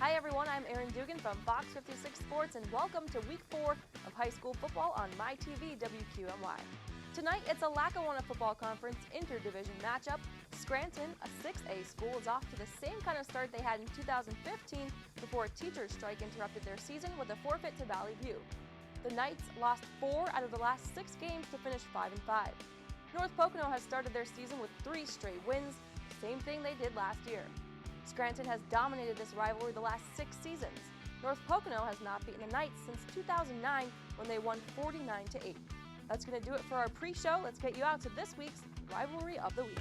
Hi everyone, I'm Erin Dugan from Fox 56 Sports and welcome to Week 4 of high school football on MyTV WQMY. Tonight it's a Lackawanna Football Conference interdivision matchup. Scranton, a 6A school, is off to the same kind of start they had in 2015 before a teacher's strike interrupted their season with a forfeit to Valley View. The Knights lost 4 out of the last 6 games to finish 5-5. North Pocono has started their season with 3 straight wins, same thing they did last year. Scranton has dominated this rivalry the last 6 seasons. North Pocono has not beaten the Knights since 2009 when they won 49-8. That's going to do it for our pre-show. Let's get you out to this week's Rivalry of the Week.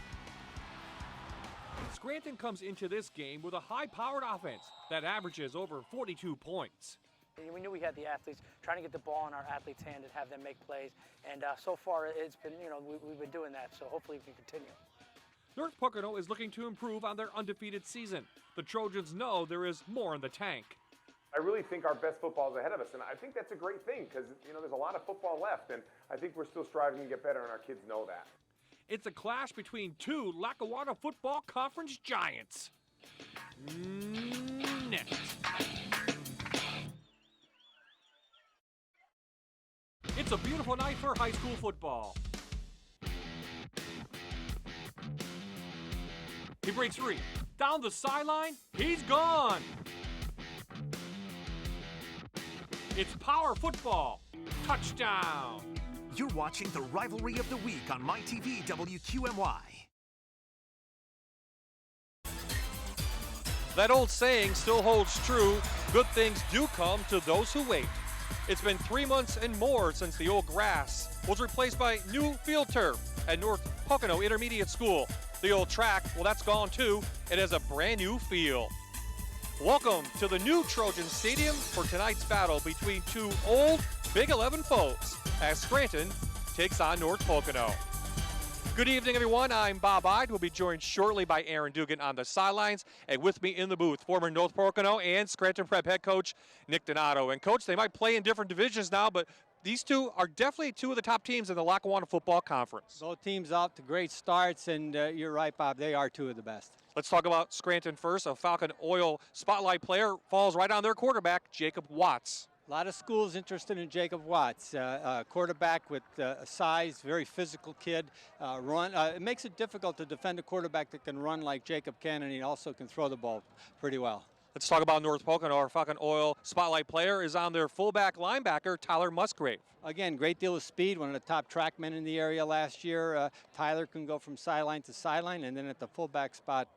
Scranton comes into this game with a high-powered offense that averages over 42 points. We knew we had the athletes, trying to get the ball in our athletes' hand and have them make plays. And so far it's been, we've been doing that, so hopefully we can continue. North Pocono is looking to improve on their undefeated season. The Trojans know there is more in the tank. I really think our best football is ahead of us, and I think that's a great thing because, there's a lot of football left, and I think we're still striving to get better, and our kids know that. It's a clash between 2 Lackawanna Football Conference giants. Next. It's a beautiful night for high school football. He breaks free. Down the sideline, he's gone. It's power football. Touchdown. You're watching the Rivalry of the Week on MyTV WQMY. That old saying still holds true. Good things do come to those who wait. It's been 3 months and more since the old grass was replaced by new field turf at North Pocono Intermediate School. The old track, well, that's gone too. It has a brand new field. Welcome to the new Trojan Stadium for tonight's battle between 2 old Big 11 foes as Scranton takes on North Pocono. Good evening, everyone. I'm Bob Ide. We'll be joined shortly by Erin Dugan on the sidelines, and with me in the booth, former North Pocono and Scranton Prep head coach Nick Donato. And coach, they might play in different divisions now, but these two are definitely 2 of the top teams in the Lackawanna Football Conference. Both teams out to great starts, and you're right, Bob, they are 2 of the best. Let's talk about Scranton first. A Falcon Oil spotlight player falls right on their quarterback, Jacob Watts. A lot of schools interested in Jacob Watts, quarterback with size, very physical kid. It makes it difficult to defend a quarterback that can run like Jacob can, and he also can throw the ball pretty well. Let's talk about North Pocono. Our Falcon Oil spotlight player is on their fullback linebacker, Tyler Musgrave. Again, great deal of speed, one of the top track men in the area last year. Tyler can go from sideline to sideline, and then at the fullback spot,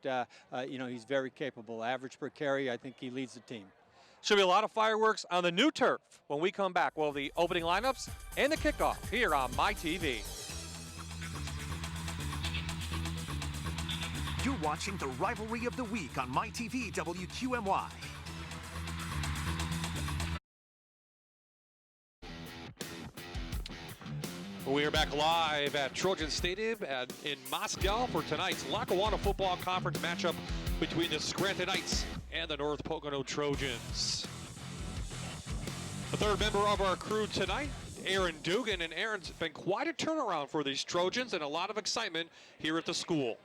he's very capable. Average per carry, I think he leads the team. Should be a lot of fireworks on the new turf when we come back. Well, the opening lineups and the kickoff here on MyTV. You're watching the Rivalry of the Week on MyTV WQMY. We are back live at Trojan Stadium in Moscow for tonight's Lackawanna Football Conference matchup between the Scranton Knights and the North Pocono Trojans. The third member of our crew tonight, Erin Dugan, and Erin's been quite a turnaround for these Trojans and a lot of excitement here at the school.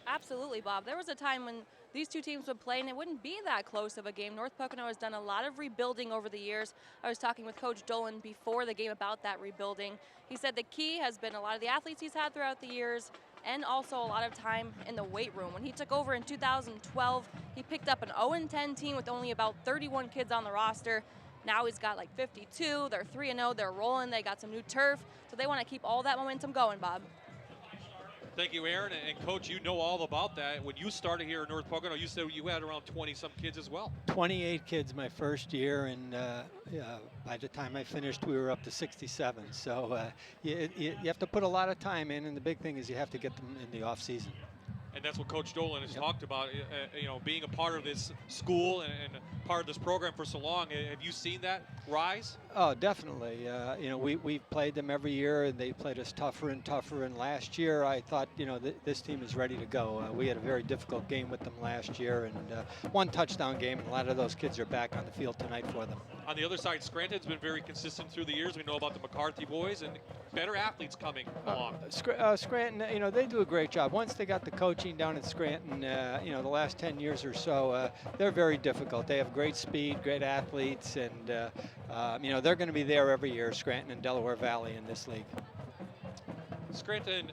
Absolutely, Bob. There was a time when these 2 teams would play and it wouldn't be that close of a game. North Pocono has done a lot of rebuilding over the years. I was talking with Coach Dolan before the game about that rebuilding. He said the key has been a lot of the athletes he's had throughout the years and also a lot of time in the weight room. When he took over in 2012, he picked up an 0-10 team with only about 31 kids on the roster. Now he's got like 52. They're 3-0. They're rolling. They got some new turf. So they want to keep all that momentum going, Bob. Thank you, Erin. And Coach, you know all about that. When you started here in North Pocono, you said you had around 20-some kids as well. 28 kids my first year, and by the time I finished, we were up to 67. So you have to put a lot of time in, and the big thing is you have to get them in the off season. And that's what Coach Dolan has talked about, being a part of this school and part of this program for so long. Have you seen that rise? Oh, definitely. We've played them every year, and they played us tougher and tougher. And last year, I thought, this team is ready to go. We had a very difficult game with them last year, and 1 touchdown game. And a lot of those kids are back on the field tonight for them. On the other side, Scranton's been very consistent through the years. We know about the McCarthy boys and better athletes coming along. Scranton, they do a great job. Once they got the coaching down at Scranton, the last 10 years or so, they're very difficult. They have great speed, great athletes, and, they're going to be there every year, Scranton and Delaware Valley in this league. Scranton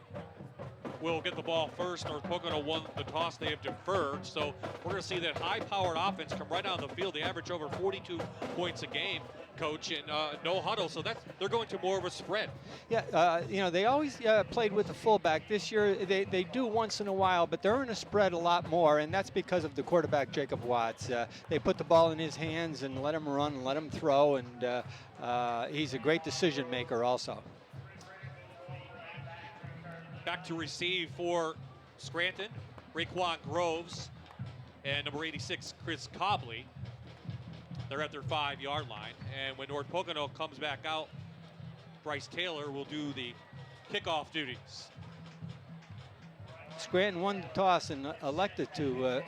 will get the ball first. North Pocono won the toss. They have deferred. So we're going to see that high-powered offense come right down the field. They average over 42 points a game, Coach, and no huddle. So they're going to more of a spread. Yeah, they always played with the fullback. This year they do once in a while, but they're in a spread a lot more, and that's because of the quarterback, Jacob Watts. They put the ball in his hands and let him run and let him throw, and he's a great decision maker also. Back to receive for Scranton, Raekwon Groves and number 86, Chris Cobley. They're at their 5-yard line. And when North Pocono comes back out, Bryce Taylor will do the kickoff duties. Scranton won the toss and elected to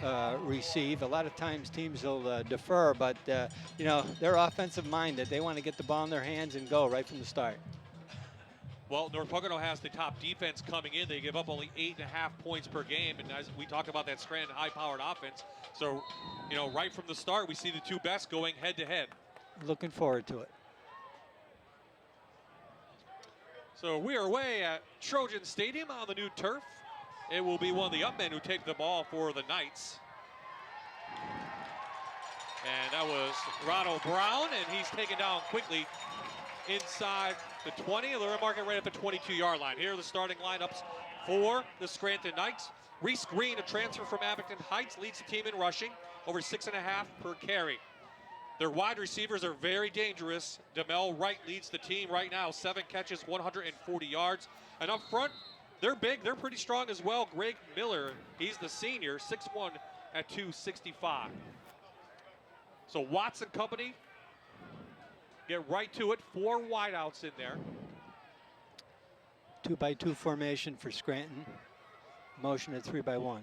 receive. A lot of times teams will defer, but, they're offensive minded. They want to get the ball in their hands and go right from the start. Well, North Pocono has the top defense coming in. They give up only 8.5 points per game. And as we talk about that Scranton high-powered offense, so, right from the start, we see the two best going head-to-head. Looking forward to it. So we are away at Trojan Stadium on the new turf. It will be one of the upmen who take the ball for the Knights. And that was Ronald Brown, and he's taken down quickly inside the 20. They're marking right at the 22-yard line. Here are the starting lineups for the Scranton Knights. Reese Green, a transfer from Abington Heights, leads the team in rushing, over 6.5 per carry. Their wide receivers are very dangerous. Demel Wright leads the team right now, 7 catches, 140 yards. And up front, they're big, they're pretty strong as well. Greg Miller, he's the senior, 6'1" at 265. So Watts and company get right to it. 4 wideouts in there. 2-by-2 formation for Scranton. Motion at 3-by-1.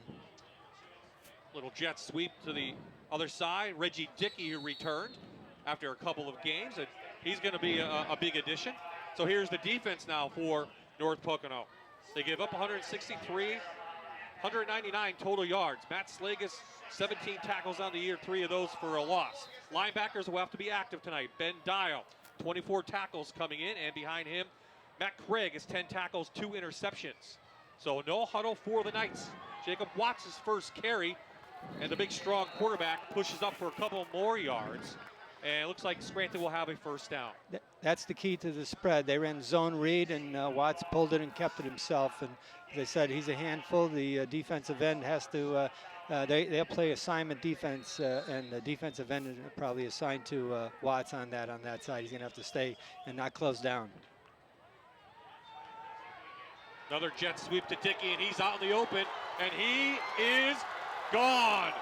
Little jet sweep to the other side. Reggie Dickey, who returned after a couple of games, and he's going to be a big addition. So here's the defense now for North Pocono. They give up 163, 199 total yards. Matt Slagus, 17 tackles on the year, 3 of those for a loss. Linebackers will have to be active tonight. Ben Dial, 24 tackles coming in, and behind him, Matt Craig is 10 tackles, 2 interceptions. So no huddle for the Knights. Jacob Watts' first carry, and the big strong quarterback pushes up for a couple more yards. And it looks like Scranton will have a first down. That's the key to the spread. They ran zone read, and Watts pulled it and kept it himself. And as I said, he's a handful. The defensive end has to, they'll play assignment defense, and the defensive end is probably assigned to Watts on that side. He's going to have to stay and not close down. Another jet sweep to Dickey, and he's out in the open, and he is gone.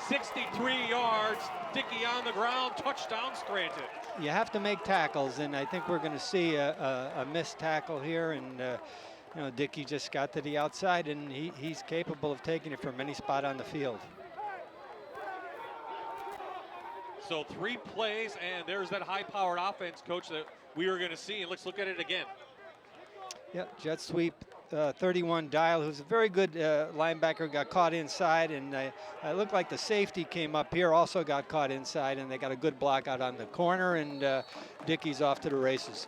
63 yards, Dickey on the ground, touchdown Scranton. You have to make tackles, and I think we're going to see a missed tackle here. And Dickey just got to the outside, and he's capable of taking it from any spot on the field. So 3 plays, and there's that high-powered offense, Coach, that we were going to see. And let's look at it again. Yep, jet sweep. 31 Dial, who's a very good linebacker, got caught inside, and it looked like the safety came up here, also got caught inside, and they got a good block out on the corner, and Dickey's off to the races.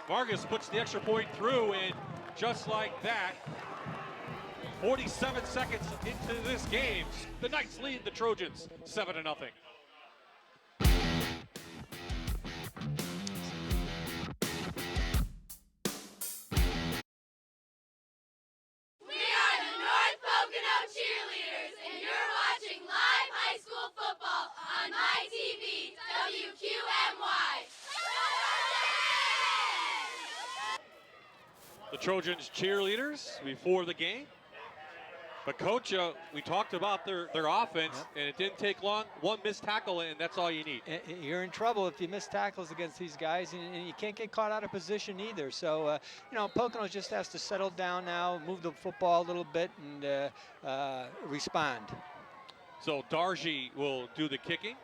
Vargas puts the extra point through, and just like that, 47 seconds into this game, the Knights lead the Trojans 7-0. The Trojans cheerleaders before the game. But Coach, we talked about their offense, yep. And it didn't take long. 1 missed tackle, and that's all you need. You're in trouble if you miss tackles against these guys, and you can't get caught out of position either. So, Pocono just has to settle down now, move the football a little bit, and respond. So Darji will do the kicking.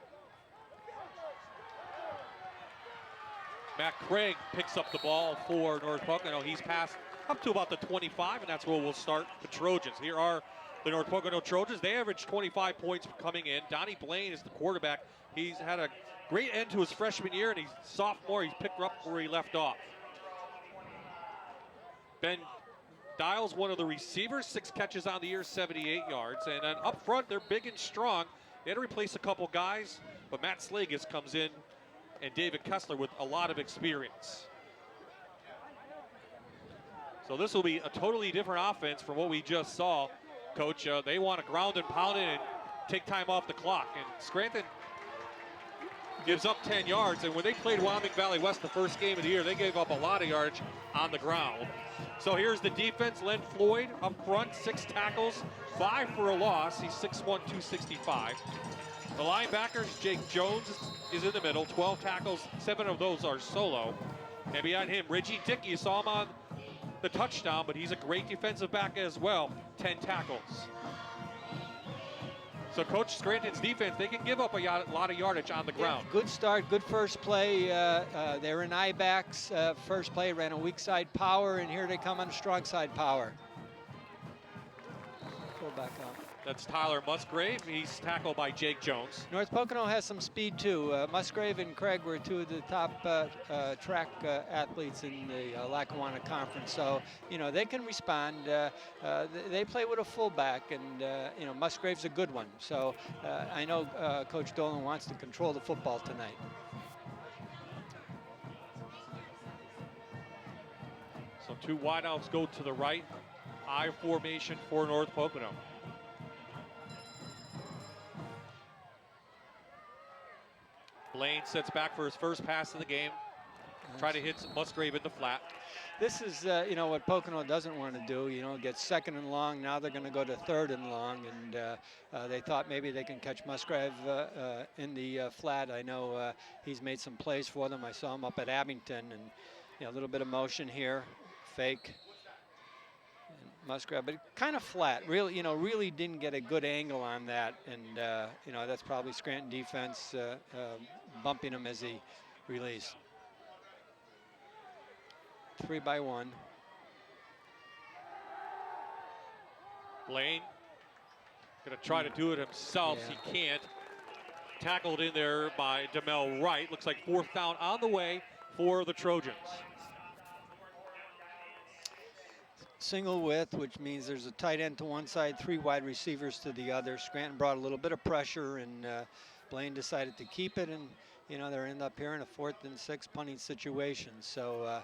Matt Craig picks up the ball for North Pocono. He's passed up to about the 25, and that's where we'll start the Trojans. Here are the North Pocono Trojans. They average 25 points coming in. Donnie Blaine is the quarterback. He's had a great end to his freshman year, and he's sophomore. He's picked up where he left off. Ben Dials, one of the receivers, 6 catches on the year, 78 yards. And then up front, they're big and strong. They had to replace a couple guys, but Matt Slagus comes in, and David Kessler with a lot of experience. So this will be a totally different offense from what we just saw, Coach. They want to ground and pound it and take time off the clock. And Scranton gives up 10 yards. And when they played Wyoming Valley West the first game of the year, they gave up a lot of yardage on the ground. So here's the defense. Len Floyd up front, 6 tackles, 5 for a loss. He's 6'1", 265. The linebackers, Jake Jones is in the middle, 12 tackles, 7 of those are solo. And behind him, Reggie Dickey, you saw him on the touchdown, but he's a great defensive back as well, 10 tackles. So Coach, Scranton's defense, they can give up a lot of yardage on the ground. Yeah, good start, good first play. They were in I-backs. First play ran a weak side power, and here they come on strong side power. Pull back up. That's Tyler Musgrave. He's tackled by Jake Jones. North Pocono has some speed too. Musgrave and Craig were 2 of the top track athletes in the Lackawanna Conference. So, you know, they can respond. They play with a fullback, and, you know, Musgrave's a good one. So I know Coach Dolan wants to control the football tonight. So 2 wideouts go to the right. I formation for North Pocono. Blaine sets back for his first pass of the game. Try to hit Musgrave in the flat. This is, you know, what Pocono doesn't want to do. You know, get 2nd and long. Now they're going to go to 3rd and long, and they thought maybe they can catch Musgrave in the flat. I know he's made some plays for them. I saw him up at Abington, and you know, a little bit of motion here, fake. And Musgrave, but kind of flat. Really, you know, really didn't get a good angle on that, and you know, that's probably Scranton defense bumping him as he released. 3 by 1. Blaine gonna try to do it himself. Yeah. He can't. Tackled in there by Demel Wright. Looks like 4th down on the way for the Trojans. Single width, which means there's a tight end to one side, 3 wide receivers to the other. Scranton brought a little bit of pressure, and Blaine decided to keep it, and you know, they're end up here in a 4th and 6 punting situation. So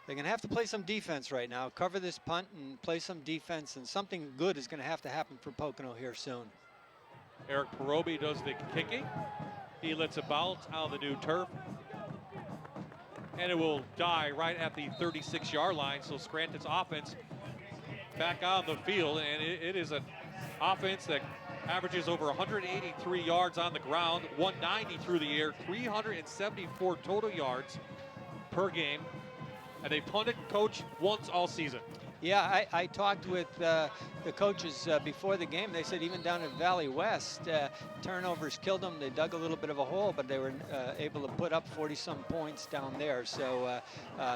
they're going to have to play some defense right now. Cover this punt and play some defense, and something good is going to have to happen for Pocono here soon. Eric Perobi does the kicking. He lets it bounce on the new turf. And it will die right at the 36-yard line. So Scranton's offense back on the field, and it is an offense that averages over 183 yards on the ground, 190 through the air, 374 total yards per game. And they punted, Coach, once all season. Yeah, I talked with the coaches before the game. They said even down at Valley West, turnovers killed them. They dug a little bit of a hole, but they were able to put up 40-some points down there. So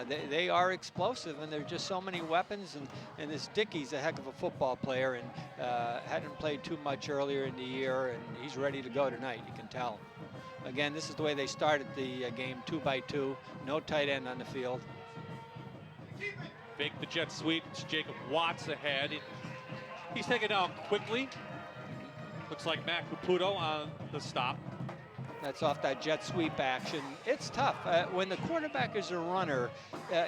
they are explosive, and there are just so many weapons. And this Dickey's a heck of a football player, and hadn't played too much earlier in the year, and he's ready to go tonight, you can tell. Again, this is the way they started the game, 2 by 2, no tight end on the field. Fake the jet sweep. It's Jacob Watts ahead. He's taken down quickly. Looks like Matt Caputo on the stop. That's off that jet sweep action. It's tough. When the quarterback is a runner,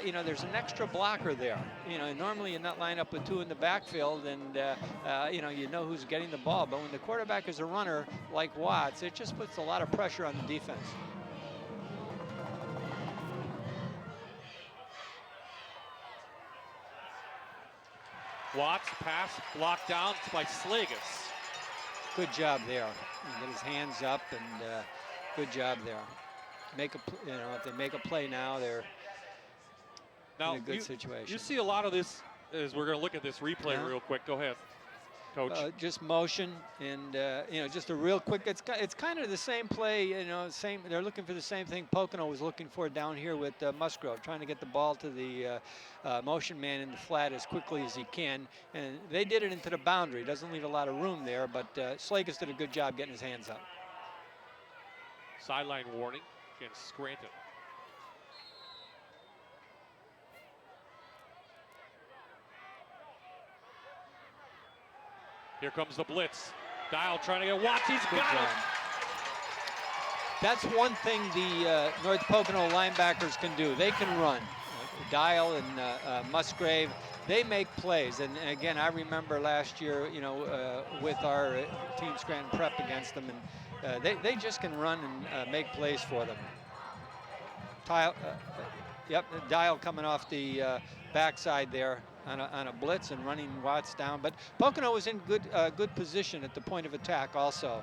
you know, there's an extra blocker there. You know, normally you're not lined up with 2 in the backfield, and, you know who's getting the ball. But when the quarterback is a runner like Watts, it just puts a lot of pressure on the defense. Watts pass blocked down by Slagus. Good job there. He got his hands up, and good job there. If they make a play now, they're in a good situation. You see a lot of this as we're going to look at this replay Yeah. real quick. Go ahead. Coach? Just motion and just a real quick. It's kind of the same play. They're looking for the same thing Pocono was looking for down here with Musgrove, trying to get the ball to the motion man in the flat as quickly as he can. And they did it into the boundary. Doesn't leave a lot of room there, but Slagus did a good job getting his hands up. Sideline warning against Scranton. Here comes the blitz. Dial trying to get Watts. He's got him. That's one thing the North Pocono linebackers can do. They can run. Dial and Musgrave, they make plays. And again, I remember last year, with our team Scranton Prep against them, and they just can run and make plays for them. Dial coming off the backside there on a blitz and running Watts down. But Pocono was in good position at the point of attack also.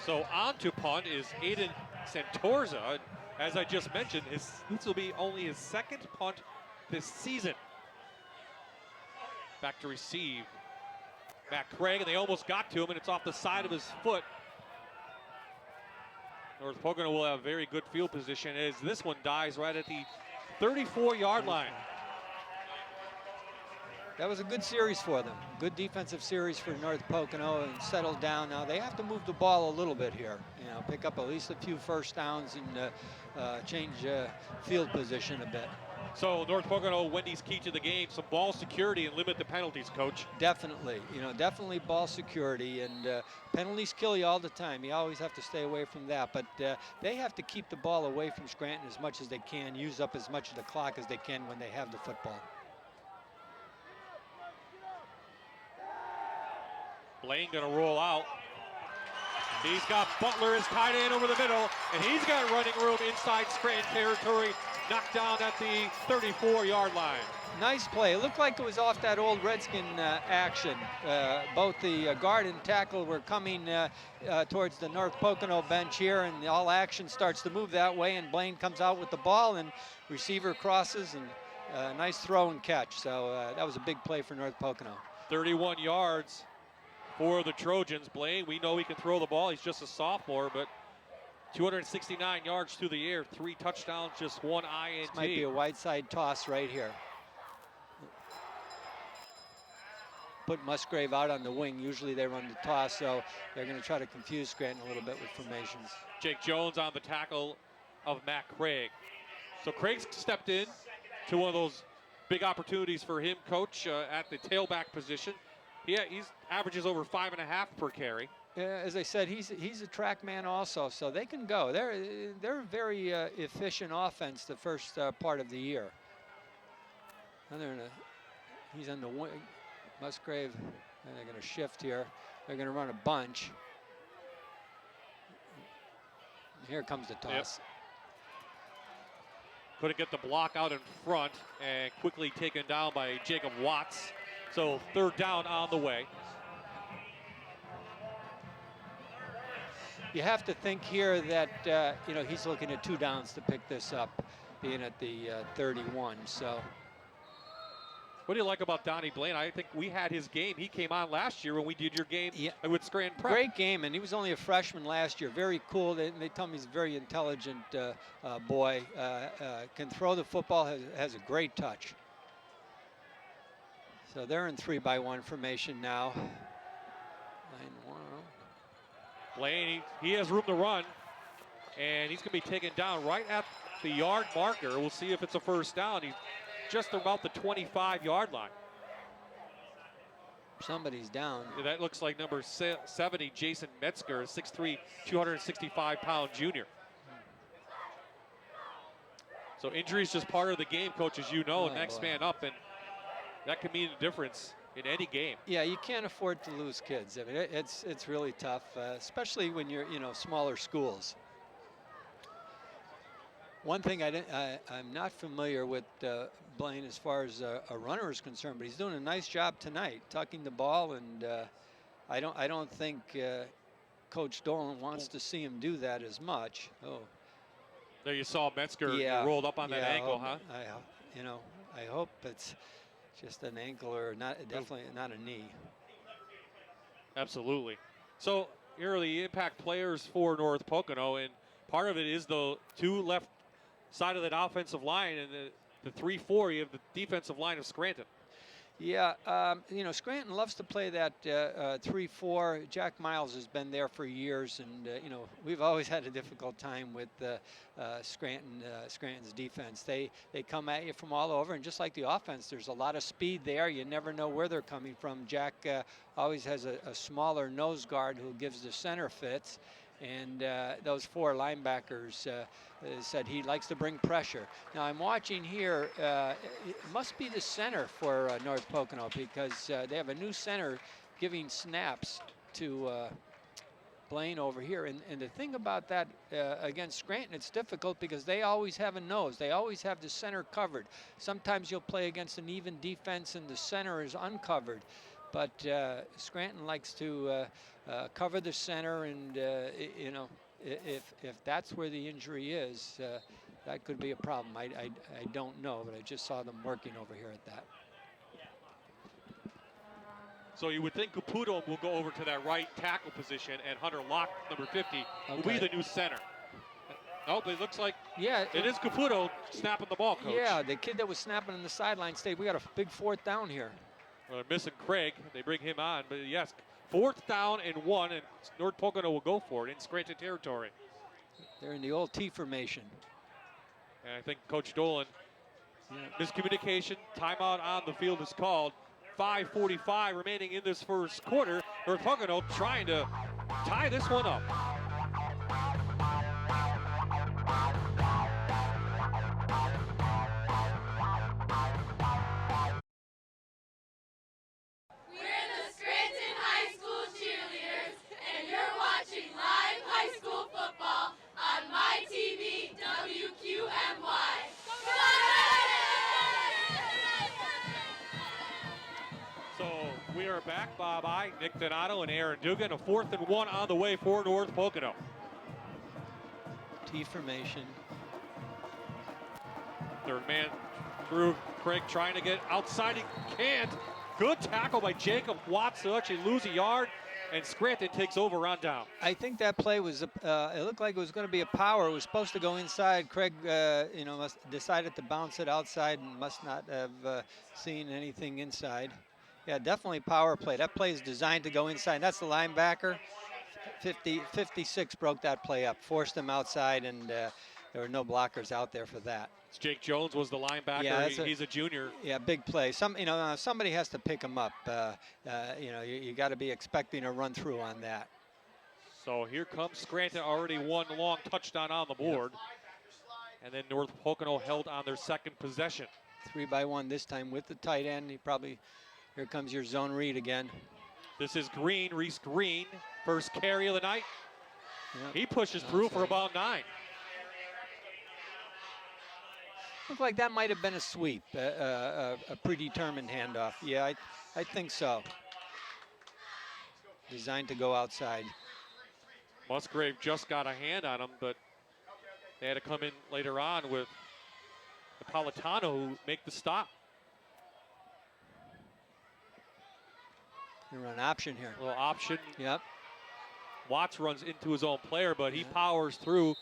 So on to punt is Aiden Santorza. As I just mentioned, this will be only his second punt this season. Back to receive. Matt Craig, and they almost got to him, and it's off the side of his foot. North Pocono will have very good field position as this one dies right at the 34-yard line. That was a good series for them. Good defensive series for North Pocono, and settled down. Now they have to move the ball a little bit here. Pick up at least a few first downs and change field position a bit. So North Pocono, Wendy's key to the game, some ball security and limit the penalties, Coach. Definitely, definitely ball security, and penalties kill you all the time. You always have to stay away from that, but they have to keep the ball away from Scranton as much as they can, use up as much of the clock as they can when they have the football. Blaine gonna roll out. He's got Butler as tight end over the middle, and he's got running room inside Scranton territory, knocked down at the 34-yard line. Nice play. It looked like it was off that old Redskin action. Both the guard and tackle were coming towards the North Pocono bench here, and all action starts to move that way, and Blaine comes out with the ball, and receiver crosses, and nice throw and catch. So that was a big play for North Pocono. 31 yards for the Trojans. Blaine, we know he can throw the ball. He's just a sophomore, but 269 yards through the air, 3 touchdowns, just 1 INT. This might be a wide side toss right here. Put Musgrave out on the wing. Usually they run the toss, so they're going to try to confuse Scranton a little bit with formations. Jake Jones on the tackle of Matt Craig. So Craig's stepped in to one of those big opportunities for him, Coach, at the tailback position. Yeah, he averages over 5.5 per carry. Yeah, as I said, he's a track man also, so they can go. They're a very efficient offense the first part of the year. He's on the wing. Musgrave, and they're going to shift here. They're going to run a bunch. And here comes the toss. Yep. Couldn't get the block out in front, and quickly taken down by Jacob Watts. So 3rd down on the way. You have to think here that he's looking at 2 downs to pick this up, being at the 31. So. What do you like about Donnie Blaine? I think we had his game. He came on last year when we did your game with Scranton Prep. Great game, and he was only a freshman last year. Very cool. They tell me he's a very intelligent boy. Can throw the football, has a great touch. So they're in 3-by-1 formation now. 9-1. Blaine, he has room to run, and he's going to be taken down right at the yard marker. We'll see if it's a first down. He's just about the 25-yard line. Somebody's down. Yeah, that looks like number 70, Jason Metzger, 6'3", 265-pound junior. So injury is just part of the game, Coach, as you know. Next man up, and that can mean a difference in any game. Yeah, you can't afford to lose kids. I mean, it's really tough, especially when you're smaller schools. One thing I'm not familiar with Blaine as far as a runner is concerned, but he's doing a nice job tonight, tucking the ball, and I don't think Coach Dolan wants to see him do that as much. Oh, there you saw Metzger rolled up on that ankle, huh? I hope it's just an ankle or not, definitely not a knee. Absolutely. So here are the impact players for North Pocono, and part of it is the two left side of that offensive line, and the 3-4, you have the defensive line of Scranton. Yeah, you know, Scranton loves to play that 3-4. Jack Miles has been there for years, and you know, we've always had a difficult time with Scranton's defense. They come at you from all over, and just like the offense, there's a lot of speed there. You never know where they're coming from. Jack always has a smaller nose guard who gives the center fits, and those 4 linebackers said he likes to bring pressure. Now I'm watching here, it must be the center for North Pocono, because they have a new center giving snaps to Blaine over here. And the thing about that against Scranton, it's difficult because they always have a nose. They always have the center covered. Sometimes you'll play against an even defense and the center is uncovered. But Scranton likes to cover the center, and you know, if that's where the injury is, that could be a problem. I don't know, but I just saw them working over here at that. So you would think Caputo will go over to that right tackle position, and Hunter Locke, number 50, will be the new center. Nope, it looks like it is Caputo snapping the ball, Coach. Yeah, the kid that was snapping on the sideline stayed. We got a big 4th down here. Well, they're missing Craig. They bring him on, but yes, 4th down and 1, and North Pocono will go for it in Scranton territory. They're in the old T formation. And I think Coach Dolan, miscommunication, timeout on the field is called. 5:45 remaining in this first quarter. North Pocono trying to tie this one up. We are back. Bob I, Nick Donato, and Aaron Dugan. A 4th and 1 on the way for North Pocono. T formation. 3rd man through. Craig trying to get outside. He can't. Good tackle by Jacob Watts to actually lose a yard, and Scranton takes over on down. I think that play was, it looked like it was going to be a power. It was supposed to go inside. Craig, you know, decided to bounce it outside and must not have seen anything inside. Yeah, definitely power play. That play is designed to go inside. That's the linebacker. 56 broke that play up, forced him outside, and there were no blockers out there for that. Jake Jones was the linebacker. Yeah, he's a junior. Yeah, big play. Somebody has to pick him up. You know, you got to be expecting a run through on that. So here comes Scranton, already 1 long touchdown on the board. And then North Pocono held on their 2nd possession. 3-by-1 this time with the tight end. He probably. Here comes your zone read again. This is Green, Reese Green, first carry of the night. Yep. He pushes through for about 9. Looked like that might have been a sweep, a predetermined handoff. Yeah, I think so. Designed to go outside. Musgrave just got a hand on him, but they had to come in later on with Napolitano who make the stop. You run option here. A little option. Yep. Watts runs into his own player, but he powers through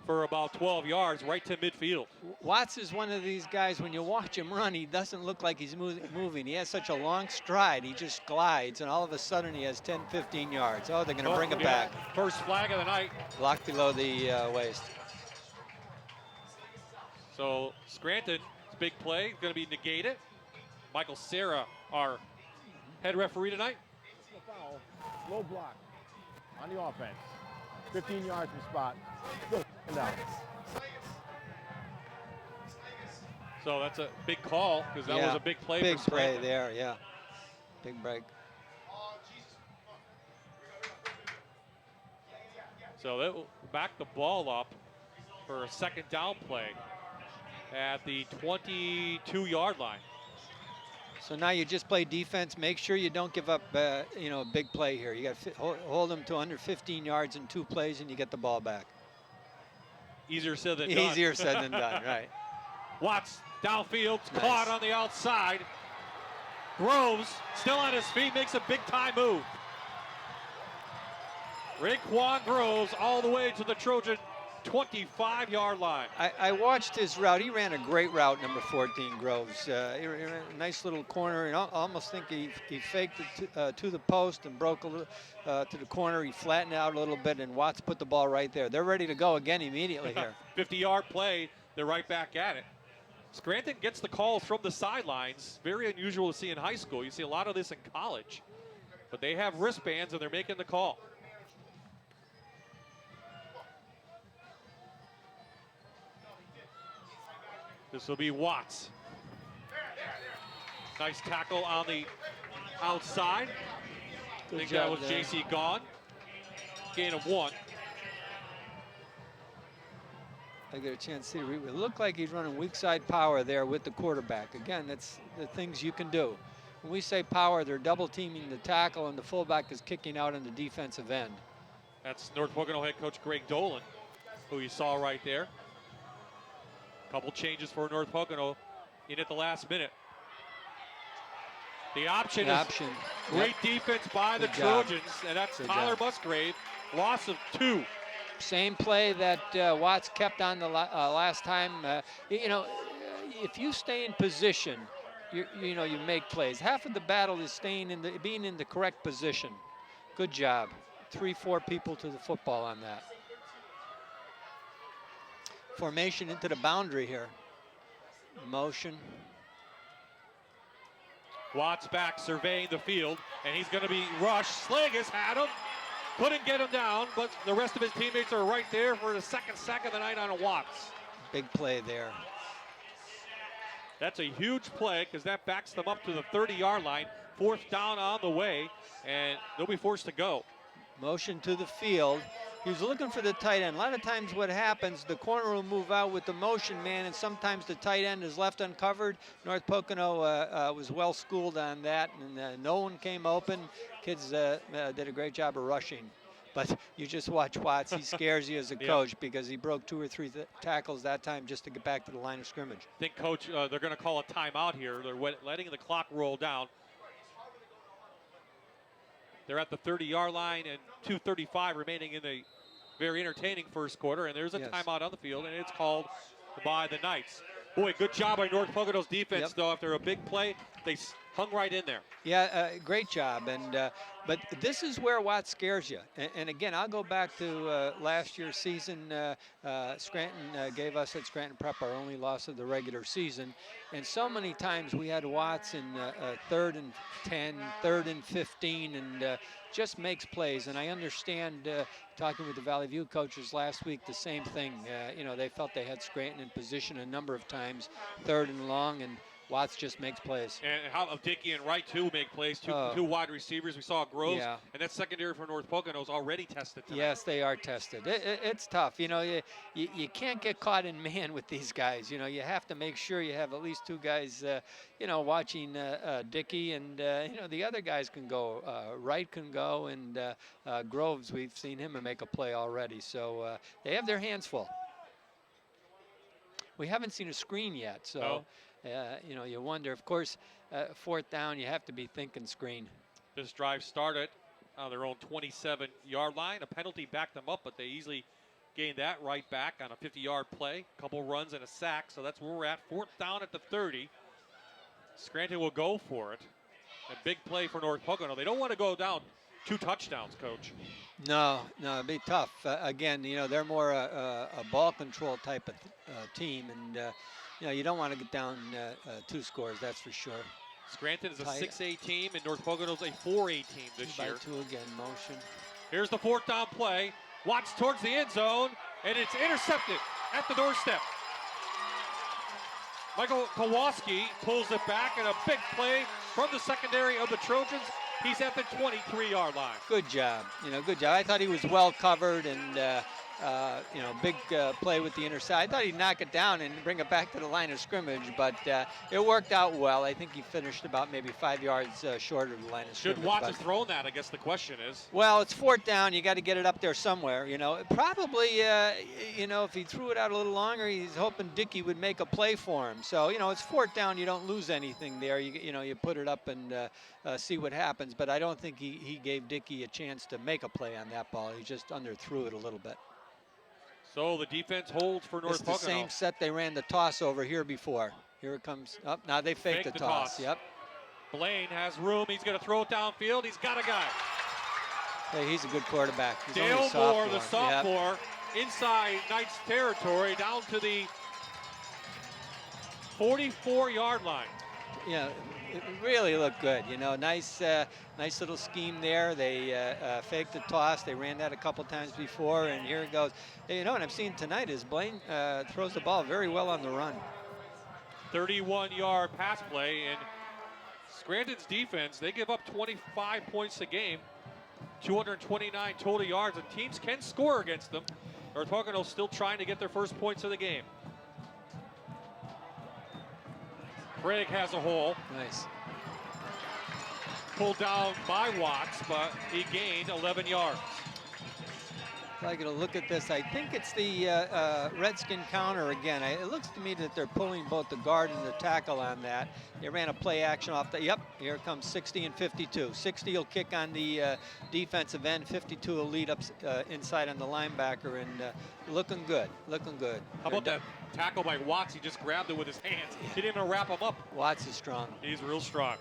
for about 12 yards right to midfield. Watts is one of these guys, when you watch him run, he doesn't look like he's moving. He has such a long stride. He just glides, and all of a sudden he has 10, 15 yards. Oh, they're going to bring it back. First flag of the night. Blocked below the waist. So Scranton's big play going to be negated. Michael Serra, our head referee tonight. Foul, low block on the offense. 15 yards from spot. Good. And out. So that's a big call because that was a big play. Big for play there, yeah. Big break. So they will back the ball up for a 2nd down play at the 22-yard line. So now you just play defense. Make sure you don't give up, you know, a big play here. You got to hold them to under 15 yards in 2 plays, and you get the ball back. Easier said than done. Easier said than done, right. Watts downfield, caught on the outside. Groves, still on his feet, makes a big-time move. Raekwon Groves all the way to the Trojan 25-yard line. I watched his route. He ran a great route, number 14, Groves. He ran a nice little corner, and I almost think he faked it to the post and broke a little, to the corner. He flattened out a little bit, and Watts put the ball right there. They're ready to go again immediately here. 50-yard play, they're right back at it. Scranton gets the calls from the sidelines. Very unusual to see in high school. You see a lot of this in college. But they have wristbands, and they're making the call. This will be Watts. Nice tackle on the outside. I think that was J.C. Gone. Gain of 1. I get a chance to see. It looked like he's running weak side power there with the quarterback. Again, that's the things you can do. When we say power, they're double teaming the tackle, and the fullback is kicking out on the defensive end. That's North Pocono head coach Greg Dolan, who you saw right there. Couple changes for North Pocono in at the last minute. The option is great defense by the Trojans, and that's Tyler Musgrave. Loss of 2. Same play that Watts kept on the last time. You know, if you stay in position, you know, you make plays. Half of the battle is being in the correct position. Good job. 3-4 people to the football on that. Formation into the boundary here. Motion. Watts back surveying the field, and he's going to be rushed. Slagus had him. Couldn't get him down, but the rest of his teammates are right there for the second sack of the night on Watts. Big play there. That's a huge play because that backs them up to the 30-yard line. 4th down on the way, and they'll be forced to go. Motion to the field. He was looking for the tight end. A lot of times what happens, the corner will move out with the motion man, and sometimes the tight end is left uncovered. North Pocono was well schooled on that, and no one came open. Kids did a great job of rushing. But you just watch Watts. He scares you as a coach because he broke 2 or 3 tackles that time just to get back to the line of scrimmage. I think, Coach, they're going to call a timeout here. They're letting the clock roll down. They're at the 30-yard line and 2:35 remaining in the very entertaining first quarter. And there's a timeout on the field, and it's called by the Knights. Boy, good job by North Pocono's defense, though. After a big play, they hung right in there. Yeah, great job. And but this is where Watts scares you. And again, I'll go back to last year's season. Scranton gave us at Scranton Prep our only loss of the regular season. And so many times we had Watts in 3rd and 10, 3rd and 15, and just makes plays. And I understand talking with the Valley View coaches last week, the same thing. You know, they felt they had Scranton in position a number of times, 3rd and long, and Watts just makes plays. And how Dickey and Wright, too, make plays. Two wide receivers. We saw Groves, and that secondary for North Pocono is already tested tonight. Yes, they are tested. It's tough. You know, you can't get caught in man with these guys. You know, you have to make sure you have at least 2 guys, you know, watching Dickey, and, you know, the other guys can go. Wright can go, and Groves, we've seen him make a play already. So they have their hands full. We haven't seen a screen yet, so... No. You know, you wonder, of course, 4th down, you have to be thinking screen. This drive started on their own 27-yard line. A penalty backed them up, but they easily gained that right back on a 50-yard play. A couple runs and a sack, so that's where we're at. 4th down at the 30. Scranton will go for it. A big play for North Pocono. They don't want to go down 2 touchdowns, Coach. No, it'd be tough. Again, you know, they're more a ball control type of team, and you know, you don't want to get down 2 scores, that's for sure. Scranton is a 6A team, and North Pocono's a 4A team this year. 2 again, motion. Here's the 4th down play. Watts towards the end zone, and it's intercepted at the doorstep. Michael Kowalski pulls it back, and a big play from the secondary of the Trojans. He's at the 23-yard line. Good job. You know, good job. I thought he was well covered, and big play with the inner side. I thought he'd knock it down and bring it back to the line of scrimmage, but it worked out well. I think he finished about maybe 5 yards short of the line of scrimmage. Should Watts have thrown that, I guess the question is. Well, it's 4th down. You got to get it up there somewhere. Probably, if he threw it out a little longer, he's hoping Dickey would make a play for him. So, it's 4th down. You don't lose anything there. You put it up and see what happens. But I don't think he gave Dickey a chance to make a play on that ball. He just underthrew it a little bit. So the defense holds for North Pocono. It's the same set they ran the toss over here before. Here it comes up. Now they fake the toss. Yep. Blaine has room. He's going to throw it downfield. He's got a guy. Hey, he's a good quarterback. He's Dale only a Moore, the sophomore, inside Knights territory, down to the 44-yard line. Yeah, it really looked good. Nice little scheme there. They faked the toss. They ran that a couple times before, and here it goes. Hey, what I'm seeing tonight is Blaine throws the ball very well on the run. 31-yard pass play, and Scranton's defense, they give up 25 points a game, 229 total yards, and teams can score against them. North Pocono still trying to get their first points of the game. Craig has a hole. Nice. Pulled down by Watts, but he gained 11 yards. If I get a look at this, I think it's the Redskin counter again. It looks to me that they're pulling both the guard and the tackle on that. They ran a play action off the, yep, here comes 60 and 52. 60 will kick on the defensive end. 52 will lead up inside on the linebacker, and looking good, looking good. How about that tackle by Watts? He just grabbed it with his hands. He didn't even wrap him up. Watts is strong. He's real strong.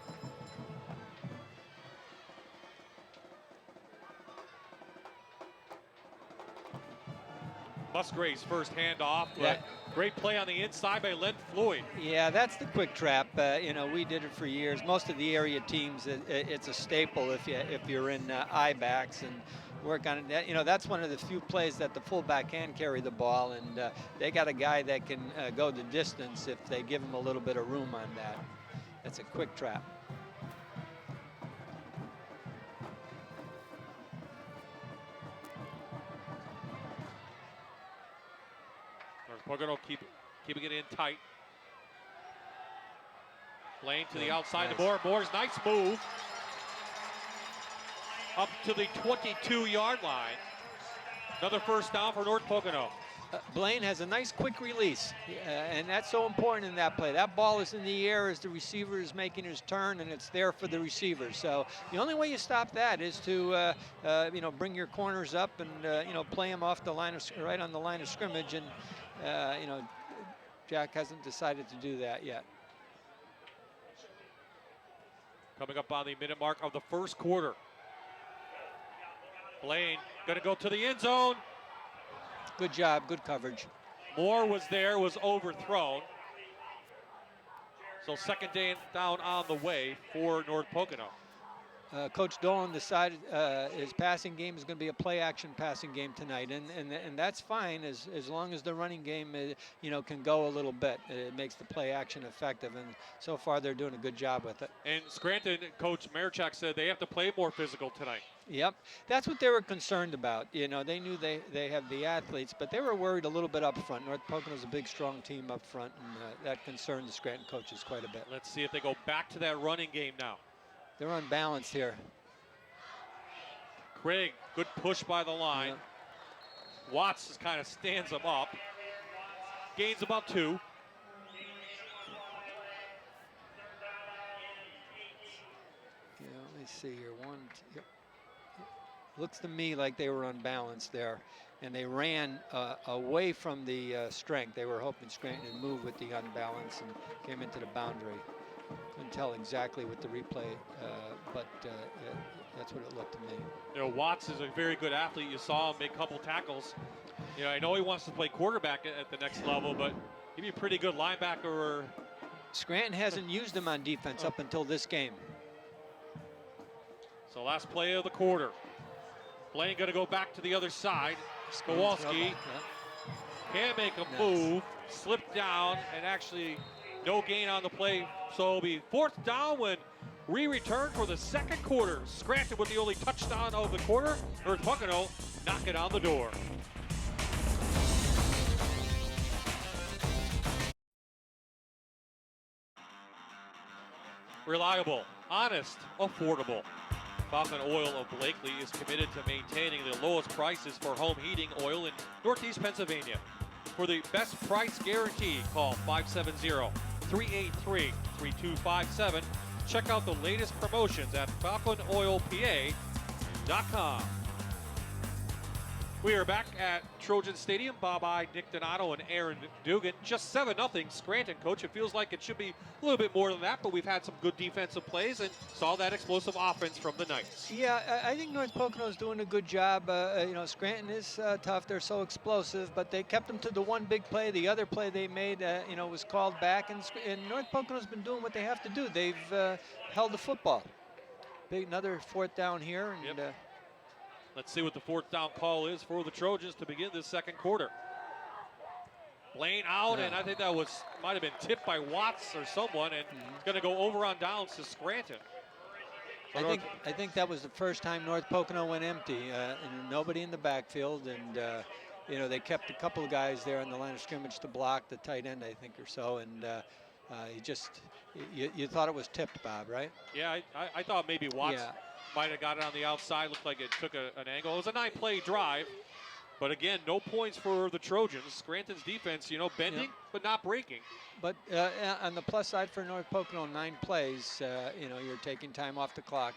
Musgrave's first handoff, but great play on the inside by Len Floyd. Yeah, that's the quick trap. We did it for years. Most of the area teams, it's a staple if you're in I backs and work on it. That's one of the few plays that the fullback can carry the ball, and they got a guy that can go the distance if they give him a little bit of room on that. That's a quick trap. Pocono keeping it in tight. Blaine to the outside of Moore. Moore's nice move. Up to the 22-yard line. Another first down for North Pocono. Blaine has a nice quick release, and that's so important in that play. That ball is in the air as the receiver is making his turn, and it's there for the receiver. So the only way you stop that is to, bring your corners up and, play them off the line right on the line of scrimmage. And, Jack hasn't decided to do that yet. Coming up on the minute mark of the first quarter. Blaine going to go to the end zone. Good job, good coverage. Moore was there, was overthrown. So second down on the way for North Pocono. Coach Dolan decided his passing game is going to be a play-action passing game tonight, and that's fine as long as the running game can go a little bit. It makes the play-action effective, and so far they're doing a good job with it. And Scranton, Coach Marichak said they have to play more physical tonight. Yep, that's what they were concerned about. They knew they have the athletes, but they were worried a little bit up front. North Pocono's a big, strong team up front, and that concerned the Scranton coaches quite a bit. Let's see if they go back to that running game now. They're unbalanced here. Craig, good push by the line. Yeah. Watts just kind of stands him up. Gains about 2. Yeah, let me see here. Yep. Looks to me like they were unbalanced there, and they ran away from the strength. They were hoping Scranton would move with the unbalance and came into the boundary. Couldn't tell exactly with the replay, but that's what it looked to me. Watts is a very good athlete. You saw him make a couple tackles. I know he wants to play quarterback at the next level, but he'd be a pretty good linebacker. Or Scranton hasn't used him on defense up until this game. So last play of the quarter. Blaine going to go back to the other side. Kowalski can't make a move, slipped down, and actually no gain on the play. So it'll be 4th down when we return for the second quarter. Scranton with the only touchdown of the quarter. North Pocono knock it on the door. Reliable, honest, affordable. Falcon Oil of Blakely is committed to maintaining the lowest prices for home heating oil in Northeast Pennsylvania. For the best price guarantee, call 570-383-3257. Check out the latest promotions at falconoilpa.com. We are back at Trojan Stadium. Bob I, Nick Donato, and Aaron Dugan. Just 7-0 Scranton, Coach. It feels like it should be a little bit more than that, but we've had some good defensive plays and saw that explosive offense from the Knights. Yeah, I think North Pocono is doing a good job. Scranton is tough. They're so explosive, but they kept them to the one big play. The other play they made, was called back, and North Pocono's been doing what they have to do. They've held the football. Another 4th down here, and. Yep. Let's see what the 4th down call is for the Trojans to begin this second quarter. Blaine out, and I think that might have been tipped by Watts or someone, and it's going to go over on downs to Scranton. I think that was the first time North Pocono went empty, and nobody in the backfield, and they kept a couple of guys there on the line of scrimmage to block the tight end, I think, or so, and you thought it was tipped, Bob, right? Yeah, I thought maybe Watts. Yeah. Might have got it on the outside. Looked like it took an angle. It was a 9-play drive. But again, no points for the Trojans. Scranton's defense, bending, but not breaking. But on the plus side for North Pocono, 9 plays, you're taking time off the clock.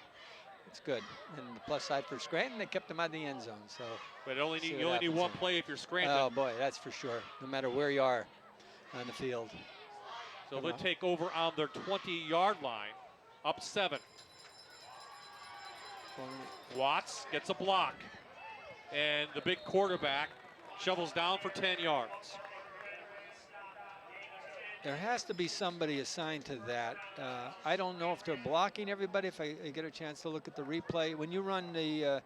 It's good. And the plus side for Scranton, they kept them out of the end zone. So, but you only need one play if you're Scranton. Oh, boy, that's for sure, no matter where you are on the field. So they'll take over on their 20-yard line, up 7. Watts gets a block, and the big quarterback shovels down for 10 yards. There has to be somebody assigned to that. I don't know if they're blocking everybody. If I get a chance to look at the replay, when you run the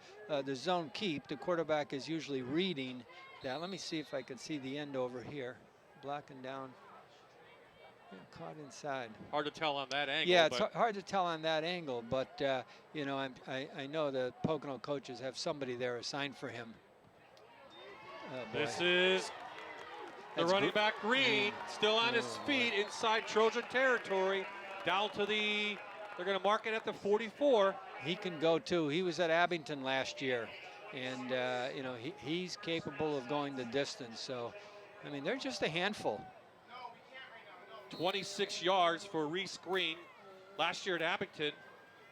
zone keep, the quarterback is usually reading that. Let me see if I can see the end over here, blocking down. Yeah, caught inside. Hard to tell on that angle. Yeah, it's hard to tell on that angle, but I know the Pocono coaches have somebody there assigned for him. This is the running back Green, still on his feet inside Trojan territory. Down to they're going to mark it at the 44. He can go too. He was at Abington last year, and he's capable of going the distance. So, I mean, they're just a handful. 26 yards for Reese Green. Last year at Abington,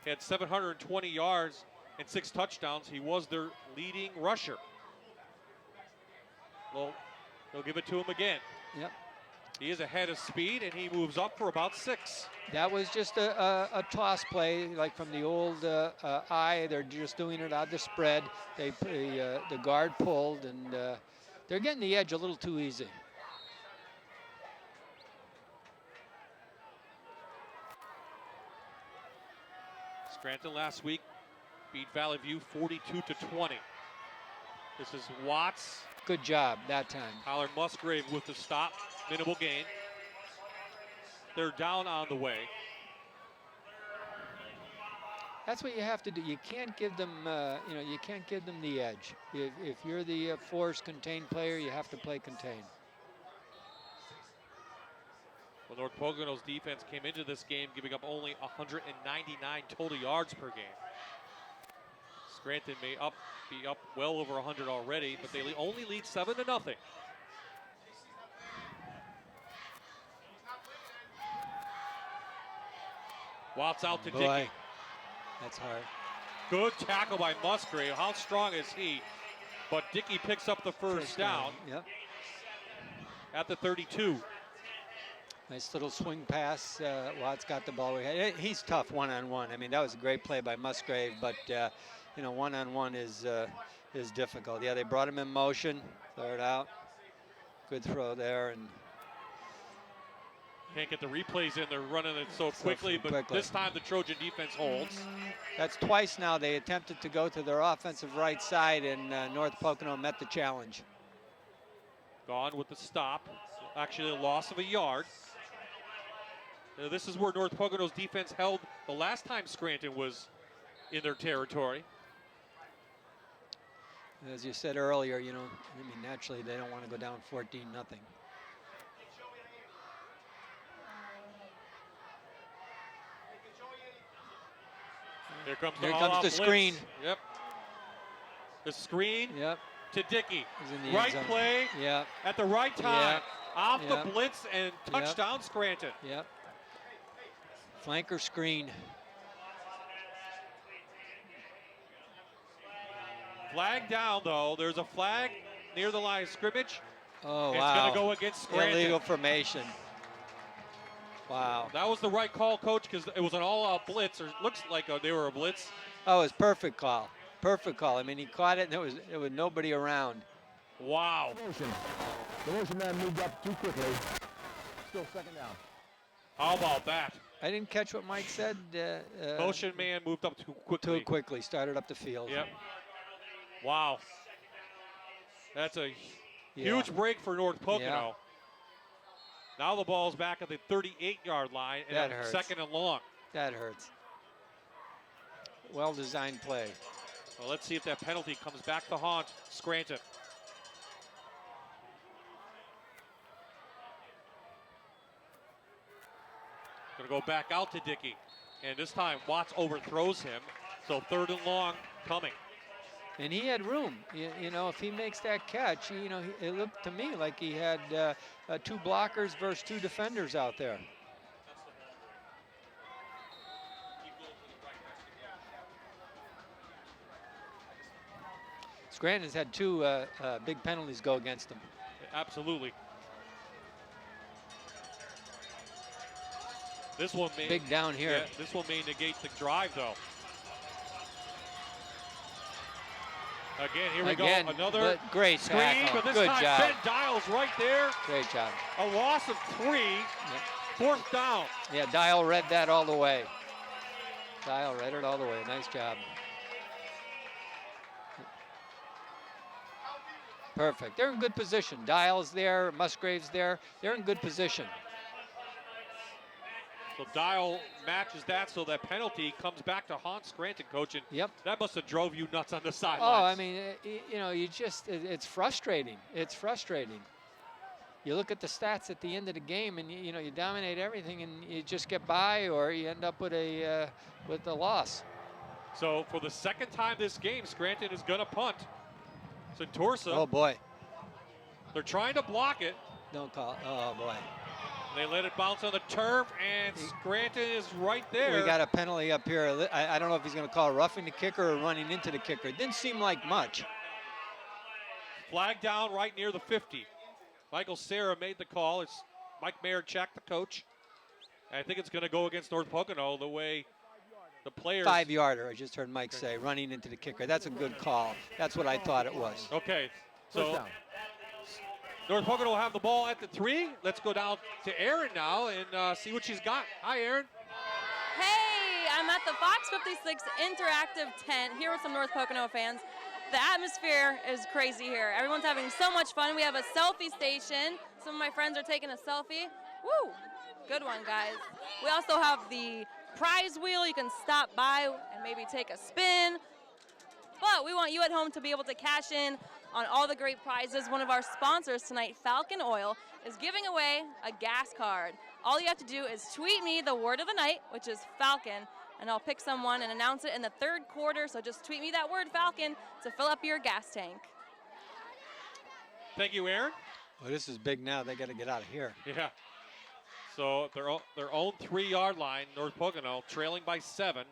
he had 720 yards and 6 touchdowns. He was their leading rusher. Well, they'll give it to him again. Yep. He is ahead of speed, and he moves up for about 6. That was just a toss play, like from the old eye. They're just doing it out the spread. The guard pulled, and they're getting the edge a little too easy. Scranton last week beat Valley View 42-20. This is Watts. Good job that time. Tyler Musgrave with the stop, minimal gain. They're down on the way. That's what you have to do. You can't give them, you can't give them the edge. If you're the force contained player, you have to play contain. Well, North Pocono's defense came into this game giving up only 199 total yards per game. Scranton may be up well over 100 already, but they only lead 7-0. Watts out to Dickey. That's hard. Good tackle by Musgrave. How strong is he? But Dickey picks up the first down. Yep. At the 32. Nice little swing pass. Watts got the ball. He's tough one-on-one. I mean, that was a great play by Musgrave, but one-on-one is difficult. Yeah, they brought him in motion, throw it out. Good throw there, and can't get the replays in. They're running it so quickly, but this time the Trojan defense holds. That's twice now they attempted to go to their offensive right side, and North Pocono met the challenge. Gone with the stop. Actually, a loss of a yard. This is where North Pocono's defense held the last time Scranton was in their territory. As you said earlier, naturally they don't want to go down 14-0. Here comes Here the comes the blitz. screen. Yep. The screen Yep. to Dickey. He's in the Right end zone. play Yep. at the right time. Yep. Off Yep. the blitz and touchdown Scranton. Yep. Flanker screen. Flag down, though. There's a flag near the line of scrimmage. Oh, It's wow. going to go against Scranton. Illegal formation. Wow. That was the right call, Coach, because it was an all-out blitz, or looks like they were a blitz. Oh, it was perfect call. Perfect call. I mean, he caught it, and there was nobody around. Wow. The motion man moved up too quickly. Still second down. How about that? I didn't catch what Mike said. Motion man moved up too quickly. Too quickly. Started up the field. Yep. Wow. That's a huge break for North Pocono. Yeah. Now the ball's back at the 38-yard line, and That a hurts. 2nd and long. That hurts. Well-designed play. Well, let's see if that penalty comes back to haunt Scranton. Going to go back out to Dickey. And this time, Watts overthrows him. So 3rd and long coming. And he had room. You know, if he makes that catch, you know, it looked to me like he had 2 blockers versus 2 defenders out there. Scranton's had 2 big penalties go against him. Absolutely. This one may Big down here. Yeah, this one may negate the drive, though. Again, here we go. Another but great screen, tackle. but this Good time job. Ben Dial's right there. Great job. A loss of 3. Yep. 4th down. Yeah, Dial read that all the way. Dial read it all the way. Nice job. Perfect. They're in good position. Dial's there. Musgrave's there. They're in good position. So Dial matches that, so that penalty comes back to haunt Scranton, Coach. And Yep. that must have drove you nuts on the sidelines. Oh, I mean, you know, it's frustrating. It's frustrating. You look at the stats at the end of the game, and you know, you dominate everything, and you just get by, or you end up with a loss. So for the 2nd time this game, Scranton is going to punt. Santorsa. Oh boy. They're trying to block it. Don't call. Oh boy. They let it bounce on the turf, and Scranton is right there. We got a penalty up here. I don't know if he's going to call roughing the kicker or running into the kicker. It didn't seem like much. Flag down right near the 50. Michael Serra made the call. It's Mike Marechek, the coach. And I think it's going to go against North Pocono the way the players. 5-yarder, I just heard Mike say, running into the kicker. That's a good call. That's what I thought it was. Okay, First so down. North Pocono will have the ball at the 3. Let's go down to Erin now and see what she's got. Hi, Erin. Hey, I'm at the Fox 56 interactive tent here with some North Pocono fans. The atmosphere is crazy here. Everyone's having so much fun. We have a selfie station. Some of my friends are taking a selfie. Woo, good one, guys. We also have the prize wheel. You can stop by and maybe take a spin. But we want you at home to be able to cash in on all the great prizes. One of our sponsors tonight, Falcon Oil, is giving away a gas card. All you have to do is tweet me the word of the night, which is Falcon, and I'll pick someone and announce it in the 3rd quarter. So just tweet me that word, Falcon, to fill up your gas tank. Thank you, Erin. Well, this is big now. They got to get out of here. Yeah. So their own 3-yard line, North Pocono, trailing by 7.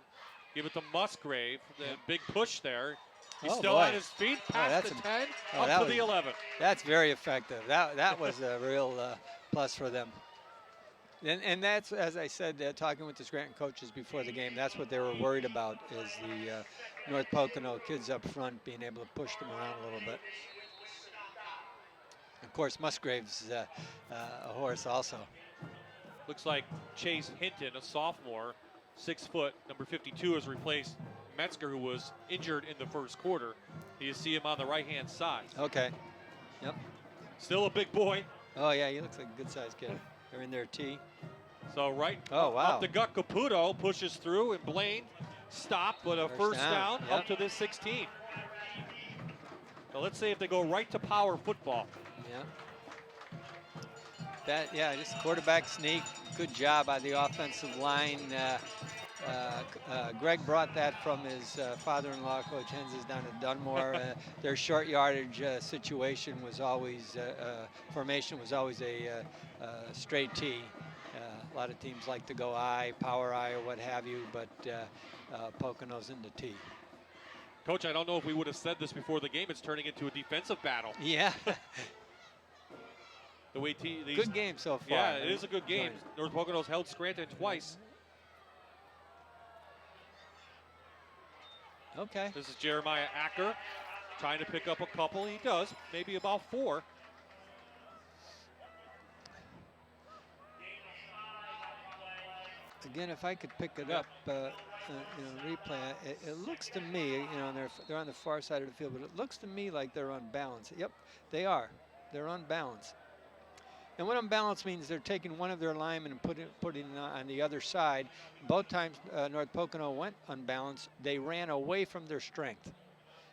Give it to Musgrave. The big push there. He's still on his feet, past the 10, up to the 11. That's very effective. That was a real plus for them. And that's, as I said, talking with the Scranton coaches before the game, that's what they were worried about, is the North Pocono kids up front being able to push them around a little bit. Of course, Musgrave's a horse also. Looks like Chase Hinton, a sophomore, 6 foot, number 52, has replaced Metzger, who was injured in the 1st quarter. You see him on the right-hand side. Okay. Yep. Still a big boy. Oh, yeah, he looks like a good-sized kid. They're in their tee. So Oh, wow. up the gut, Caputo pushes through, and Blaine stopped, but a first down Yep. up to the 16. So let's say if they go right to power football. Yeah. Just quarterback sneak, Good job by the offensive line. Greg brought that from his father-in-law, Coach Henses, down at Dunmore. Their short yardage situation was always, formation was always a straight T. A lot of teams like to go I, power I, or what have you, but Pocono's into T. Coach, I don't know if we would have said this before the game. It's turning into a defensive battle. Yeah. The way good game so far. Yeah, it is a good game. North Pocono's held Scranton twice. Okay. This is Jeremiah Acker trying to pick up a couple. He does, maybe about 4. Again, if I could pick it up, replay, it looks to me, they're on the far side of the field, but it looks to me like they're unbalanced. Yep, they are. They're unbalanced. And what unbalanced means, they're taking one of their linemen and putting on the other side. Both times North Pocono went unbalanced, they ran away from their strength.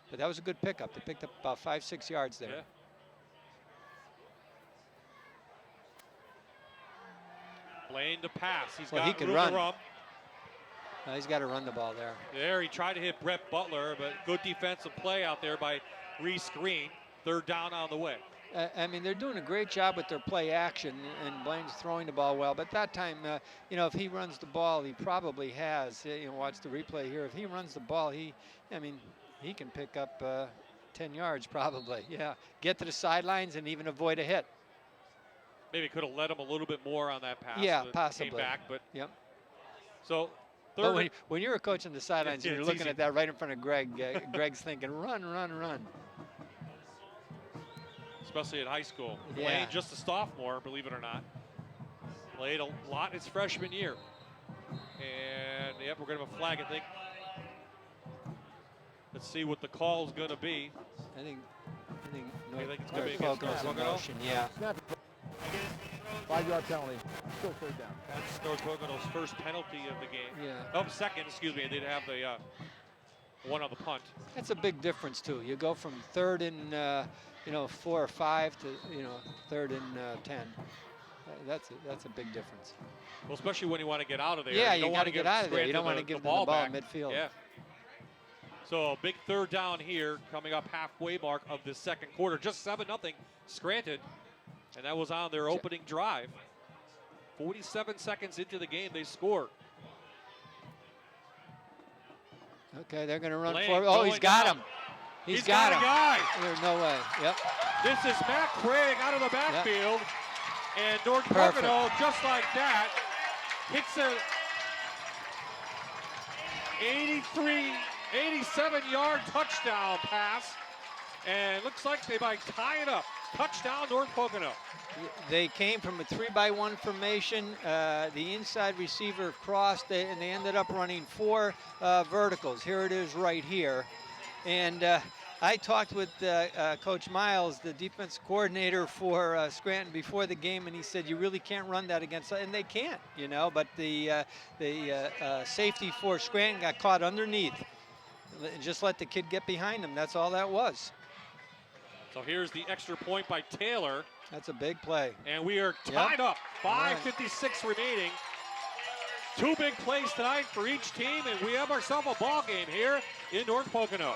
But that was a good pickup. They picked up about 5-6 yards there. Yeah. Lane to pass. He's got he could room run. to run. He's got to run the ball there. There, he tried to hit Brett Butler, but good defensive play out there by Reese Green. 3rd down on the way. I mean, they're doing a great job with their play action, and Blaine's throwing the ball well. But that time, if he runs the ball, he probably has. Watch the replay here. If he runs the ball, he can pick up 10 yards probably. Yeah, get to the sidelines and even avoid a hit. Maybe could have led him a little bit more on that pass. Yeah, possibly. Came back, but yep. So but when you're a coach on the sidelines, and you're looking easy. at that right in front of Greg. Greg's thinking, run, run, run. Especially at high school. Yeah. Playing just a sophomore, believe it or not. Played a lot his freshman year. And yep, we're going to have a flag, I think. Let's see what the call is going to be. I think it's going to be against Pocono's in motion. Yeah. Snap it. 5-yard penalty. Still 3rd down. That's North Pocono's first penalty of the game. Yeah. Oh, second, excuse me. They did have the one on the punt. That's a big difference too. You go from 3rd and 4 or 5 to 3rd and 10. That's a big difference. Well, especially when you want to get out of there. Yeah, you got to get out of there. You don't want to give them the ball back. midfield. Yeah. So a big 3rd down here, coming up halfway mark of the second quarter. Just 7-0 Scranton, and that was on their opening drive. 47 seconds into the game, they scored. Okay, they're going to run Lane forward. Oh, he's got him. He's got a guy. There's no way. Yep. This is Matt Craig out of the backfield. Yep. And North Pocono, just like that, hits a 87-yard touchdown pass. And looks like they might tie it up. Touchdown, North Pocono. They came from a 3-by-1 formation. The inside receiver crossed, and they ended up running 4 verticals. Here it is right here. And I talked with Coach Miles, the defense coordinator for Scranton, before the game, and he said, you really can't run that against, and they can't, but the safety for Scranton got caught underneath. Just let the kid get behind him. That's all that was. So here's the extra point by Taylor. That's a big play. And we are tied up. 5:56 remaining. 2 big plays tonight for each team, and we have ourselves a ball game here in North Pocono.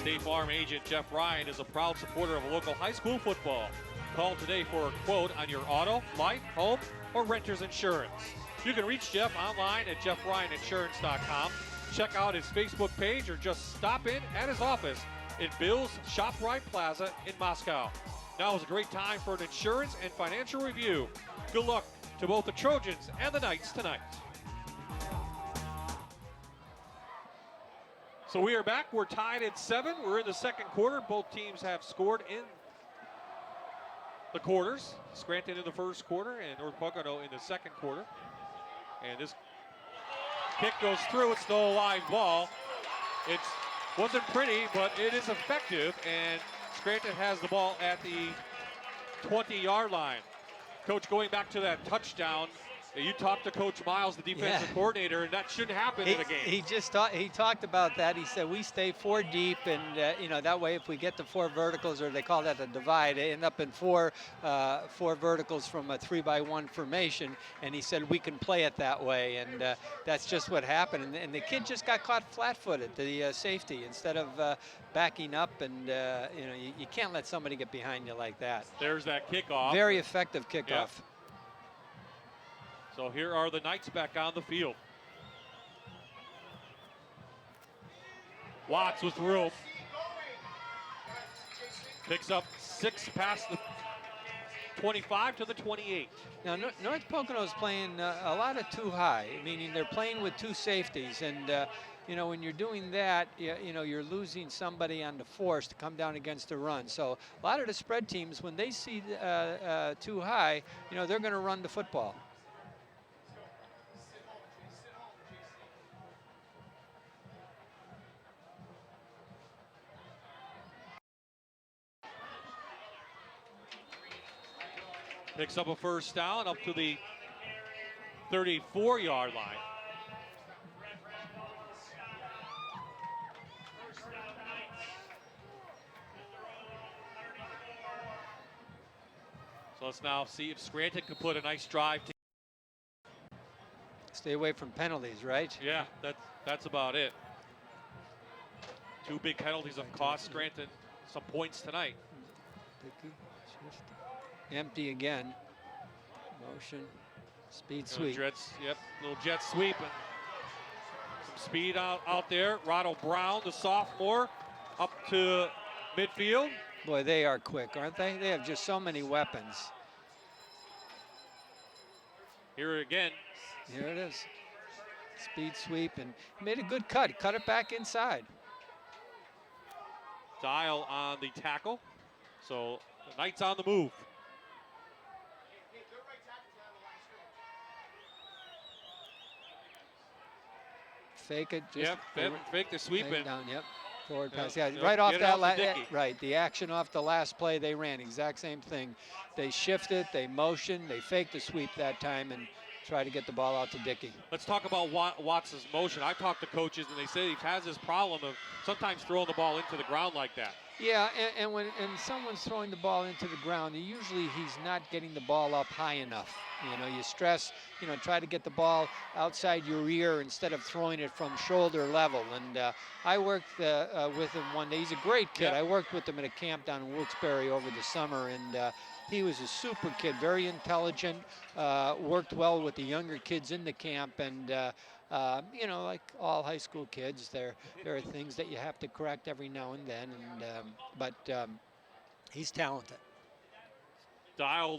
State Farm agent Jeff Ryan is a proud supporter of local high school football. Call today for a quote on your auto, life, home, or renter's insurance. You can reach Jeff online at jeffryaninsurance.com. Check out his Facebook page or just stop in at his office in Bill's ShopRite Plaza in Moscow. Now is a great time for an insurance and financial review. Good luck to both the Trojans and the Knights tonight. So we are back. We're tied at 7. We're in the second quarter. Both teams have scored in the quarters. Scranton in the first quarter and North Pocono in the second quarter. And this kick goes through. It's no live ball. It wasn't pretty, but it is effective. And Scranton has the ball at the 20-yard line. Coach, going back to that touchdown, you talked to Coach Miles, the defensive coordinator, and that shouldn't happen in a game. He talked about that. He said we stay 4 deep, and you know, that way if we get to 4 verticals, or they call that a divide, they end up in 4 verticals from a 3-by-1 formation. And he said we can play it that way, and that's just what happened. And the kid just got caught flat-footed, the safety, instead of backing up. And you know, you can't let somebody get behind you like that. There's that kickoff. Very effective kickoff. Yep. So here are the Knights back on the field. Watts with room. Picks up 6 past the 25 to the 28. Now, North Pocono is playing a lot of too high, meaning they're playing with 2 safeties. And, you know, when you're doing that, you know, you're losing somebody on the force to come down against the run. So a lot of the spread teams, when they see too high, you know, they're going to run the football. Picks up a first down up to the 34-yard line. So let's now see if Scranton can put a nice drive. Stay away from penalties, right? Yeah, that's about it. 2 big penalties have cost Scranton some points tonight. Empty again. Motion. Speed sweep. Little jet sweep. And some speed out there. Ronald Brown, the sophomore, up to midfield. Boy, they are quick, aren't they? They have just so many weapons. Here again. Here it is. Speed sweep, and made a good cut. Cut it back inside. Dial on the tackle. So the Knights on the move. Fake it. Just fake the sweep in. Down, yep. Forward pass. Yeah, right off that right. The action off the last play, they ran exact same thing. They shifted, they motioned, they faked the sweep that time, and try to get the ball out to Dickey. Let's talk about Watts' motion. I talked to coaches, and they say he has this problem of sometimes throwing the ball into the ground like that. Yeah, and when someone's throwing the ball into the ground, usually he's not getting the ball up high enough. You know, you stress, you know, try to get the ball outside your ear instead of throwing it from shoulder level. And I worked with him one day. He's a great kid. Yep. I worked with him at a camp down in Wilkes-Barre over the summer, and he was a super kid, very intelligent, worked well with the younger kids in the camp, and you know, like all high school kids, there are things that you have to correct every now and then, and but he's talented. Dial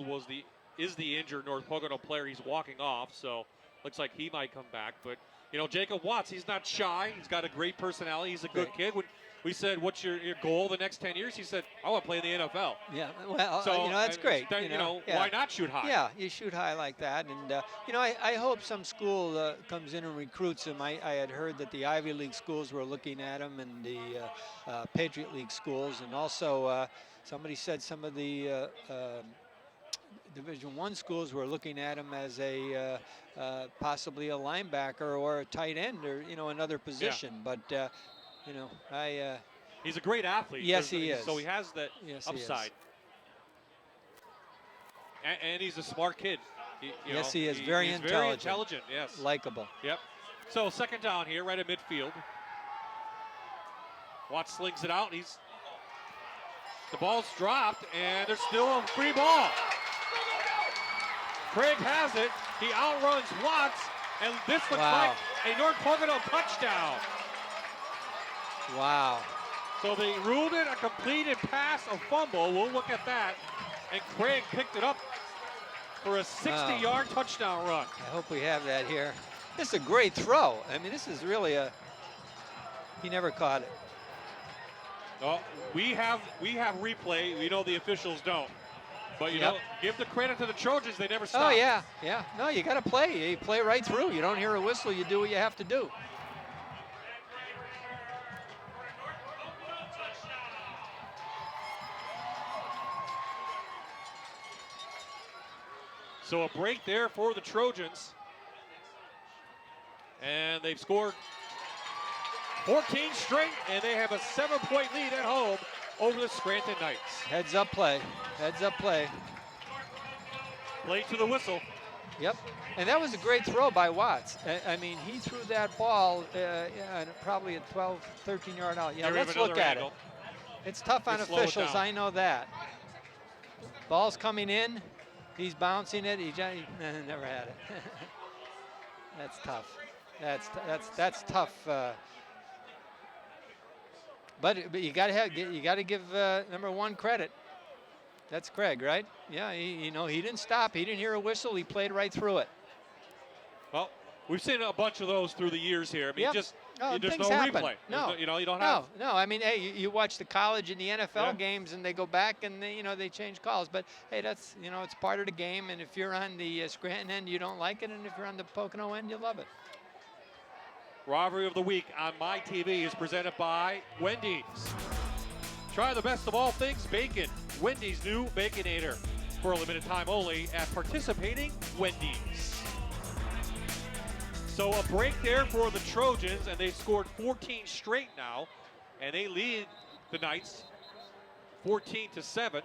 is the injured North Pocono player. He's walking off, so looks like he might come back. But you know, Jacob Watts, he's not shy. He's got a great personality. He's a good kid. When we said, "What's your goal the next 10 years?" He said, "I want to play in the NFL." Yeah, well, so you know, that's great. You know, why not shoot high? Yeah, you shoot high like that, and you know, I hope some school comes in and recruits him. I had heard that the Ivy League schools were looking at him, and the Patriot League schools, and also somebody said some of the Division I schools were looking at him as a possibly a linebacker or a tight end, or you know, another position. Yeah. But you know, he's a great athlete. Yes, he is. So he has that upside. And he's a smart kid. Yes, he is. Very intelligent. Very intelligent, yes. Likable. Yep. So second down here, right at midfield. Watts slings it out. The ball's dropped, and there's still a free ball. Craig has it. He outruns Watts, and this looks like a North Pocono touchdown. Wow. So they ruled it a completed pass, a fumble. We'll look at that. And Craig picked it up for a 60-yard touchdown run. I hope we have that here. This is a great throw. I mean, this is really he never caught it. Oh, we have replay. We know the officials don't. But, you know, give the credit to the Trojans. They never stop. Oh, yeah. No, you got to play. You play right through. You don't hear a whistle. You do what you have to do. So a break there for the Trojans. And they've scored 14 straight, and they have a 7-point lead at home over the Scranton Knights. Heads up play. Heads up play. Play to the whistle. Yep. And that was a great throw by Watts. I mean, he threw that ball probably at 12, 13-yard out. Yeah, let's look at it. It's tough on officials, I know that. Ball's coming in. He's bouncing it. He never had it. That's tough. That's tough. But you got to give number 1 credit. That's Craig, right? Yeah, he didn't stop. He didn't hear a whistle. He played right through it. Well, we've seen a bunch of those through the years here. I mean, there's no happen. replay. No, you don't have. No. I mean, hey, you watch the college and the NFL games, and they go back and they change calls. But hey, that's it's part of the game. And if you're on the Scranton end, you don't like it, and if you're on the Pocono end, you love it. Rivalry of the Week on My TV is presented by Wendy's. Try the best of all things bacon. Wendy's new Baconator. For a limited time only at participating Wendy's. So a break there for the Trojans, and they've scored 14 straight now, and they lead the Knights 14-7.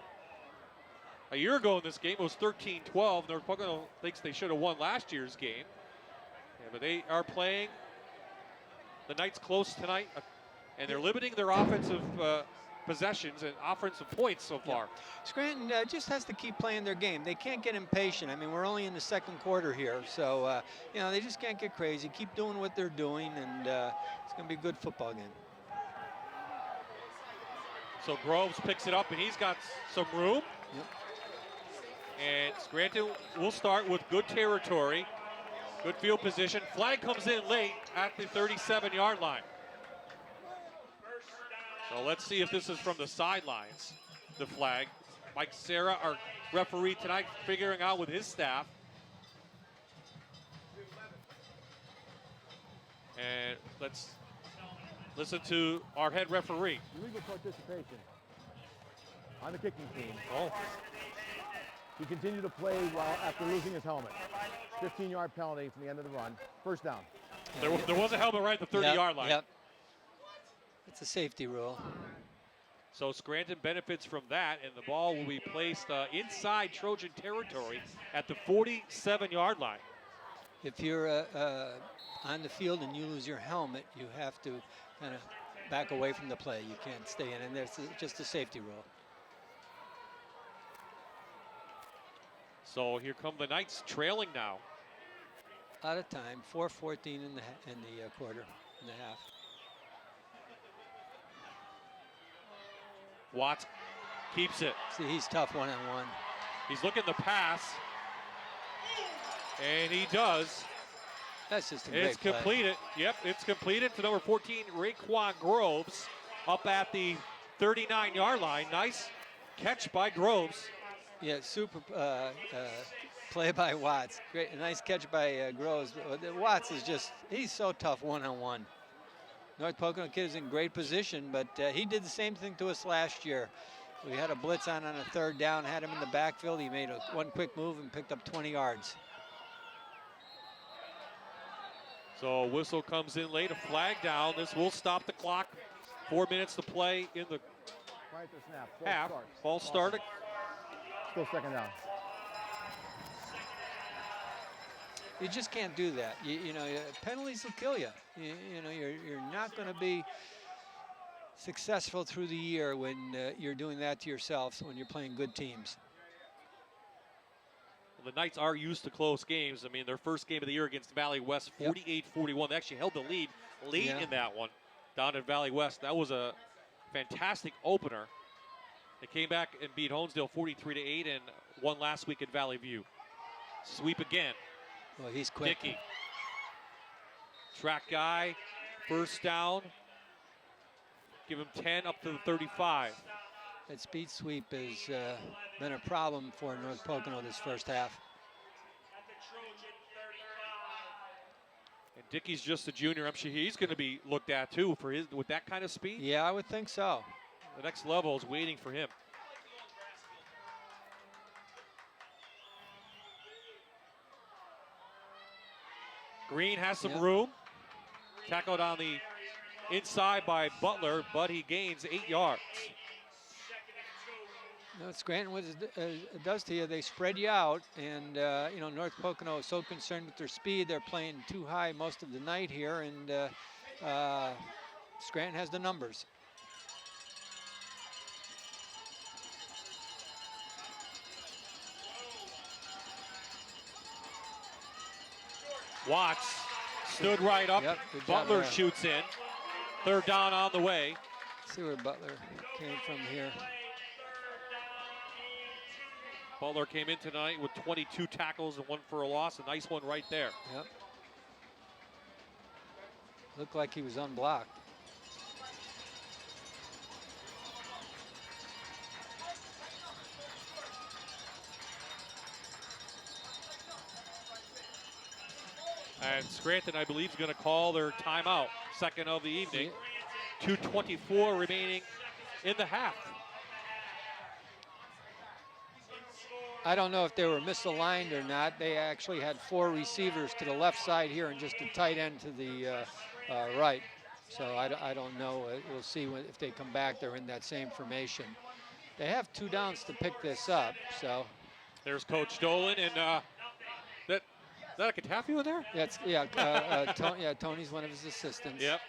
A year ago in this game, it was 13-12. North Pocono thinks they should have won last year's game. Yeah, but they are playing the Knights close tonight, and they're limiting their offensive possessions and offensive points so far. Scranton just has to keep playing their game. They can't get impatient. I mean, we're only in the second quarter here, so they just can't get crazy. Keep doing what they're doing, and it's going to be a good football game. So Groves picks it up, and he's got some room. Yep. And Scranton will start with good territory, good field position. Flag comes in late at the 37-yard line. So let's see if this is from the sidelines, the flag. Mike Serra, our referee tonight, figuring out with his staff. And let's listen to our head referee. Illegal participation on the kicking team. Oh. He continued to play while after losing his helmet. 15-yard penalty from the end of the run. First down. There was a helmet right at the 30-yard line. Yep. It's a safety rule. So Scranton benefits from that, and the ball will be placed inside Trojan territory at the 47-yard line. If you're on the field and you lose your helmet, you have to kind of back away from the play. You can't stay in, and there's just a safety rule. So here come the Knights trailing now. Out of time, 4:14 in the quarter and a half. Watts keeps it. See, he's tough one-on-one. He's looking to pass, and he does. That's just a great It's completed. Play. Yep, it's completed to number 14, Raekwon Groves, up at the 39-yard line. Nice catch by Groves. Yeah, super play by Watts. Great, a nice catch by Groves. Watts is he's so tough one-on-one. North Pocono kid is in great position, but he did the same thing to us last year. We had a blitz on a third down, had him in the backfield. He made one quick move and picked up 20 yards. So a whistle comes in late, a flag down. This will stop the clock. 4 minutes to play in the half. False start. Still second down. You just can't do that. Penalties will kill you. You're not going to be successful through the year when you're doing that to yourself when you're playing good teams. Well, the Knights are used to close games. I mean, their first game of the year against Valley West, 48-41. They actually held the lead late in that one down at Valley West. That was a fantastic opener. They came back and beat Honesdale 43-8 and won last week at Valley View. Sweep again. Well, he's quick. Dickey. Track guy, first down. Give him 10 up to the 35. That speed sweep has been a problem for North Pocono this first half. And Dickey's just a junior. I'm sure he's going to be looked at too with that kind of speed. Yeah, I would think so. The next level is waiting for him. Green has some room. Tackled on the inside by Butler, but he gains 8 yards. No, Scranton, what it does to you, they spread you out, and you know, North Pocono is so concerned with their speed. They're playing too high most of the night here, and Scranton has the numbers. Watts stood right up. Yep, good job Butler there. shoots in. 3rd down on the way. Let's see where Butler came from here. Butler came in tonight with 22 tackles and 1 for a loss. A nice one right there. Yep. Looked like he was unblocked. And Scranton, I believe, is going to call their timeout. Second of the evening. 2:24 remaining in the half. I don't know if they were misaligned or not. They actually had 4 receivers to the left side here and just a tight end to the right. So I don't know. We'll see if they come back. They're in that same formation. They have 2 downs to pick this up. So there's Coach Dolan, and is that a Catafio in there? Tony's one of his assistants. Yep.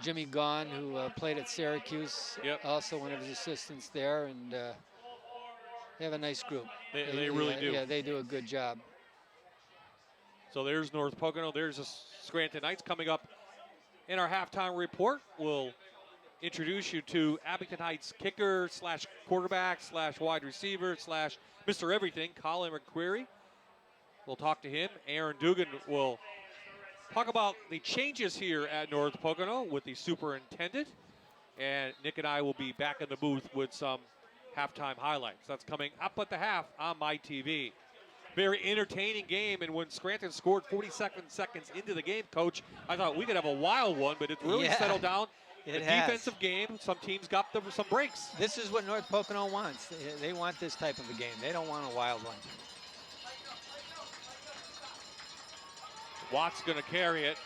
Jimmy Gaughan, who played at Syracuse, also one of his assistants there, and they have a nice group. They really do. Yeah, they do a good job. So there's North Pocono. There's the Scranton Knights coming up in our halftime report. We'll introduce you to Abington Heights kicker / quarterback / wide receiver / Mr. Everything, Colin McQuarrie. We'll talk to him. Aaron Dugan will talk about the changes here at North Pocono with the superintendent. And Nick and I will be back in the booth with some halftime highlights. That's coming up at the half on my TV. Very entertaining game, and when Scranton scored 47 seconds into the game, Coach, I thought we could have a wild one, but it really settled down. It a has. defensive game. Some teams got some breaks. This is what North Pocono wants. They want this type of a game. They don't want a wild one. Watt's going to carry it,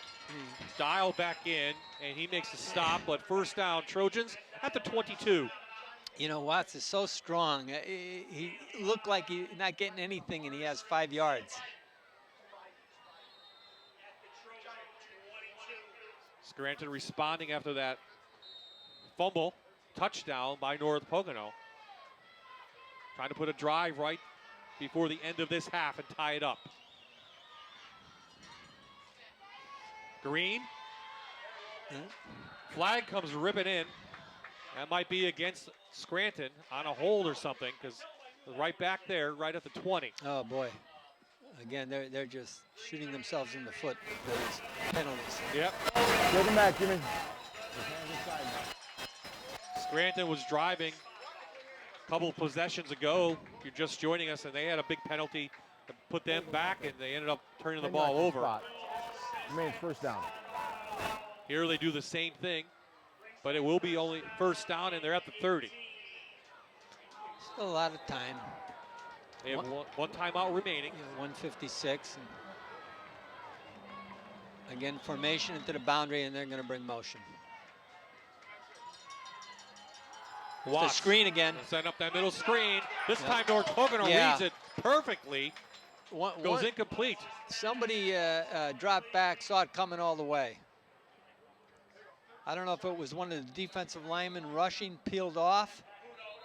dial back in, and he makes a stop. But first down, Trojans at the 22. You know, Watts is so strong. He looked like he's not getting anything, and he has 5 yards. Scranton responding after that fumble, touchdown by North Pocono. Trying to put a drive right before the end of this half and tie it up. Green. Flag comes ripping in. That might be against Scranton on a hold or something, because right back there, right at the 20. Oh, boy. Again, they're just shooting themselves in the foot with those penalties. Yep. Take him back, Jimmy. Scranton was driving a couple of possessions ago. If you're just joining us, and they had a big penalty to put them back, and they ended up turning the ball over. Remains first down. Here they do the same thing, but it will be only first down, and they're at the 30. Still a lot of time. They have one timeout remaining. 1:56. And again, formation into the boundary, and they're going to bring motion. The screen again. Set up that middle screen. This time North Pocono reads it perfectly. Goes incomplete. Somebody dropped back, saw it coming all the way. I don't know if it was one of the defensive linemen rushing, peeled off.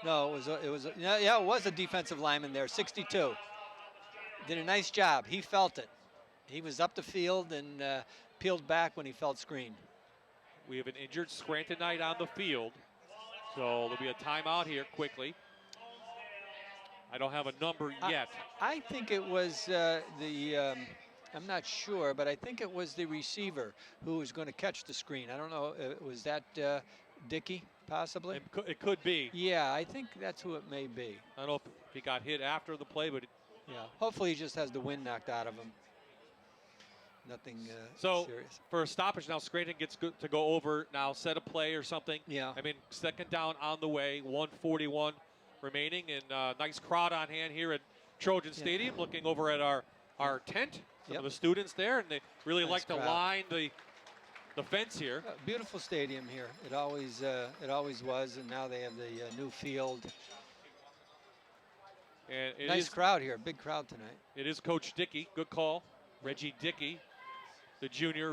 No, it was a defensive lineman there, 62. Did a nice job. He felt it. He was up the field and peeled back when he felt screen. We have an injured Scranton Knight on the field, so there'll be a timeout here quickly. I don't have a number yet. I think it was I'm not sure, but I think it was the receiver who was going to catch the screen. I don't know, was that Dickey, possibly? It could be. Yeah, I think that's who it may be. I don't know if he got hit after the play, but hopefully he just has the wind knocked out of him. Nothing serious. For a stoppage now, Scranton gets to go over now, set a play or something. Yeah. I mean, second down on the way, 1:41 remaining, and nice crowd on hand here at Trojan Stadium, looking over at our tent. some of the students there, and they really Nice like to crowd. line the fence here. Beautiful stadium here. It always was, and now they have the new field. And it Nice is- crowd here. Big crowd tonight. It is Coach Dickey. Good call. Reggie Dickey, the junior.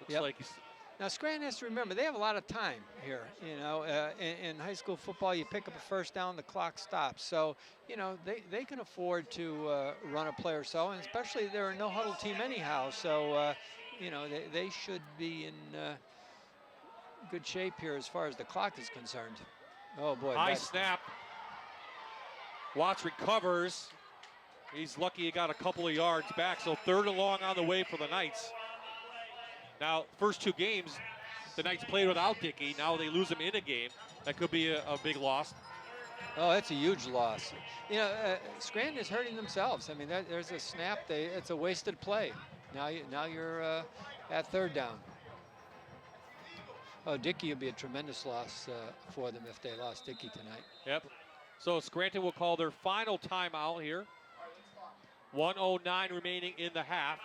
Looks Yep. like he's Now, Scranton has to remember, they have a lot of time here. You know, in high school football, you pick up a first down, the clock stops. So, you know, they can afford to run a play or so, and especially they're a no-huddle team anyhow. So, you know, they should be in good shape here as far as the clock is concerned. Oh, boy. high that's- snap. Watts recovers. He's lucky he got a couple of yards back, so 3rd and long on the way for the Knights. Now, first 2 games, the Knights played without Dickey. Now they lose him in a game. That could be a big loss. Oh, that's a huge loss. You know, Scranton is hurting themselves. I mean, there's a snap. It's a wasted play. Now you're at 3rd down. Oh, Dickey would be a tremendous loss for them if they lost Dickey tonight. Yep. So Scranton will call their final timeout here. 1:09 remaining in the half,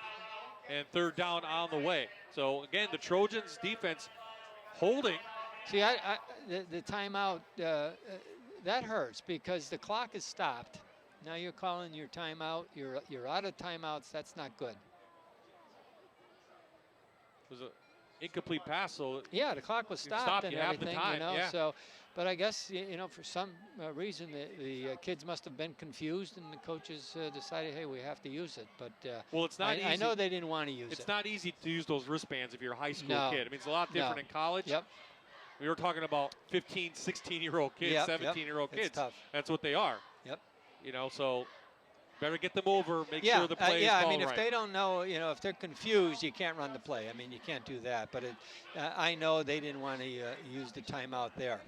and 3rd down on the way. So again, the Trojans defense holding. See, the timeout, that hurts because the clock is stopped. Now you're calling your timeout. You're out of timeouts. That's not good. It was an incomplete pass, so Yeah, the clock was stopped, stopped, and you have the everything, time, you know. yeah. So, but I guess you know for some reason the kids must have been confused, and the coaches decided, hey, we have to use it. But well, it's not easy. I know they didn't want to use it. It's not easy to use those wristbands if you're a high school No. kid. I mean, it's a lot different No. in college. Yep. We were talking about 15, 16-year-old kids, Yep, yep. 17-year-old It's kids. tough. That's what they are. Yep. You know, so better get them over, make Yeah, sure the play is yeah. I called mean, if right. they don't know, you know, if they're confused, you can't run the play. I mean, you can't do that. But I know they didn't want to use the timeout there.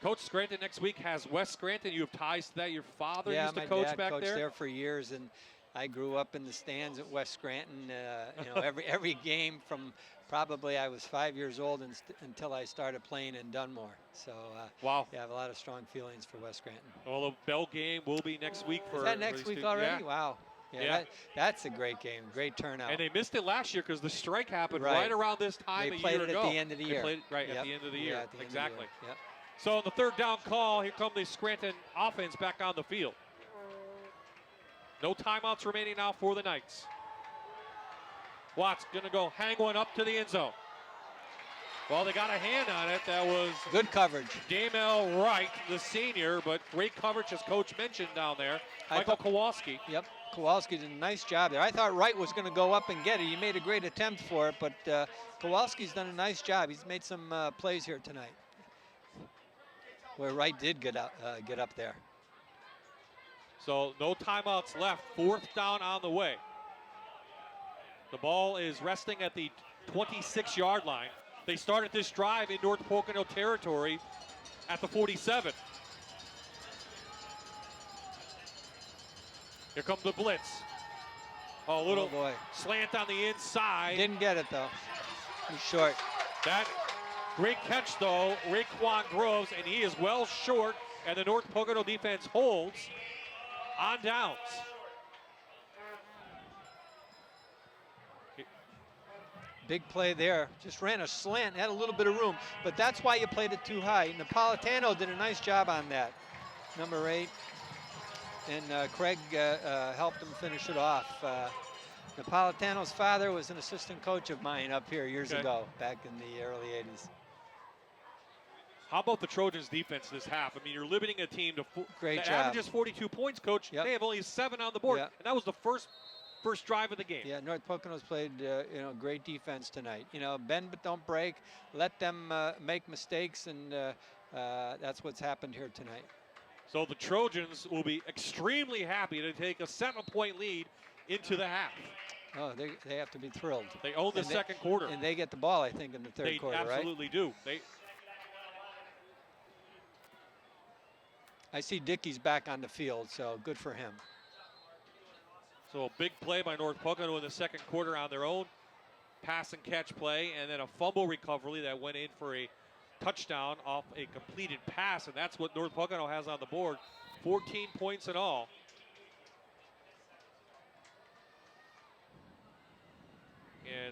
Coach Scranton next week has West Scranton. You have ties to that. Your father Yeah, used to my coach dad back coached there. there for years, and I grew up in the stands at West Scranton. You know, every game from probably I was 5 years old until I started playing in Dunmore. So Wow. yeah, I have a lot of strong feelings for West Scranton. Well, the Bell game will be next week for. Is that next these week two- already? Yeah. Wow. Yeah, Yeah. That's a great game. Great turnout. And they missed it last year because the strike happened Right. right around this time They a played year it ago. at the end of the They year. played it right at Yep. the end of the Yeah, year. at the end of the Exactly. year. Yep. So on the 3rd down call, here come the Scranton offense back on the field. No timeouts remaining now for the Knights. Watts going to go hang one up to the end zone. Well, they got a hand on it. That was Good coverage. Damel Wright, the senior, but great coverage, as Coach mentioned down there. Michael Kowalski. Yep, Kowalski did a nice job there. I thought Wright was going to go up and get it. He made a great attempt for it, but Kowalski's done a nice job. He's made some plays here tonight where Wright did get up there. So no timeouts left. 4th down on the way. The ball is resting at the 26-yard line. They started this drive in North Pocono territory at the 47. Here comes the blitz. Oh, a little boy. slant on the inside. Didn't get it, though. He's short. That great catch, though, Raekwon Groves, and he is well short, and the North Pocono defense holds on downs. Big play there. Just ran a slant, had a little bit of room, but that's why you played it too high. Napolitano did a nice job on that, number 8. And Craig helped him finish it off. Napolitano's father was an assistant coach of mine up here years ago, back in the early 80s. How about the Trojans' defense this half? I mean, you're limiting a team to Great that job. averages 42 points, Coach. Yep. They have only 7 on the board, Yep. and that was the first drive of the game. Yeah, North Pocono's played great defense tonight. You know, bend but don't break. Let them make mistakes, and that's what's happened here tonight. So the Trojans will be extremely happy to take a 7-point lead into the half. Oh, they have to be thrilled. They own the And second quarter. And they get the ball, I think, in the third quarter, right? They absolutely do. I see Dickey's back on the field, so good for him. So a big play by North Pocono in the second quarter on their own pass and catch play, and then a fumble recovery that went in for a touchdown off a completed pass, and that's what North Pocono has on the board. 14 points in all.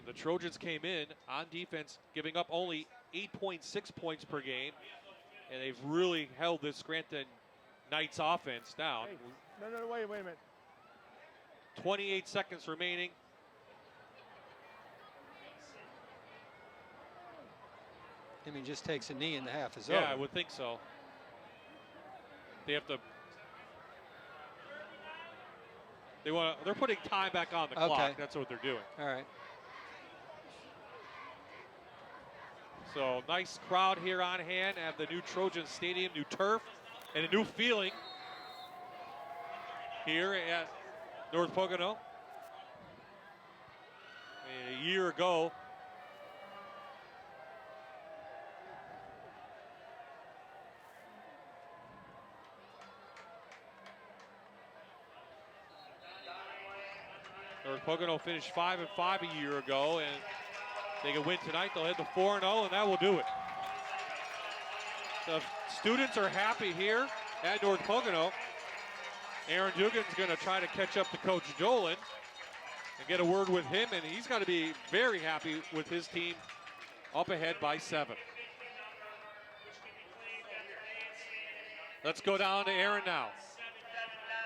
And the Trojans came in on defense, giving up only 8.6 points per game. And they've really held this Scranton Knights offense down. Hey, no, wait a minute. 28 seconds remaining. I mean, just takes a knee in the half is Yeah, over. I would think so. They have to. They're putting time back on the clock. That's what they're doing. All right. So nice crowd here on hand. Have the new Trojan Stadium, new turf, and a new feeling here at North Pocono. A year ago, North Pocono finished 5-5 a year ago, and they can win tonight. They'll head to 4-0, and that will do it. The students are happy here at North Pocono. Aaron Dugan's going to try to catch up to Coach Dolan and get a word with him, and he's got to be very happy with his team up ahead by 7. Let's go down to Aaron now.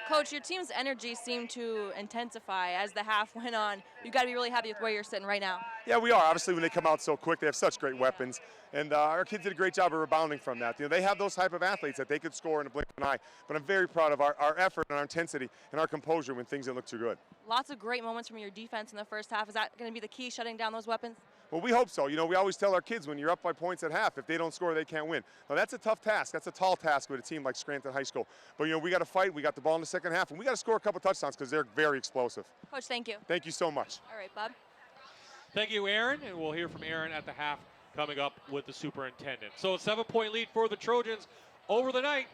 Coach, your team's energy seemed to intensify as the half went on. You've got to be really happy with where you're sitting right now. Yeah, we are. Obviously, when they come out so quick, they have such great weapons. And our kids did a great job of rebounding from that. You know, they have those type of athletes that they could score in a blink of an eye. But I'm very proud of our effort and our intensity and our composure when things didn't look too good. Lots of great moments from your defense in the first half. Is that going to be the key, shutting down those weapons? Well, we hope so. You know, we always tell our kids when you're up by points at half, if they don't score, they can't win. Now, that's a tough task. That's a tall task with a team like Scranton High School. But, you know, we got to fight. We got the ball in the second half, and we got to score a couple touchdowns because they're very explosive. Coach, thank you. Thank you so much. All right, Bob. Thank you, Aaron, and we'll hear from Aaron at the half coming up with the superintendent. So a 7-point lead for the Trojans over the night.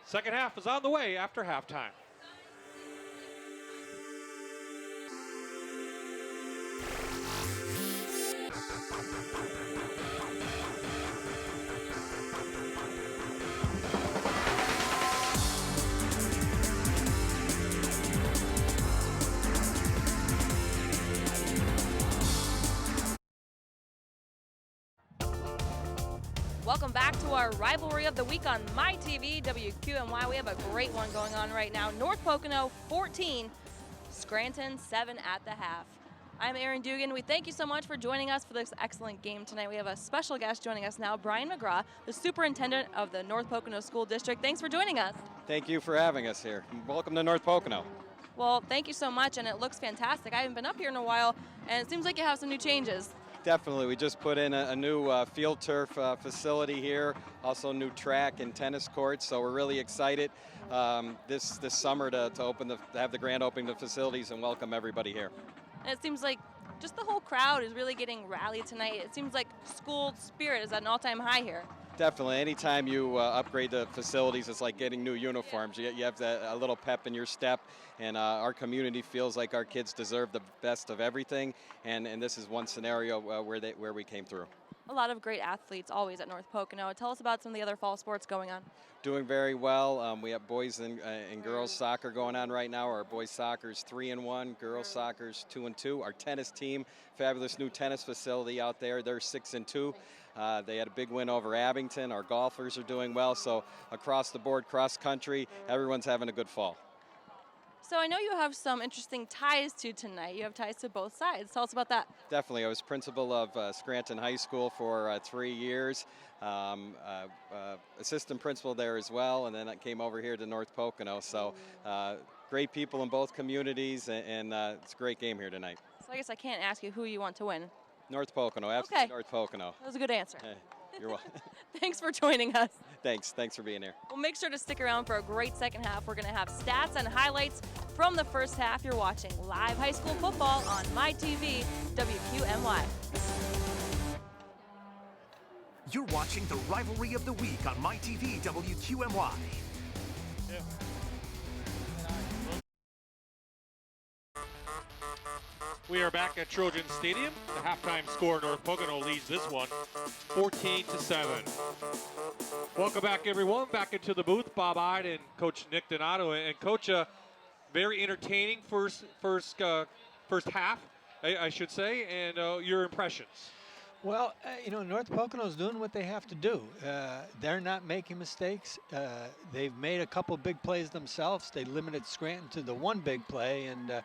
Second half is on the way after halftime. Welcome back to our rivalry of the week on MyTV WQMY. We have a great one going on right now. North Pocono 14, Scranton 7 at the half. I'm Aaron Dugan. We thank you so much for joining us for this excellent game tonight. We have a special guest joining us now, Brian McGraw, the superintendent of the North Pocono School District. Thanks for joining us. Thank you for having us here. Welcome to North Pocono. Well, thank you so much, and it looks fantastic. I haven't been up here in a while, and it seems like you have some new changes. Definitely. We just put in a new field turf facility here, also new track and tennis courts, so we're really excited this summer to have the grand opening of the facilities and welcome everybody here. And it seems like just the whole crowd is really getting rallied tonight. It seems like school spirit is at an all-time high here. Definitely. Anytime you upgrade the facilities, it's like getting new uniforms. You have a little pep in your step, and our community feels like our kids deserve the best of everything, and this is one scenario where we came through. A lot of great athletes always at North Pocono. Tell us about some of the other fall sports going on. Doing very well. We have boys and girls soccer going on right now. Our boys soccer is 3-1, girls soccer is 2-2. Our tennis team, fabulous new tennis facility out there. They're 6-2. They had a big win over Abington. Our golfers are doing well. So across the board, cross country, everyone's having a good fall. So I know you have some interesting ties to tonight. You have ties to both sides. Tell us about that. Definitely. I was principal of Scranton High School for 3 years. Assistant principal there as well, and then I came over here to North Pocono. So great people in both communities, and it's a great game here tonight. So I guess I can't ask you who you want to win. North Pocono, absolutely. Okay. North Pocono. That was a good answer. You're welcome. Thanks for joining us. Thanks for being here. Well, make sure to stick around for a great second half. We're going to have stats and highlights from the first half. You're watching live high school football on MyTV WQMY. You're watching the rivalry of the week on MyTV WQMY. We are back at Trojan Stadium. The halftime score, North Pocono leads this one 14-7. Welcome back, everyone. Back into the booth. Bob Ide and Coach Nick Donato. And Coach, very entertaining first half. I should say, and your impressions. Well, North Pocono's doing what they have to do. They're not making mistakes. They've made a couple big plays themselves. They limited Scranton to the one big play, and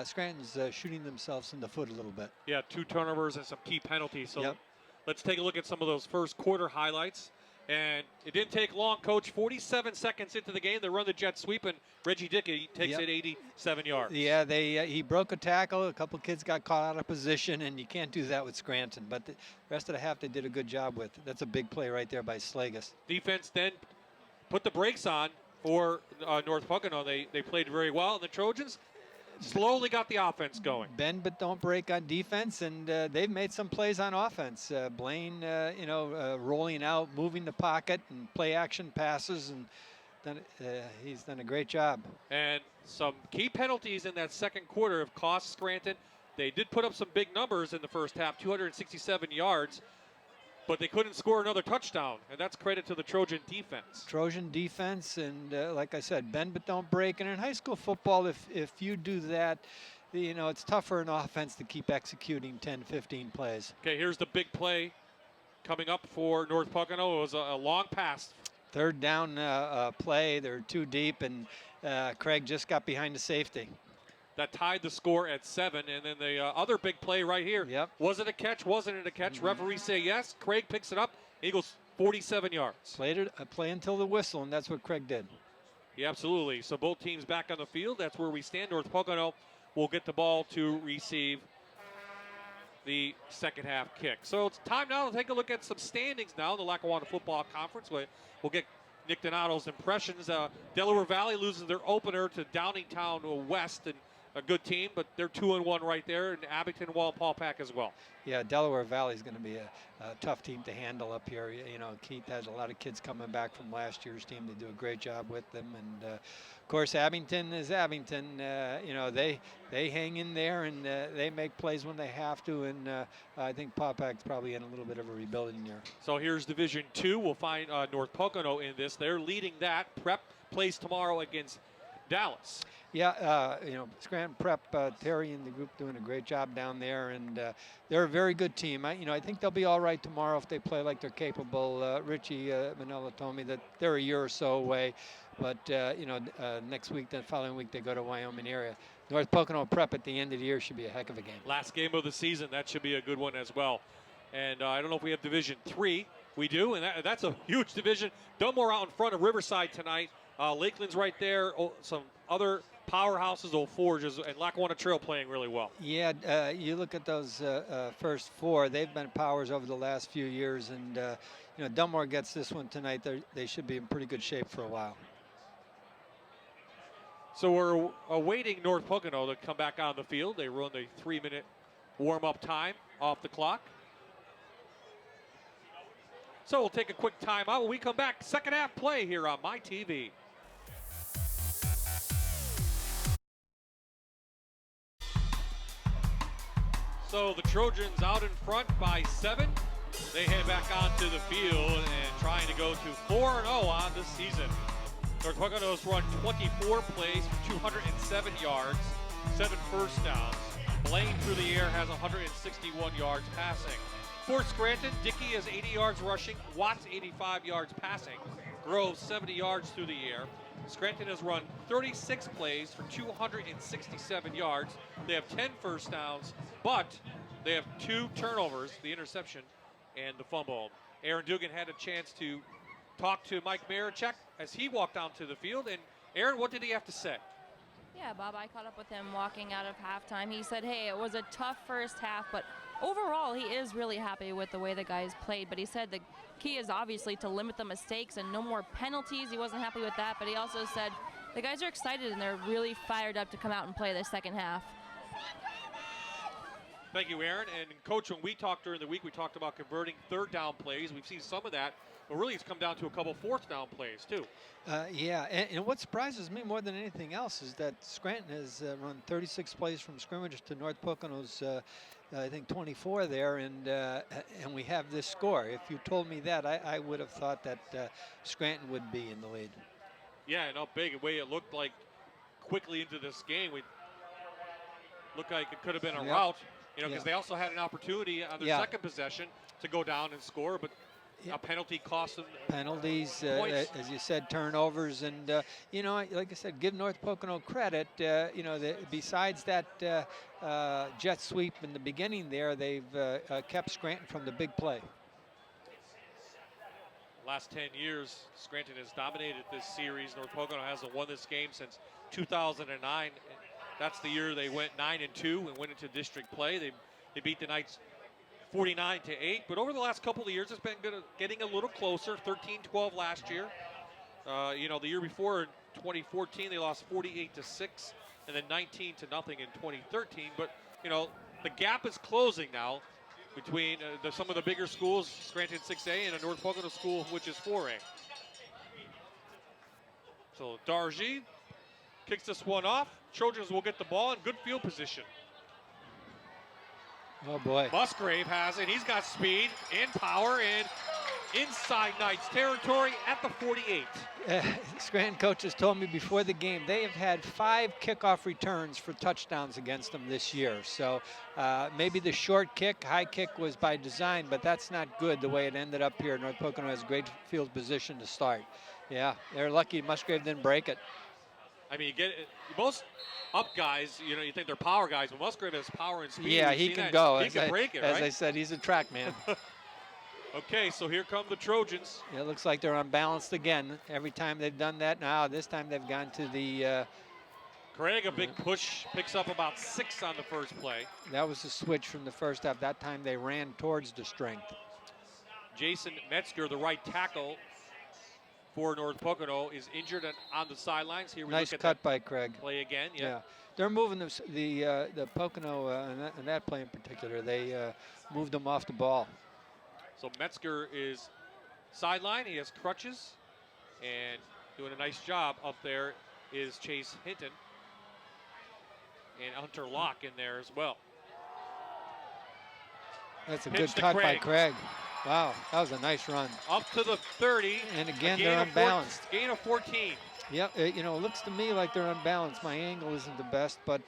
Scranton's shooting themselves in the foot a little bit. Yeah, 2 turnovers and some key penalties. So Yep. let's take a look at some of those first quarter highlights. And it didn't take long, Coach. 47 seconds into the game, they run the jet sweep, and Reggie Dickey takes it 87 yards. Yeah, he broke a tackle. A couple kids got caught out of position, and you can't do that with Scranton. But the rest of the half, they did a good job with. That's a big play right there by Slagus. Defense then put the brakes on for North Pocono. They played very well, and the Trojans slowly got the offense going. Bend but don't break on defense, and they've made some plays on offense. Blaine, rolling out, moving the pocket, and play action passes, and he's done a great job. And some key penalties in that second quarter have cost Scranton. They did put up some big numbers in the first half, 267 yards, but they couldn't score another touchdown, and that's credit to the Trojan defense. Trojan defense, and like I said, bend but don't break. And in high school football, if you do that, it's tough for an offense to keep executing 10, 15 plays. Okay, here's the big play coming up for North Pocono. It was a long pass. Third down play. They're too deep, and Craig just got behind the safety. That tied the score at 7, and then the other big play right here. Yep. Was it a catch? Wasn't it a catch? Referees say yes. Craig picks it up. Eagles 47 yards. Played it a play until the whistle, and that's what Craig did. Yeah, absolutely. So both teams back on the field. That's where we stand. North Pocono will get the ball to receive the second half kick. So it's time now to take a look at some standings now in the Lackawanna Football Conference. We'll get Nick Donato's impressions. Delaware Valley loses their opener to Downingtown West, and a good team, but they're 2-1 right there, and Abington Walpole Pack as well. Yeah, Delaware Valley is going to be a tough team to handle up here. Keith has a lot of kids coming back from last year's team. They do a great job with them, and of course Abington is Abington. They hang in there, and they make plays when they have to, and I think Paupak's probably in a little bit of a rebuilding year. So here's Division 2. We'll find North Pocono in this. They're leading that. Prep plays tomorrow against Dallas. Yeah, Scranton Prep, Terry and the group doing a great job down there, and they're a very good team. I think they'll be all right tomorrow if they play like they're capable. Richie Manella told me that they're a year or so away, but next week, the following week, they go to Wyoming area. North Pocono Prep at the end of the year should be a heck of a game. Last game of the season, that should be a good one as well. And I don't know if we have Division 3. We do, and that's a huge division. Dunmore out in front of Riverside tonight. Lakeland's right there. Some other powerhouses, Old Forges, and Lackawanna Trail playing really well. Yeah, you look at those first 4. They've been powers over the last few years, and Dunmore gets this one tonight. They should be in pretty good shape for a while. So we're awaiting North Pocono to come back on the field. They run the 3-minute warm-up time off the clock. So we'll take a quick timeout. When we come back, second half play here on MyTV. So the Trojans out in front by 7. They head back onto the field and trying to go to 4-0 on the season. North Pocono's run 24 plays for 207 yards, 7 first downs. Blaine through the air has 161 yards passing. For Scranton, Dickey has 80 yards rushing, Watts 85 yards passing, Groves 70 yards through the air. Scranton has run 36 plays for 267 yards. They have 10 first downs, but they have 2 turnovers, the interception and the fumble. Aaron Dugan had a chance to talk to Mike Marichek as he walked onto the field. And Aaron, what did he have to say? Yeah, Bob, I caught up with him walking out of halftime. He said, hey, it was a tough first half, but overall he is really happy with the way the guys played. But he said the key is obviously to limit the mistakes and no more penalties. He wasn't happy with that, but he also said the guys are excited and they're really fired up to come out and play the second half. Thank you, Aaron. And Coach, when we talked during the week, we talked about converting third down plays. We've seen some of that, but really it's come down to a couple fourth down plays too. Yeah, and what surprises me more than anything else is that Scranton has run 36 plays from scrimmage to North Pocono's, I think, 24 there, and we have this score. If you told me that, I would have thought that Scranton would be in the lead. Yeah, and how big, the way it looked like quickly into this game. looked like it could have been a Yep. rout, you know, because Yeah. they also had an opportunity on their Yeah. second possession to go down and score, but Yeah. a penalty cost them Penalties, points. as you said, turnovers, and you know, like I said, give North Pocono credit. You know, besides that jet sweep in the beginning there, they've kept Scranton from the big play. Last 10 years, Scranton has dominated this series. North Pocono hasn't won this game since 2009. That's the year they went 9-2 and went into district play. They beat the Knights 49-8. But over the last couple of years, it's been getting a little closer. 13-12 last year. You know, the year before in 2014, they lost 48-6, and then 19-0 in 2013. But you know, the gap is closing now between some of the bigger schools, Scranton 6A, and a North Pocono school, which is 4A. So Dargy kicks this one off. Trojans will get the ball in good field position. Oh boy. Musgrave has it. He's got speed and power and inside Knights territory at the 48. Scranton coaches told me before the game they have had 5 kickoff returns for touchdowns against them this year. So maybe the short kick, high kick was by design, but that's not good the way it ended up here. North Pocono has great field position to start. Yeah, they're lucky Musgrave didn't break it. I mean, you get it, most up guys, you know, you think they're power guys, but Musgrave has power and speed. Yeah, We've he seen can that. go. He can break it, right? As I said, he's a track man. Okay, so here come the Trojans. It looks like they're unbalanced again. Every time they've done that now, this time they've gone to the... Craig, a big push, picks up about 6 on the first play. That was the switch from the first half. That time they ran towards the strength. Jason Metzger, the right tackle for North Pocono, is injured on the sidelines. Here we Nice look at cut that by Craig. play again. Yeah. They're moving the Pocono, in that play in particular, they moved them off the ball. So Metzger is sideline. He has crutches and doing a nice job up there is Chase Hinton and Hunter Locke in there as well. That's a Pitch good to cut by Craig. Craig. Wow, that was a nice run. Up to the 30. And again, a gain they're of unbalanced. Gain of 14. Yep, you know, it looks to me like they're unbalanced. My angle isn't the best, but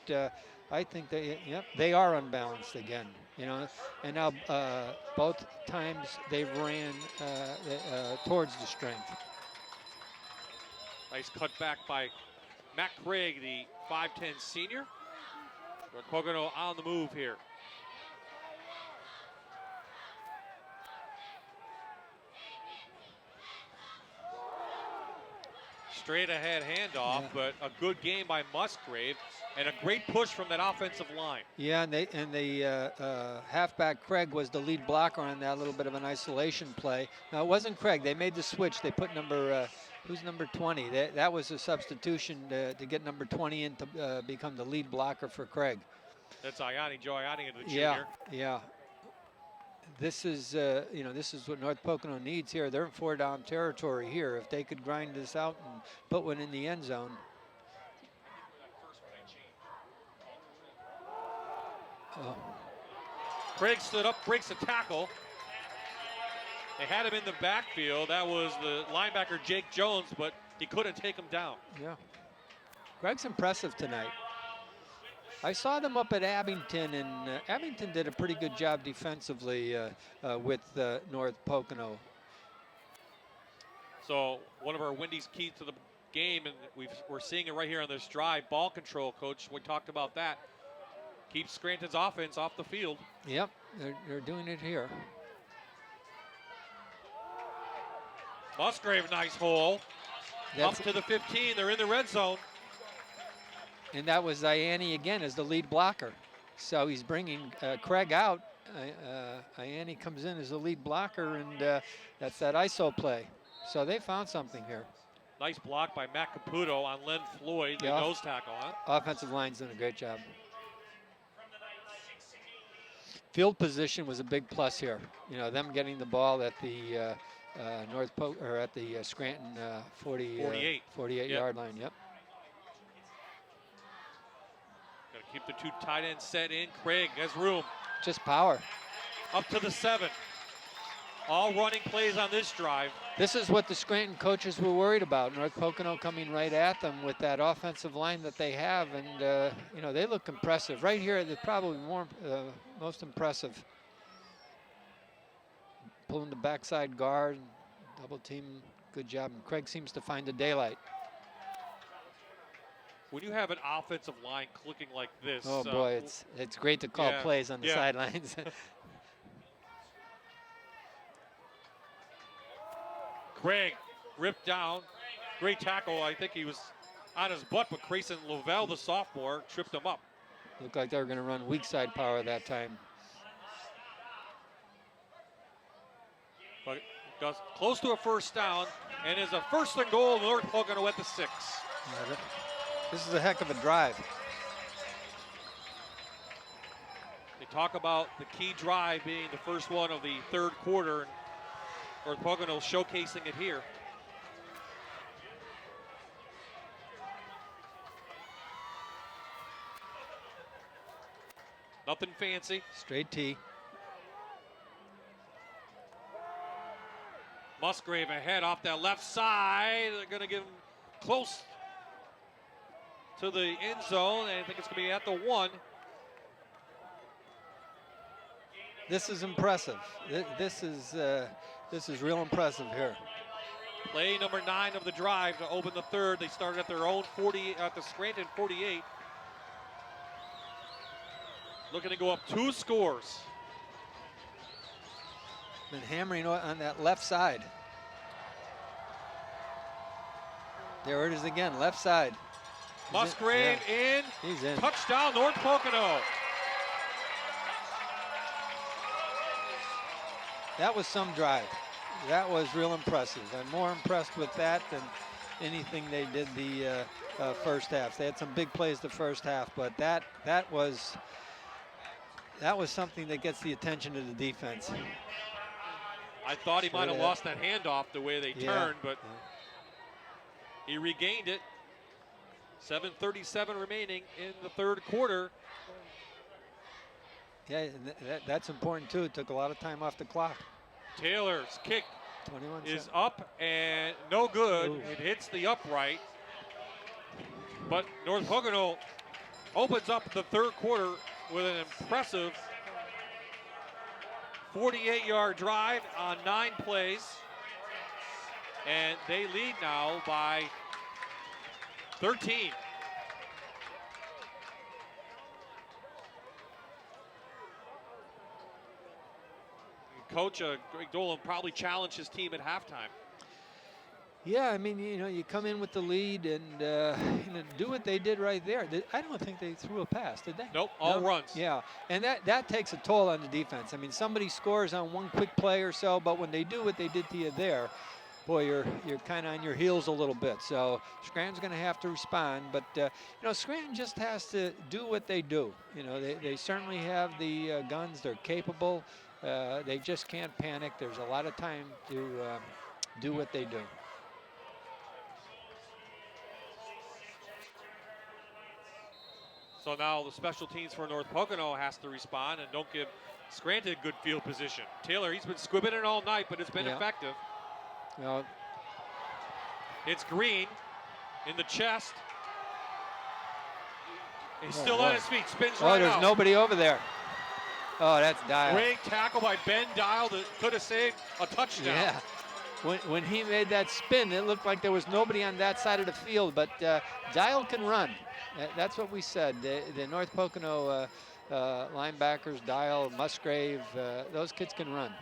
I think they are unbalanced again. You know, and now both times they ran towards the strength. Nice cut back by Matt Craig, the 5'10 senior. North Pocono on the move here. Straight ahead handoff, but a good game by Musgrave and a great push from that offensive line. Yeah, and the halfback Craig was the lead blocker on that little bit of an isolation play. Now it wasn't Craig. They made the switch. They put who's number 20? That was a substitution to get number 20 in to become the lead blocker for Craig. That's Ayani, Joe Ayani, the junior. Yeah. This is, you know, this is what North Pocono needs here. They're in 4-down territory here. If they could grind this out and put one in the end zone. Oh. Craig stood up, breaks a tackle. They had him in the backfield. That was the linebacker Jake Jones, but he couldn't take him down. Yeah. Craig's impressive tonight. I saw them up at Abington, and Abington did a pretty good job defensively with North Pocono. So one of our Wendy's keys to the game, and we're seeing it right here on this drive, ball control, Coach. We talked about that. Keeps Scranton's offense off the field. Yep, they're doing it here. Musgrave, nice hole. Up to the 15, they're in the red zone. And that was Ayani again as the lead blocker. So he's bringing Craig out. Ayani comes in as the lead blocker, and that's that ISO play. So they found something here. Nice block by Matt Caputo on Len Floyd, the nose tackle, huh? Offensive line's done a great job. Field position was a big plus here. You know, them getting the ball at the at the Scranton 48 yard line. Yep. Got to keep the 2 tight ends set in. Craig has room. Just power. Up to the 7. All running plays on this drive. This is what the Scranton coaches were worried about. North Pocono coming right at them with that offensive line that they have, and you know, they look impressive. Right here, they're probably most impressive. Pulling the backside guard, double team, good job. And Craig seems to find the daylight. When you have an offensive line clicking like this. Oh boy, it's great to call plays on the sidelines. Craig ripped down. Great tackle. I think he was on his butt, but Grayson Lovell, the sophomore, tripped him up. Looked like they were going to run weak side power that time. But goes close to a first down, and is a first and goal. North Pocono at the 6. Yeah, this is a heck of a drive. They talk about the key drive being the first one of the third quarter. North Pocono showcasing it here. Nothing fancy. Straight T. Musgrave ahead off that left side. They're going to give him close to the end zone, and I think it's going to be at the 1. This is impressive. This is real impressive here. Play number 9 of the drive to open the third. They started at their own 40 at the Scranton 48. Looking to go up 2 scores. Been hammering on that left side. There it is again, left side. Musgrave in. He's in. Touchdown, North Pocono. That was some drive. That was real impressive. I'm more impressed with that than anything they did the first half. They had some big plays the first half, but that was something that gets the attention of the defense. I thought he might have lost that handoff the way they turned, but he regained it. 7:37 remaining in the third quarter. Yeah, that's important too. It took a lot of time off the clock. Taylor's kick 21 is up and no good. Ooh. It hits the upright. But North Pocono opens up the third quarter with an impressive 48-yard drive on 9 plays. And they lead now by 13. Coach Greg Dolan probably challenged his team at halftime. Yeah, I mean, you know, you come in with the lead and you know, do what they did right there. I don't think they threw a pass, did they? Nope, all runs. Yeah, and that takes a toll on the defense. I mean, somebody scores on one quick play or so, but when they do what they did to you there, boy, you're kind of on your heels a little bit. So Scranton's going to have to respond, but you know, Scranton just has to do what they do. You know, they certainly have the guns. They're capable. They just can't panic. There's a lot of time to do what they do. So now the special teams for North Pocono has to respond and don't give Scranton good field position. Taylor, he's been squibbing it all night, but it's been effective. Well, it's Green in the chest. He's still on his feet, spins right out. Oh, there's nobody over there. Oh, that's Dial. Great tackle by Ben Dial that could have saved a touchdown. Yeah. When he made that spin, it looked like there was nobody on that side of the field, but Dial can run. That's what we said. The North Pocono linebackers, Dial, Musgrave, those kids can run.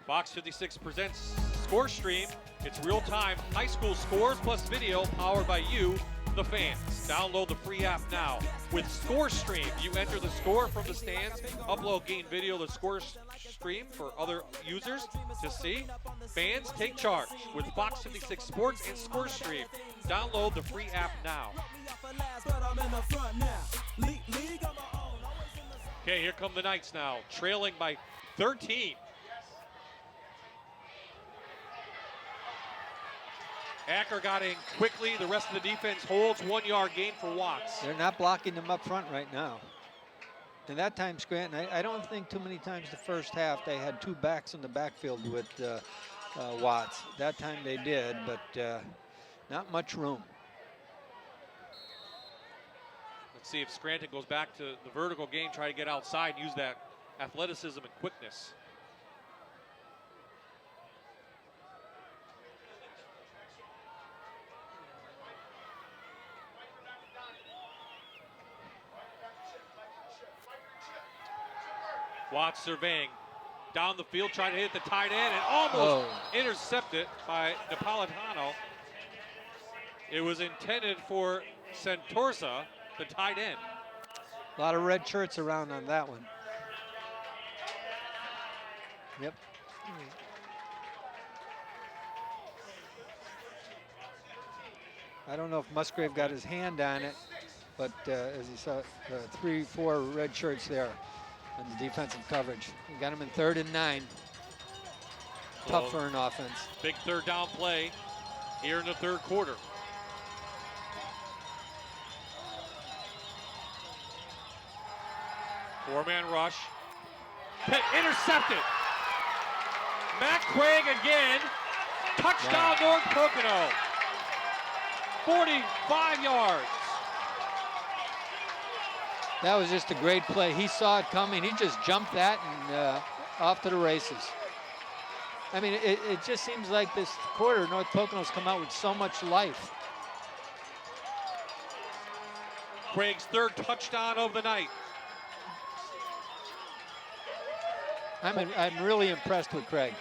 Fox 56 presents Score Stream. It's real-time high school scores plus video powered by you, the fans. Download the free app now. With Score Stream, you enter the score from the stands, upload game video to Score Stream for other users to see. Fans take charge with Fox 56 Sports and Score Stream. Download the free app now. Okay, here come the Knights now, trailing by 13. Acker got in quickly. The rest of the defense holds. 1 yard gain for Watts. They're not blocking them up front right now. And that time, Scranton, I don't think too many times the first half they had 2 backs in the backfield with Watts. That time they did, but not much room. Let's see if Scranton goes back to the vertical game, try to get outside, use that athleticism and quickness. Watts surveying down the field, trying to hit the tight end and almost intercepted by Napolitano. It was intended for Santorsa, the tight end. A lot of red shirts around on that one. Yep. I don't know if Musgrave got his hand on it, but as you saw, 3-4 red shirts there on the defensive coverage. We got him in 3rd and 9. Tough for an offense. Big 3rd down play here in the 3rd quarter. Four-man rush. Intercepted. Matt Craig again. Touchdown North Pocono. 45 yards. That was just a great play. He saw it coming. He just jumped that and off to the races. I mean, it just seems like this quarter, North Pocono's come out with so much life. Craig's 3rd touchdown of the night. I'm really impressed with Craig,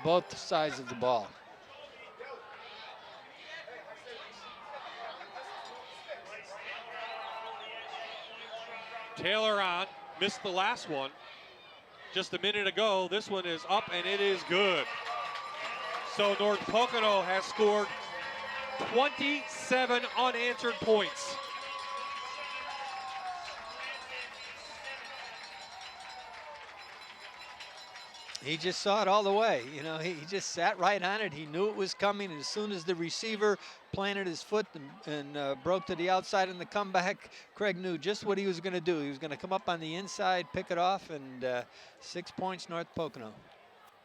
both sides of the ball. Taylor on, missed the last one just a minute ago. This one is up and it is good. So North Pocono has scored 27 unanswered points. He just saw it all the way. You know, he just sat right on it. He knew it was coming. And as soon as the receiver planted his foot and broke to the outside in the comeback, Craig knew just what he was going to do. He was going to come up on the inside, pick it off, and 6 points North Pocono.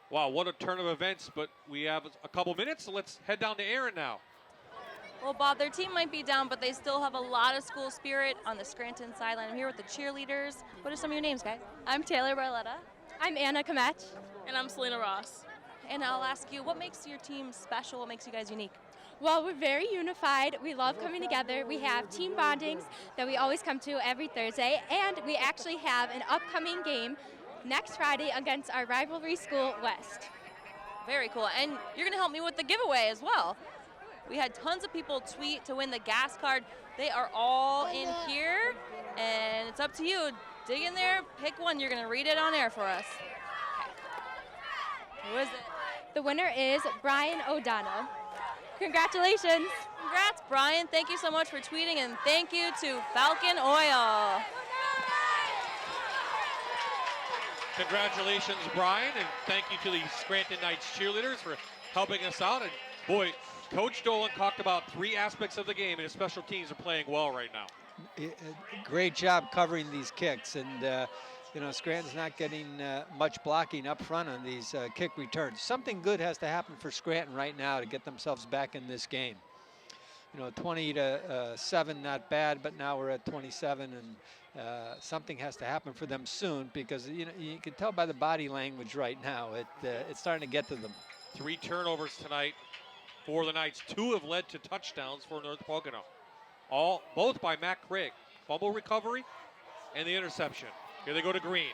Wow, what a turn of events, but we have a couple minutes, so let's head down to Aaron now. Well, Bob, their team might be down, but they still have a lot of school spirit on the Scranton sideline. I'm here with the cheerleaders. What are some of your names, guys? I'm Taylor Barletta. I'm Anna Kamech. And I'm Selena Ross. And I'll ask you, what makes your team special? What makes you guys unique? Well, we're very unified. We love coming together. We have team bondings that we always come to every Thursday, and we actually have an upcoming game next Friday against our rivalry school, West. Very cool. And you're going to help me with the giveaway as well. We had tons of people tweet to win the gas card. They are all in here, and it's up to you. Dig in there, pick one. You're going to read it on air for us. Okay. Who is it? The winner is Brian O'Donnell. Congratulations. Congrats, Brian. Thank you so much for tweeting, and thank you to Falcon Oil. Congratulations, Brian, and thank you to the Scranton Knights cheerleaders for helping us out. And boy, Coach Dolan talked about 3 aspects of the game, and his special teams are playing well right now. Great job covering these kicks, and you know, Scranton's not getting much blocking up front on these kick returns. Something good has to happen for Scranton right now to get themselves back in this game. You know, 20-7, not bad, but now we're at 27, and something has to happen for them soon, because you know, you can tell by the body language right now it's starting to get to them. 3 turnovers tonight for the Knights. 2 have led to touchdowns for North Pocono. Both by Matt Craig. Fumble recovery and the interception. Here they go to Green.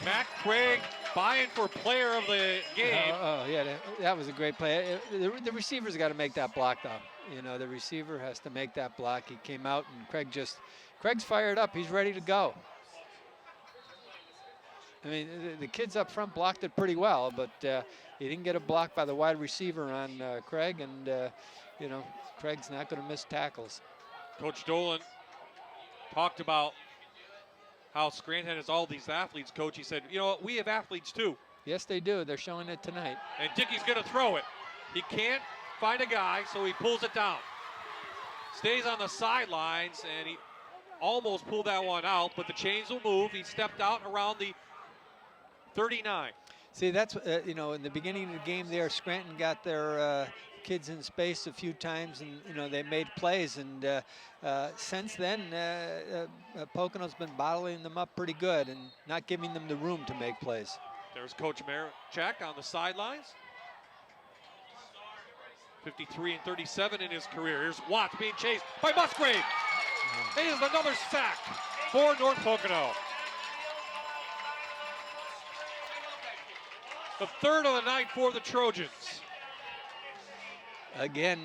Matt Craig buying for player of the game. Oh yeah, that was a great play. The receiver's got to make that block, though. You know, the receiver has to make that block. He came out, and Craig's fired up. He's ready to go. I mean, the kids up front blocked it pretty well, but he didn't get a block by the wide receiver on Craig, and you know, Craig's not going to miss tackles. Coach Dolan talked about how Scranton has all these athletes, Coach. He said, you know what, we have athletes too. Yes, they do. They're showing it tonight. And Dickey's going to throw it. He can't find a guy, so he pulls it down. stays on the sidelines, and he almost pulled that one out, but the chains will move. He stepped out around the 39. See, that's, you know, in the beginning of the game there, Scranton got their kids in space a few times, and, you know, they made plays. And since then, Pocono's been bottling them up pretty good and not giving them the room to make plays. There's Coach Marchek on the sidelines. 53 and 37 in his career. Here's Watts being chased by Musgrave. It is another sack for North Pocono. The third of the night for the Trojans. Again,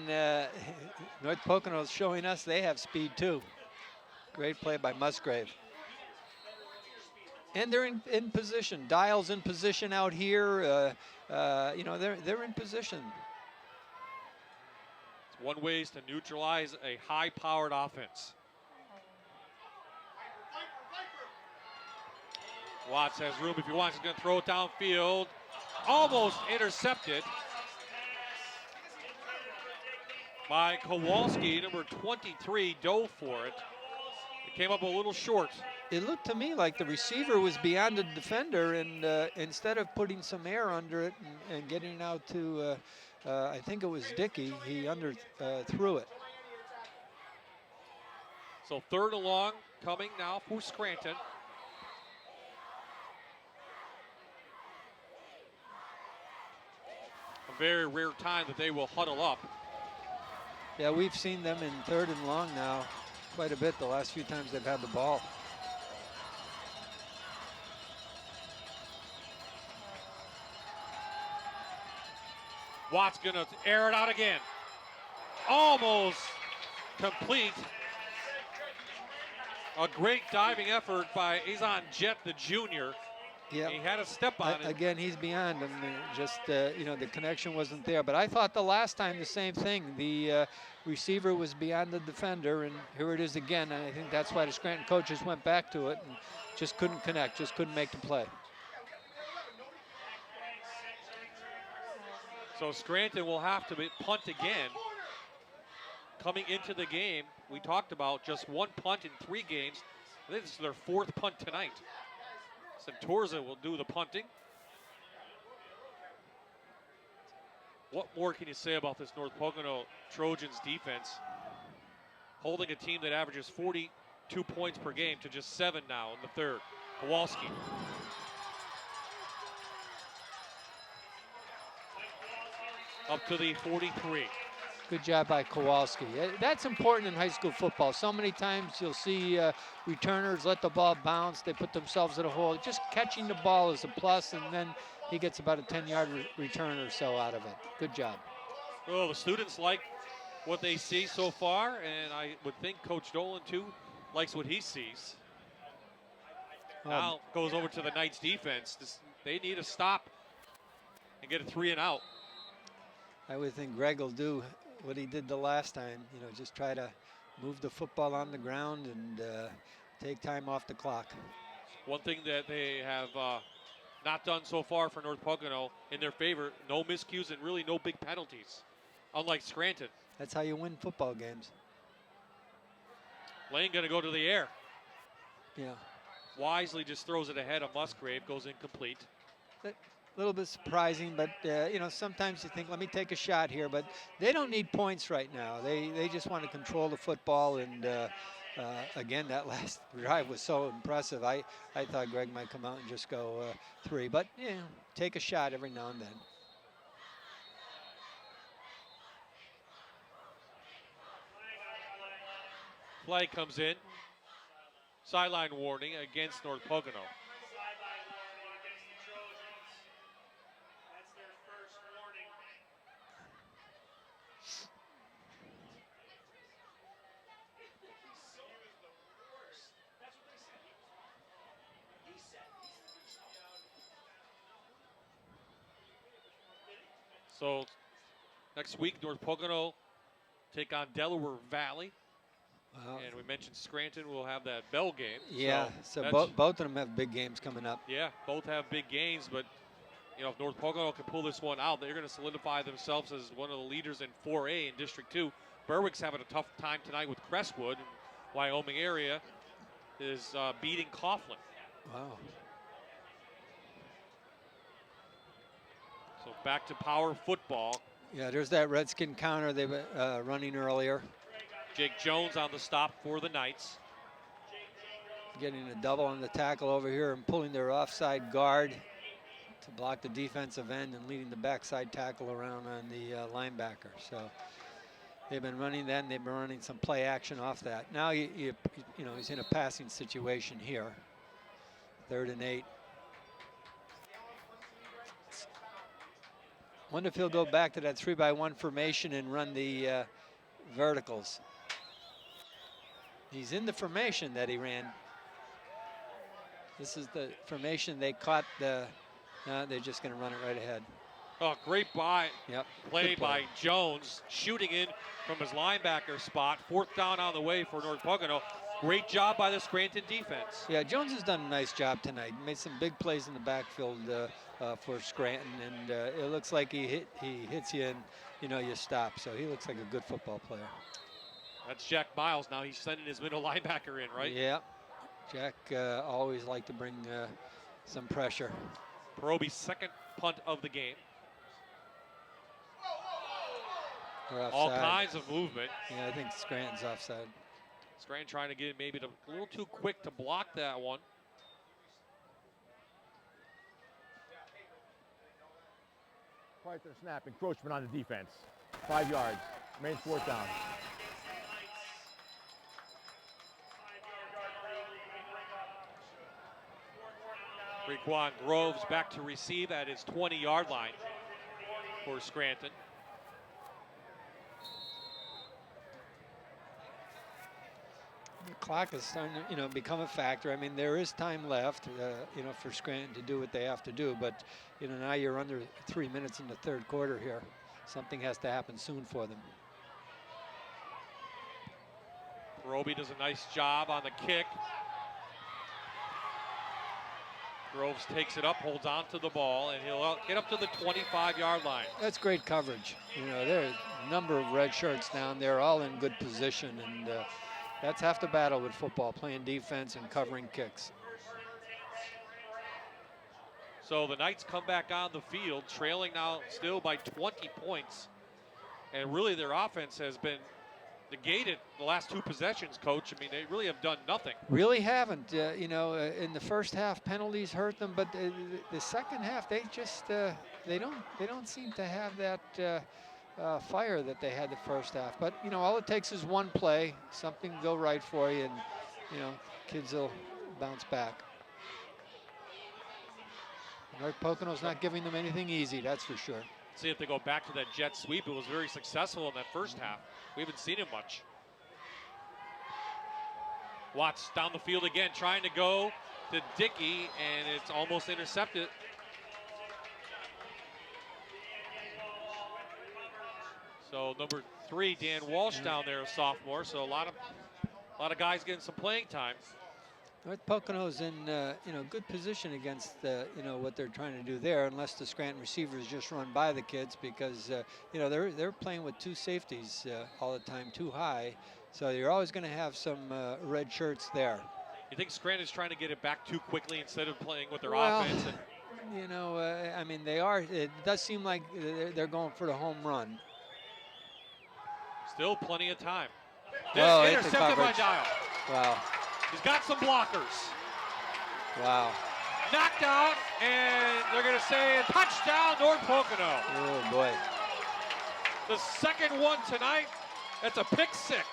North Pocono is showing us they have speed too. Great play by Musgrave. And they're in position. Dial's in position out here. You know, they're in position. It's one ways to neutralize a high-powered offense. Watts has room if he wants. He's going to throw it downfield. Almost intercepted by Kowalski. Number 23 dove for it. It came up a little short. It looked to me like the receiver was beyond the defender, and instead of putting some air under it and getting out to, I think it was Dickey, he threw it. So third and long coming now for Scranton. A very rare time that they will huddle up. Yeah, we've seen them in third and long now quite a bit the last few times they've had the ball. Watts gonna air it out again. Almost complete. A great diving effort by Azan Jet, the junior. Yeah, he had a step on it. Again, he's beyond him. Just, you know, the connection wasn't there. But I thought the last time the same thing. The receiver was beyond the defender, and here it is again. And I think that's why the Scranton coaches went back to it and just couldn't connect, just couldn't make the play. So Scranton will have to punt again. Coming into the game, we talked about just one punt in 3 games. I think this is their 4th punt tonight. Santorza will do the punting. What more can you say about this North Pocono Trojans defense? Holding a team that averages 42 points per game to just 7 now in the third. Kowalski. Up to the 43. Good job by Kowalski. That's important in high school football. So many times you'll see returners let the ball bounce. They put themselves in a hole. Just catching the ball is a plus, and then he gets about a 10-yard return or so out of it. Good job. Well, the students like what they see so far, and I would think Coach Dolan, too, likes what he sees. Now goes over to the Knights defense. They need a stop and get a 3 and out. I would think Greg will do what he did the last time, you know, just try to move the football on the ground and take time off the clock. One thing that they have not done so far for North Pocono in their favor, no miscues and really no big penalties, unlike Scranton. That's how you win football games. Lane going to go to the air. Yeah. Wisely just throws it ahead of Musgrave, goes incomplete. A little bit surprising, but you know, sometimes you think, let me take a shot here, but they don't need points right now. They just want to control the football, and again, that last drive was so impressive. I thought Greg might come out and just go 3, but you know, take a shot every now and then. Flag comes in. Sideline warning against North Pocono. So next week, North Pocono take on Delaware Valley. Wow. And we mentioned Scranton will have that bell game. Yeah, so both of them have big games coming up. Yeah, both have big games, but you know, if North Pocono can pull this one out, they're going to solidify themselves as one of the leaders in 4A in District 2. Berwick's having a tough time tonight with Crestwood. Wyoming area is beating Coughlin. Wow. So back to power football. Yeah, there's that Redskin counter they were running earlier. Jake Jones on the stop for the Knights. Getting a double on the tackle over here and pulling their offside guard to block the defensive end and leading the backside tackle around on the linebacker. So they've been running that, and they've been running some play action off that. Now you know he's in a passing situation here. 3rd and 8. Wonder if he'll go back to that 3-by-1 formation and run the verticals. He's in the formation that he ran. This is the formation they caught. They're just going to run it right ahead. Oh, great play play by Jones, shooting in from his linebacker spot. 4th down on the way for North Pocono. Great job by the Scranton defense. Yeah, Jones has done a nice job tonight. Made some big plays in the backfield for Scranton, and it looks like he hits you and you stop. So he looks like a good football player. That's Jack Miles. Now he's sending his middle linebacker in, right? Yeah, Jack always liked to bring some pressure. Perobi's 2nd punt of the game. All kinds of movement. Yeah, I think Scranton's offside. Scranton trying to get it maybe a little too quick to block that one. Prior to the snap, encroachment on the defense. 5 yards, remains 4th down. Raekwon Groves back to receive at his 20-yard line for Scranton. The clock is starting to, become a factor. I mean, there is time left, for Scranton to do what they have to do. But, now you're under 3 minutes in the 3rd quarter here. Something has to happen soon for them. Perobi does a nice job on the kick. Groves takes it up, holds on to the ball, and he'll get up to the 25-yard line. That's great coverage. There are a number of red shirts down there, all in good position, and that's half the battle with football, playing defense and covering kicks. So the Knights come back on the field, trailing now still by 20 points. And really their offense has been negated the last 2 possessions, Coach. I mean, they really have done nothing. Really haven't. In the first half, penalties hurt them, but the second half, they just they don't seem to have that fire that they had the first half. But all it takes is one play, something go right for you, and kids will bounce back. North Pocono's not giving them anything easy, that's for sure. See if they go back to that jet sweep. It was very successful in that first half. We haven't seen him much. Watts down the field again, trying to go to Dickey, and it's almost intercepted. So number 3, Dan Walsh down there, a sophomore. So a lot of guys getting some playing time. North Pocono's in good position against what they're trying to do there, unless the Scranton receivers just run by the kids, because they're playing with 2 safeties all the time, too high. So you're always going to have some red shirts there. You think Scranton's trying to get it back too quickly instead of playing with their offense? I mean, they are. It does seem like they're going for the home run. Still plenty of time. Oh, intercepted by Dial. Wow. He's got some blockers. Wow. Knocked out, and they're going to say a touchdown, North Pocono. Oh, boy. The second one tonight. That's a pick 6.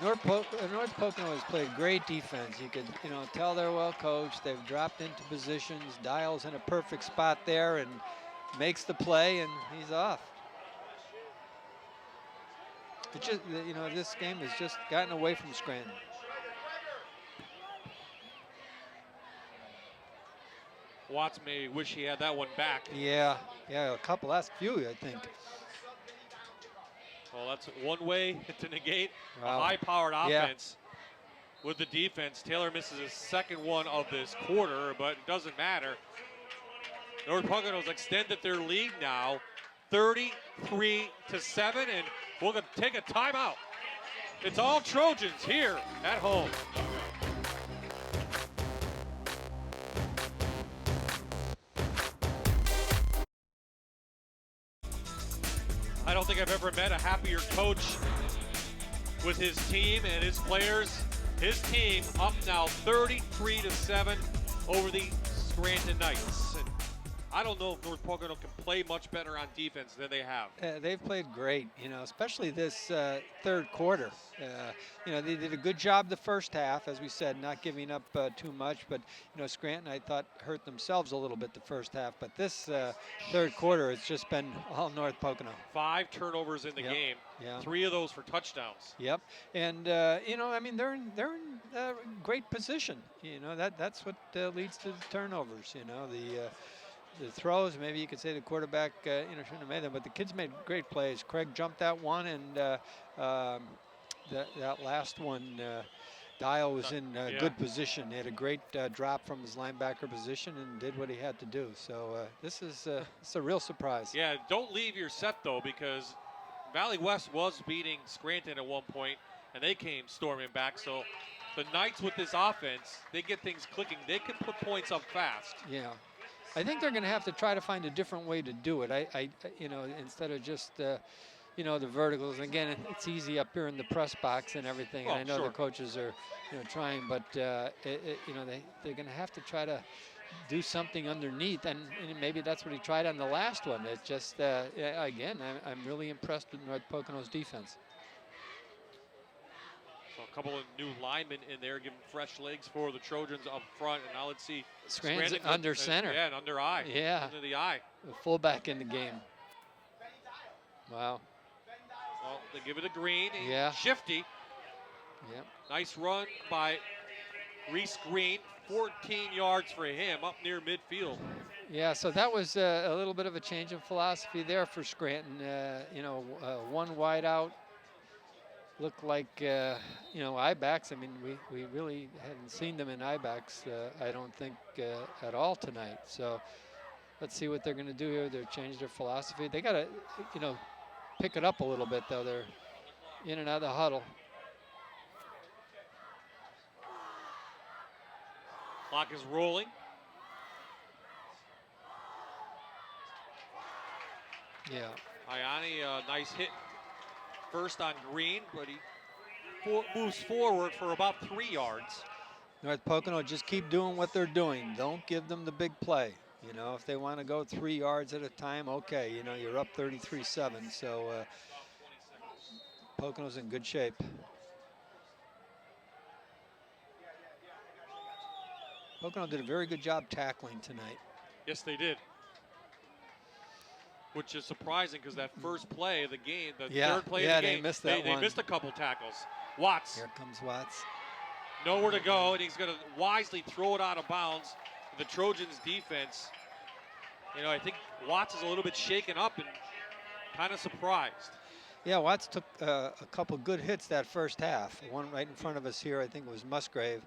North Pocono has played great defense. You could, tell they're well coached. They've dropped into positions. Dial's in a perfect spot there and makes the play, and he's off. It's just, this game has just gotten away from Scranton. Watts may wish he had that one back. Yeah, last few, I think. Well, that's one way to negate Wow. a high-powered offense with the defense. Taylor misses his second one of this quarter, but it doesn't matter. North Pocono's extended their lead now, 33-7, and we're going to take a timeout. It's all Trojans here at home. I don't think I've ever met a happier coach with his team and his players. His team up now 33-7 over the Scranton Knights. And I don't know if North Pocono can play much better on defense than they have. They've played great, especially this third quarter. They did a good job the first half, as we said, not giving up too much. But, Scranton, I thought, hurt themselves a little bit the first half. But this third quarter, it's just been all North Pocono. 5 turnovers in the game. Yeah. 3 of those for touchdowns. Yep. And, they're in great position. That's what leads to the turnovers, the throws, maybe you could say the quarterback, shouldn't have made them, but the kids made great plays. Craig jumped that one, and that last one, Dial was in good position. He had a great drop from his linebacker position and did what he had to do. So this is it's a real surprise. Yeah, don't leave your set, though, because Valley West was beating Scranton at one point, and they came storming back. So the Knights with this offense, they get things clicking. They can put points up fast. Yeah. I think they're going to have to try to find a different way to do it. Instead of just, the verticals. And again, it's easy up here in the press box and everything. And I know the coaches are, trying, but they're going to have to try to do something underneath. And maybe that's what he tried on the last one. It's just, again, I'm really impressed with North Pocono's defense. So a couple of new linemen in there, giving fresh legs for the Trojans up front. And now let's see. Scranton under center. Yeah, and under eye. Yeah. Under the eye. The fullback in the game. Wow. Well, they give it a green. Yeah. Shifty. Yeah. Nice run by Reese Green. 14 yards for him up near midfield. Yeah, so that was a little bit of a change in philosophy there for Scranton. One wide out. Looked like, I-backs. I mean, we really hadn't seen them in I-backs, I don't think, at all tonight. So let's see what they're going to do here. They've changed their philosophy. They got to, pick it up a little bit, though. They're in and out of the huddle. Clock is rolling. Yeah. Iani, nice hit first on Green, but he moves forward for about 3 yards. North Pocono, just keep doing what they're doing. Don't give them the big play. If they want to go 3 yards at a time, okay. You're up 33-7, so Pocono's in good shape. Pocono did a very good job tackling tonight. Yes, they did. Which is surprising because that first play of the game, the third play of the game, they missed that one. They missed a couple tackles. Watts. Here comes Watts. Nowhere to go, and he's going to wisely throw it out of bounds. The Trojans' defense, I think Watts is a little bit shaken up and kind of surprised. Yeah, Watts took a couple good hits that first half. One right in front of us here, I think it was Musgrave.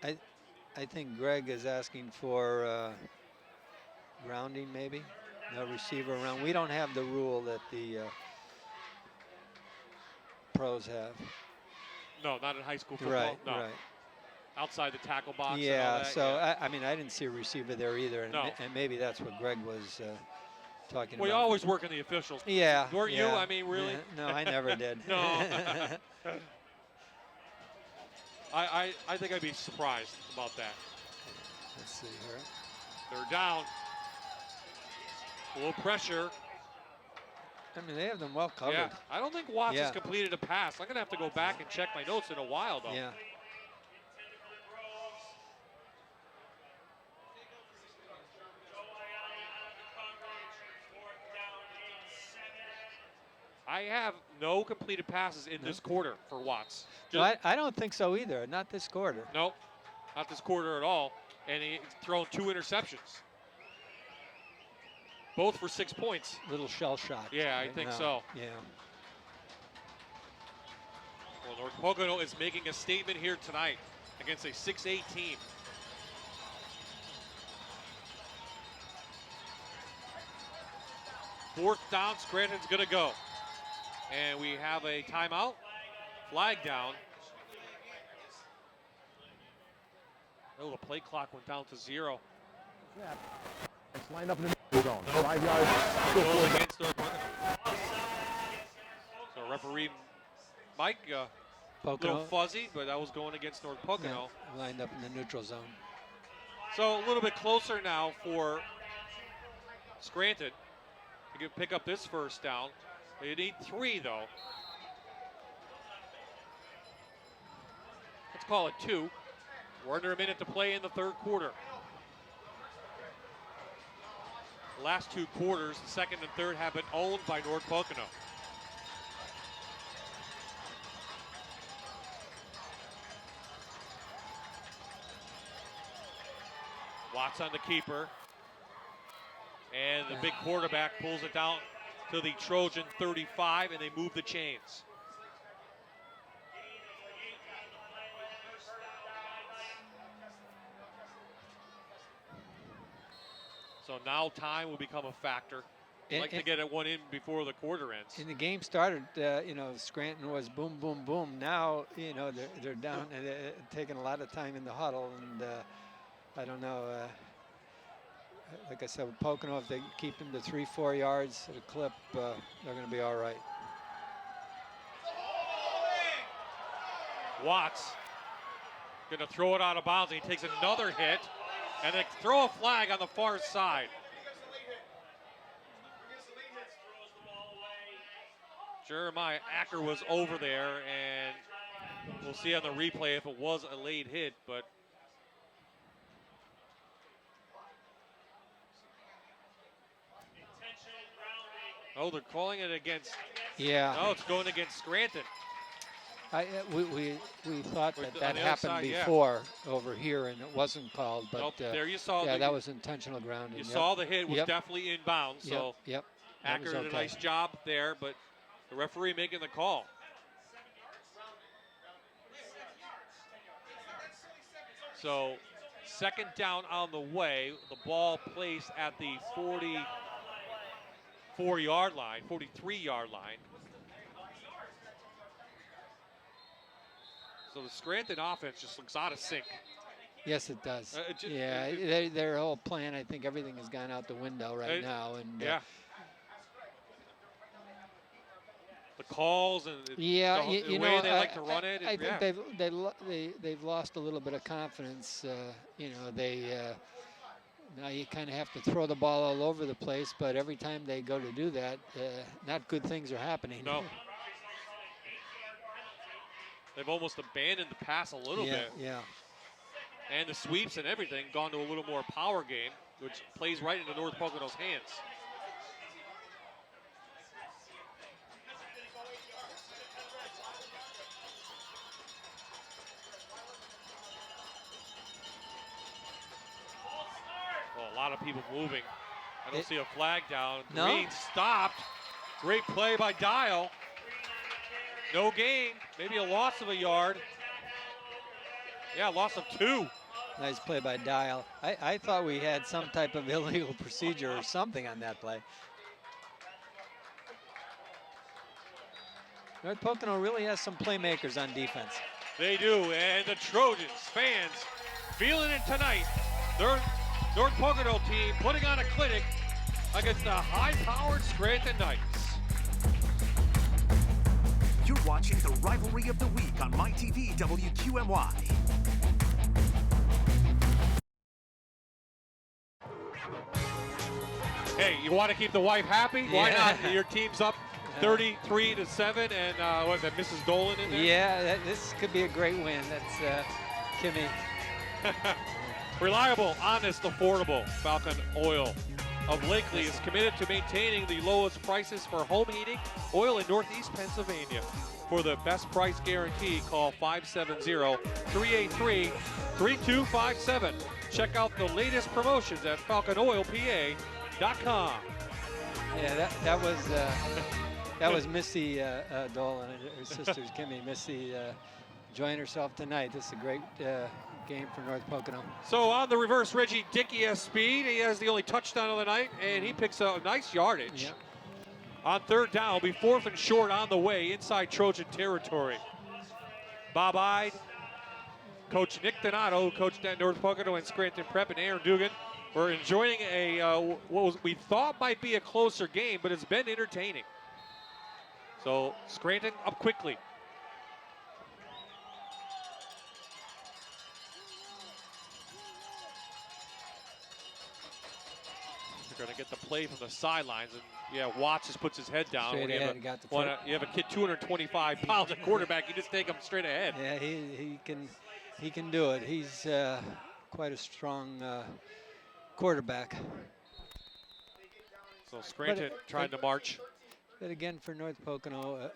I think Greg is asking for grounding, maybe. No receiver around. We don't have the rule that the pros have. No, not in high school football. Right, no. right. Outside the tackle box. Yeah, and all that, so yeah. I didn't see a receiver there either, and, No. and maybe that's what Greg was talking We about. always work in the officials. Yeah. Weren't yeah, you? I mean, really? Yeah, no, I never did. No. I think I'd be surprised about that. Let's see here. They're down. A little pressure. I mean, they have them well covered. Yeah, I don't think Watts Yeah. has completed a pass. I'm going to have to go back and check my notes in a while, though. Yeah. I have no completed passes in this quarter for Watts. No, I don't think so either. Not this quarter. Nope, not this quarter at all. And he's thrown 2 interceptions. Both for 6 points. Little shell shock. Yeah, I think so. Yeah. Well, North Pocono is making a statement here tonight against a 6A team. 4th down, Scranton's going to go. And we have a timeout. Flag down. Oh, the play clock went down to 0. Snap. It's lined up in the middle zone. 5 yards. Goes against North Pocono. So referee Mike, a little fuzzy, but that was going against North Pocono. Yeah, lined up in the neutral zone. So a little bit closer now for Scranton to pick up this 1st down. They need 3, though. Let's call it 2. We're under a minute to play in the 3rd quarter. The last 2 quarters, the 2nd and 3rd, have been owned by North Pocono. Watts on the keeper. And the big quarterback pulls it down to the Trojan 35, and they move the chains. So now time will become a factor. I'd like to get it one in before the quarter ends. And the game started, Scranton was boom, boom, boom. Now, they're down and taking a lot of time in the huddle. And I don't know, like I said, with Pocono, if they keep them to 3-4 yards at a clip, they're going to be all right. Watts going to throw it out of bounds. He takes another hit. And they throw a flag on the far side. Jeremiah Acker was over there, and we'll see on the replay if it was a late hit, but oh, they're calling it against. Yeah. No, it's going against Scranton. We thought that happened before over here, and it wasn't called. But nope, there you saw. Yeah, that was intentional grounding. You saw the hit was definitely inbounds. So yep. Acker did a nice job there, but the referee making the call. So 2nd down on the way. The ball placed at the 44-yard line, 43-yard line. So the Scranton offense just looks out of sync. Yes, it does. Their whole plan, I think everything has gone out the window right now. And the calls and the way they like to run it. I think they've lost a little bit of confidence. Now you kind of have to throw the ball all over the place, but every time they go to do that, not good things are happening. No. They've almost abandoned the pass a little bit. Yeah. And the sweeps and everything gone to a little more power game, which plays right into North Pocono's hands. Well, a lot of people moving. I don't see a flag down. No? Green stopped. Great play by Dial. No gain, maybe a loss of a yard. Yeah, loss of 2. Nice play by Dial. I thought we had some type of illegal procedure or something on that play. North Pocono really has some playmakers on defense. They do, and the Trojans, fans, feeling it tonight. Their North Pocono team putting on a clinic against the high-powered Scranton Knights. You're watching the Rivalry of the Week on MyTV WQMY. Hey, you want to keep the wife happy? Yeah. Why not? Your team's up 33-7, and was that Mrs. Dolan in there? Yeah, this could be a great win. That's Kimmy. Reliable, honest, affordable. Falcon Oil of Lakely is committed to maintaining the lowest prices for home heating oil in Northeast Pennsylvania. For the best price guarantee, call 570-383-3257. Check out the latest promotions at falconoilpa.com. Yeah, that was Missy Dolan, her sister's Kimmy. Missy enjoying herself tonight. This is a great game for North Pocono. So on the reverse, Reggie Dickey has speed. He has the only touchdown of the night, and he picks up nice yardage. Yep. On third down, will be 4th and short on the way inside Trojan territory. Bob Ide, Coach Nick Donato, who coached at North Pocono and Scranton Prep, and Aaron Dugan. We're enjoying what we thought might be a closer game, but it's been entertaining. So Scranton up quickly. They're going to get the play from the sidelines, and yeah, Watts just puts his head down. Straight ahead, You have a kid 225 pounds at quarterback, you just take him straight ahead. Yeah, he can do it. He's quite a strong quarterback. So Scranton trying to march. But again, for North Pocono,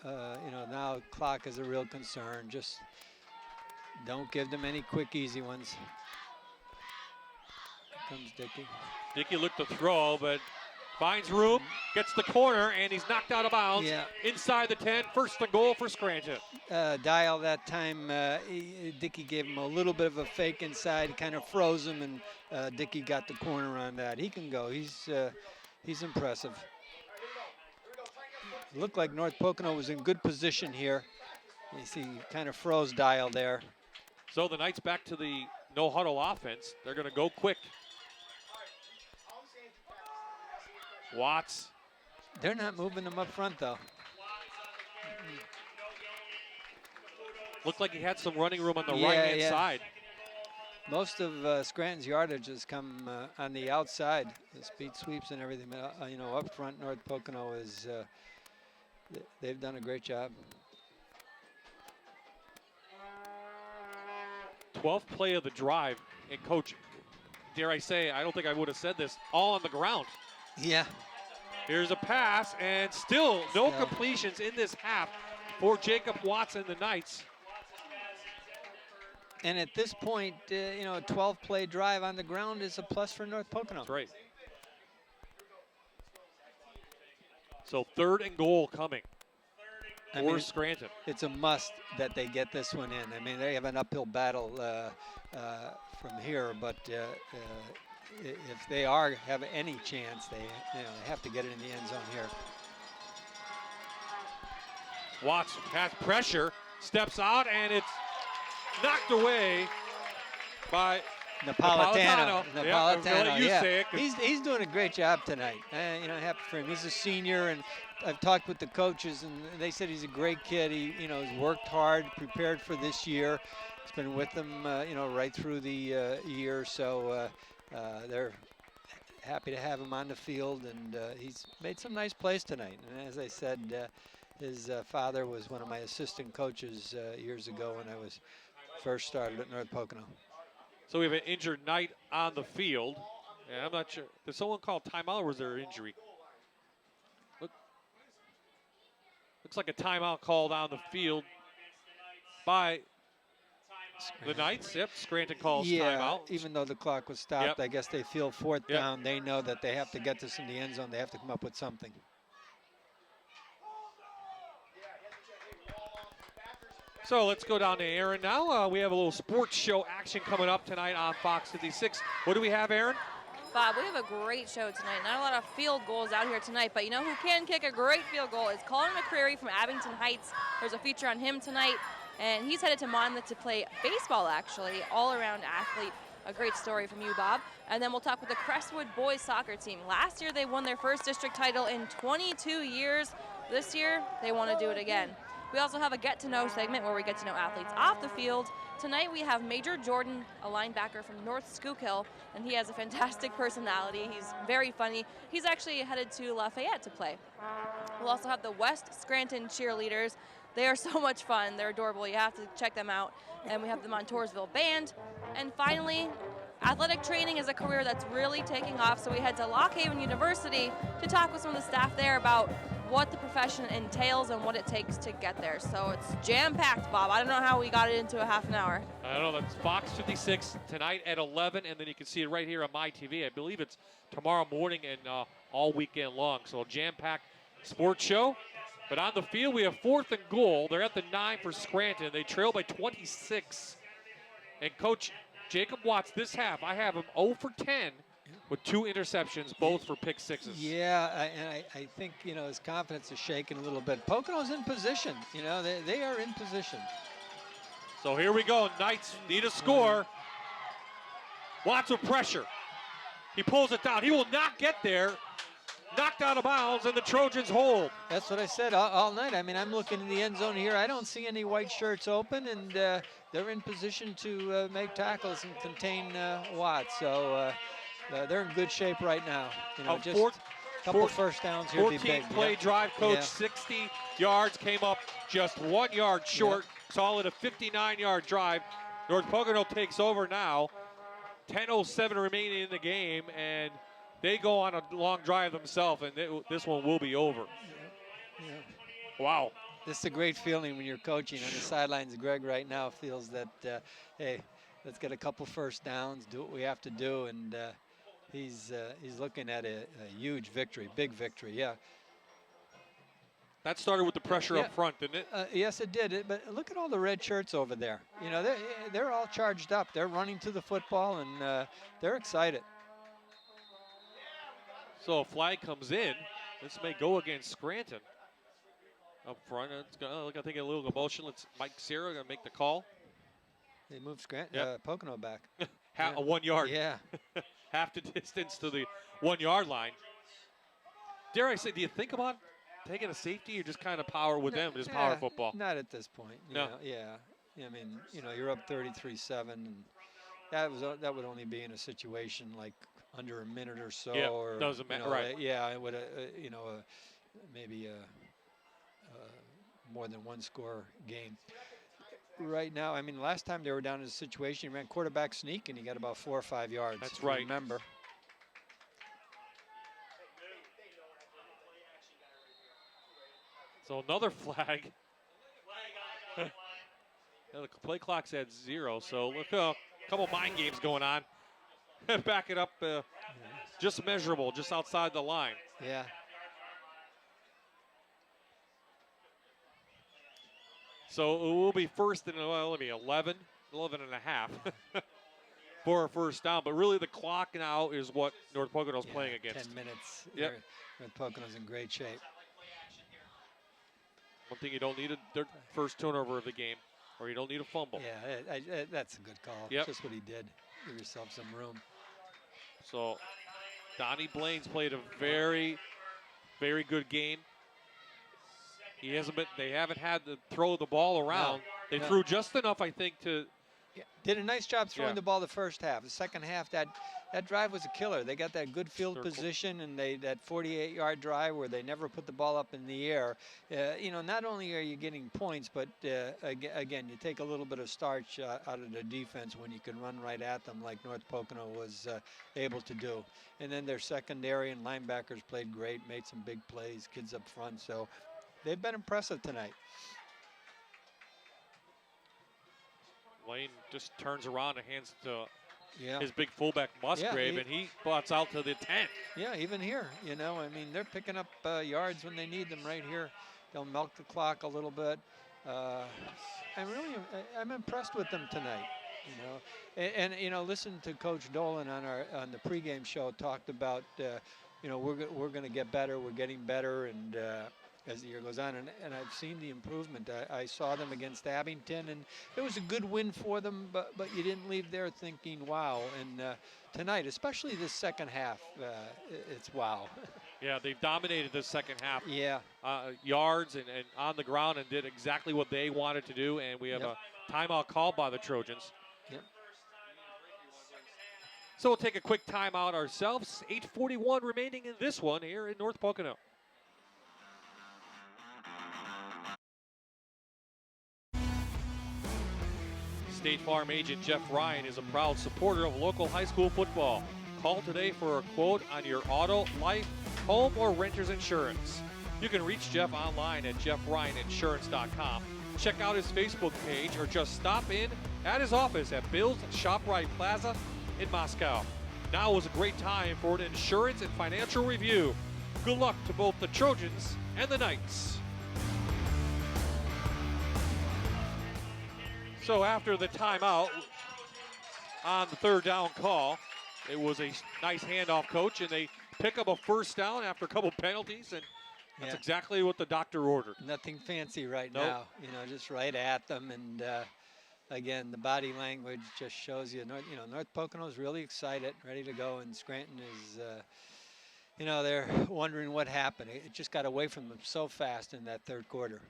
now clock is a real concern. Just don't give them any quick, easy ones. Here comes Dickey. Dickey looked to throw, but finds room, gets the corner, and he's knocked out of bounds. Yeah. Inside the 10, 1st and goal for Scranton. Dial that time, Dickey gave him a little bit of a fake inside. He kind of froze him, and Dickey got the corner on that. He can go. He's impressive. It looked like North Pocono was in good position here. You see, kind of froze Dial there. So the Knights back to the no-huddle offense. They're going to go quick. Watts. They're not moving them up front, though. Looked like he had some running room on the right-hand side. Most of Scranton's yardage has come on the outside, the speed sweeps and everything. Up front, North Pocono is, they've done a great job. 12th play of the drive, and Coach, dare I say, I don't think I would have said this, all on the ground. Yeah. Here's a pass, and still no completions in this half for Jacob Watts and the Knights. And at this point, a 12-play drive on the ground is a plus for North Pocono. That's right. So 3rd and goal coming for Scranton. It's a must that they get this one in. I mean, they have an uphill battle from here, but if they have any chance, they have to get it in the end zone here. Watts has pressure, steps out, and it's knocked away by Napolitano. Yeah. He's doing a great job tonight. Happy for him. He's a senior, and I've talked with the coaches, and they said he's a great kid. He's worked hard, prepared for this year. He's been with them, right through the year. So they're happy to have him on the field, and he's made some nice plays tonight. And as I said, his father was one of my assistant coaches years ago when I was first started at North Pocono. So we have an injured Knight on the field, and I'm not sure. Did someone call timeout, or was there an injury? Looks like a timeout called on the field by the Knights. Yep, Scranton calls timeout. Even though the clock was stopped, I guess they feel 4th down. They know that they have to get this in the end zone. They have to come up with something. So let's go down to Aaron now. We have a little sports show action coming up tonight on Fox 56. What do we have, Aaron? Bob, we have a great show tonight. Not a lot of field goals out here tonight, but you know who can kick a great field goal is Colin McCreary from Abington Heights. There's a feature on him tonight, and he's headed to Monmouth to play baseball, actually, all-around athlete. A great story from you, Bob. And then we'll talk with the Crestwood boys soccer team. Last year, they won their first district title in 22 years. This year, they want to do it again. We also have a get-to-know segment where we get to know athletes off the field. Tonight we have Major Jordan, a linebacker from North Schuylkill, and he has a fantastic personality. He's very funny. He's actually headed to Lafayette to play. We'll also have the West Scranton cheerleaders. They are so much fun. They're adorable. You have to check them out. And we have the Montoursville Band. And finally, athletic training is a career that's really taking off, so we head to Lock Haven University to talk with some of the staff there about what the profession entails and what it takes to get there. So it's jam-packed, Bob. I don't know how we got it into a half an hour. I don't know. That's Fox 56 tonight at 11, and then you can see it right here on my TV. I believe it's tomorrow morning and all weekend long. So a jam-packed sports show. But on the field, we have 4th and goal. They're at the 9 for Scranton. They trail by 26. And Coach Jacob Watts this half, I have him 0 for 10 with 2 interceptions, both for pick sixes. Yeah, I think, his confidence is shaking a little bit. Pocono's in position. They are in position. So here we go. Knights need a score. Lots of pressure. He pulls it down. He will not get there. Knocked out of bounds, and the Trojans hold. That's what I said all night. I mean, I'm looking in the end zone here. I don't see any white shirts open, and they're in position to make tackles and contain Watts. So they're in good shape right now. Just a couple first downs here would be big. 14-play drive, coach. 60 yards, came up just 1 yard short. Call it a 59-yard drive. North Pocono takes over now. 10:07 remaining in the game, and they go on a long drive themselves, and this one will be over. Wow. This is a great feeling when you're coaching on the sidelines. Greg right now feels that, hey, let's get a couple first downs, do what we have to do, and he's looking at a huge victory, big victory, yeah. That started with the pressure up front, didn't it? Yes, it did. But look at all the red shirts over there. They're all charged up. They're running to the football, and they're excited. So a flag comes in. This may go against Scranton. Up front, it's gonna look, I think, a little commotion. Mike Sierra gonna make the call. They moved Scranton, Yep. Pocono back. A 1 yard. Yeah. Half the distance to the 1 yard line. Dare I say, do you think about taking a safety or just kind of power with them, just power football? Not at this point. No. Yeah. I mean, you're up 33-7, and that would only be in a situation like under a minute or so. Yeah, or, doesn't matter, right? Yeah, it would, maybe more than one score game. Right now, I mean, last time they were down in a situation, he ran quarterback sneak, and he got about 4 or 5 yards. That's right. Remember. So another flag. The play clock's at 0, so look, a couple mind games going on. Back it up, just measurable, just outside the line. Yeah. So it will be first and 11 and a half for a first down. But really the clock now is what North Pocono's playing against. 10 minutes. Yep. North Pocono's in great shape. One thing you don't need their first turnover of the game, or you don't need a fumble. Yeah, that's a good call. Yep. Just what he did. Give yourself some room. So Donnie Blaine's played a very, very good game. They haven't had to throw the ball around. They threw just enough, I think, to. Did a nice job throwing the ball the first half. The second half, that drive was a killer. They got that good field position, and that 48-yard drive where they never put the ball up in the air. Not only are you getting points, but again, you take a little bit of starch out of the defense when you can run right at them like North Pocono was able to do. And then their secondary and linebackers played great, made some big plays, kids up front. So they've been impressive tonight. Lane just turns around and hands to Yeah. his big fullback Musgrave, Yeah, and he butts out to the 10. Yeah, even here, you know, I mean, they're picking up yards when they need them right here. They'll milk the clock a little bit. I'm impressed with them tonight, you know. And you know, listen to Coach Dolan on the pregame show talked about, you know, we're going to get better. We're getting better, and as the year goes on, and I've seen the improvement. I saw them against Abington, and it was a good win for them, but you didn't leave there thinking, wow. And tonight, especially this second half, it's wow. Yeah, they've dominated the second half. Yeah. Yards and on the ground, and did exactly what they wanted to do, and we have a timeout called by the Trojans. Yep. So we'll take a quick timeout ourselves. 8:41 remaining in this one here in North Pocono. State Farm agent Jeff Ryan is a proud supporter of local high school football. Call today for a quote on your auto, life, home, or renter's insurance. You can reach Jeff online at jeffryaninsurance.com. Check out his Facebook page or just stop in at his office at Bill's ShopRite Plaza in Moscow. Now is a great time for an insurance and financial review. Good luck to both the Trojans and the Knights. So after the timeout on the third down call, It was a nice handoff, Coach, and they pick up a first down after a couple penalties, and that's exactly what the doctor ordered. Nothing fancy right Nope. now, you know, just right at them. And again, the body language just shows you, North Pocono is really excited, ready to go, and Scranton is, they're wondering what happened. It just got away from them so fast in that third quarter.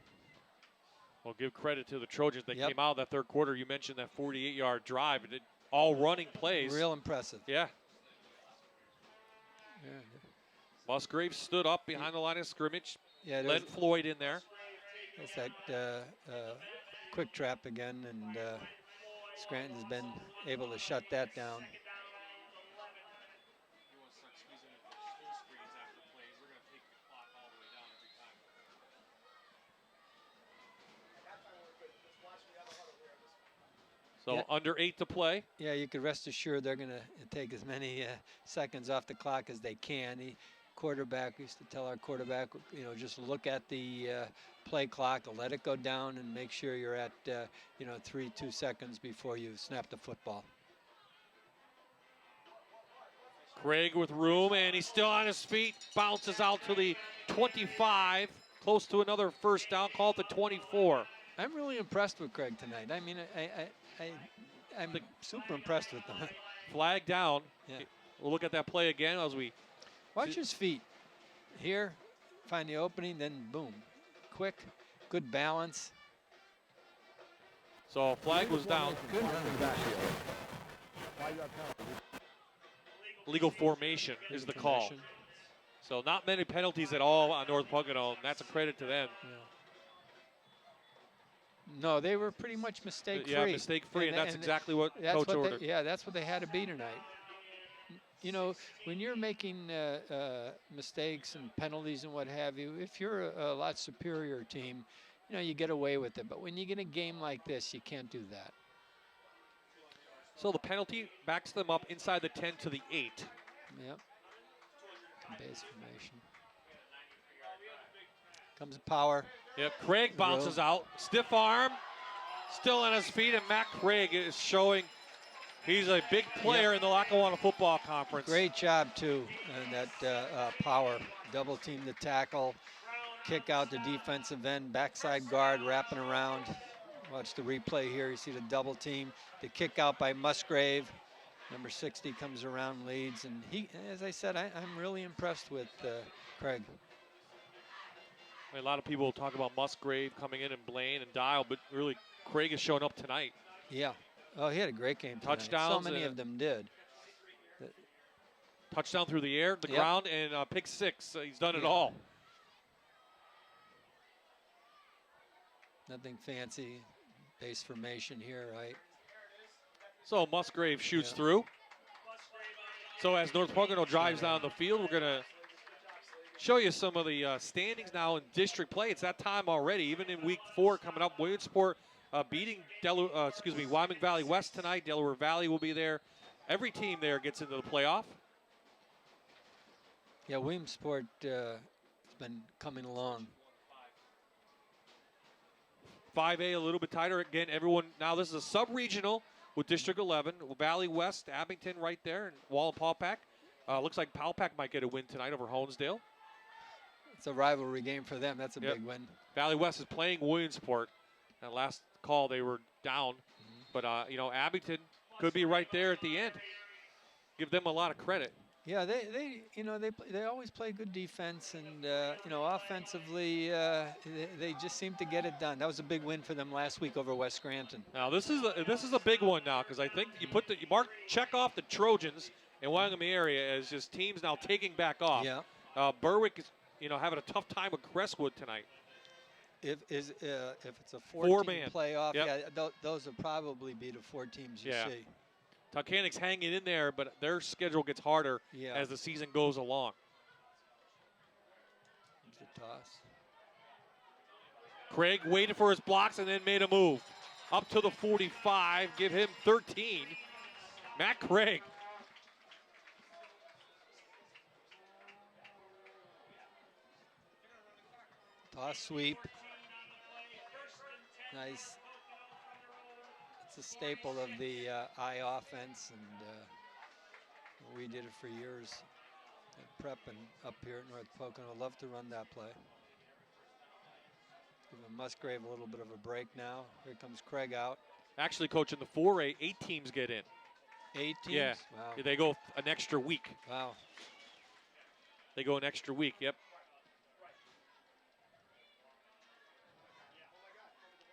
Well, give credit to the Trojans. They came out that third quarter. You mentioned that 48-yard drive. All running plays. Real impressive. Yeah. Musgrave stood up behind the line of scrimmage. Yeah, Len Floyd in there. It's that quick trap again, and Scranton's been able to shut that down. So under 8 to play. Yeah, you could rest assured they're going to take as many seconds off the clock as they can. We used to tell our quarterback, just look at the play clock, let it go down, and make sure you're at, 2 seconds before you snap the football. Craig with room, and he's still on his feet. Bounces out to the 25, close to another first down, call it the 24. I'm really impressed with Craig tonight. I mean, I'm super impressed with him. Flag down. Yeah. We'll look at that play again as we watch his feet. Here, find the opening, then boom. Quick, good balance. So flag was down. Good run. Legal formation is the call. So not many penalties at all on North Pocono, and that's a credit to them. Yeah. No, they were pretty much mistake-free. Yeah, mistake-free, and that's exactly what Coach ordered. That's what they had to be tonight. When you're making mistakes and penalties and what have you, if you're a lot superior team, you get away with it. But when you get a game like this, you can't do that. So the penalty backs them up inside the 10 to the 8. Yep. Base formation. Comes power. Yep, Craig bounces out. Stiff arm, still on his feet, and Matt Craig is showing he's a big player in the Lackawanna Football Conference. Great job, too, and that power. Double team the tackle, kick out the defensive end, backside guard wrapping around. Watch the replay here. You see the double team, the kick out by Musgrave. Number 60 comes around, leads, and he, as I said, I'm really impressed with Craig. A lot of people talk about Musgrave coming in and Blaine and Dial, but really Craig is showing up tonight. Yeah. Oh, he had a great game tonight. Touchdowns. So many of them did. Touchdown through the air, the ground, and pick 6. He's done it all. Nothing fancy. Base formation here, right? So Musgrave shoots through. So as North Pocono drives down the field, we're going to show you some of the standings now in district play. It's that time already, even in week 4 coming up. Williamsport beating Wyoming Valley West tonight. Delaware Valley will be there. Every team there gets into the playoff. Yeah, Williamsport has been coming along. 5A a little bit tighter. Again, everyone, now this is a sub-regional with District 11. Valley West, Abington right there, and Wallenpaupack. Looks like Paupack might get a win tonight over Honesdale. It's a rivalry game for them. That's a big win. Valley West is playing Williamsport. That last call, they were down. But, Abington could be right there at the end. Give them a lot of credit. Yeah, they always play good defense, and offensively they just seem to get it done. That was a big win for them last week over West Scranton. Now this is a big one now, because I think you check off the Trojans in Wyoming area as just teams now taking back off. Yeah. Berwick is having a tough time with Crestwood tonight. If it's a four-team playoff, those will probably be the 4 teams you see. Tuckanic's hanging in there, but their schedule gets harder as the season goes along. It's a toss. Craig waited for his blocks and then made a move. Up to the 45, give him 13. Matt Craig. Toss sweep. Nice. It's a staple of the I offense, and We did it for years at Prep and up here at North Pocono. Love to run that play. Give Musgrave a little bit of a break now. Here comes Craig out. Actually, Coach, in the 4A, 8 teams get in. 8 teams? Yeah. Wow. They go an extra week. Wow. They go an extra week, yep.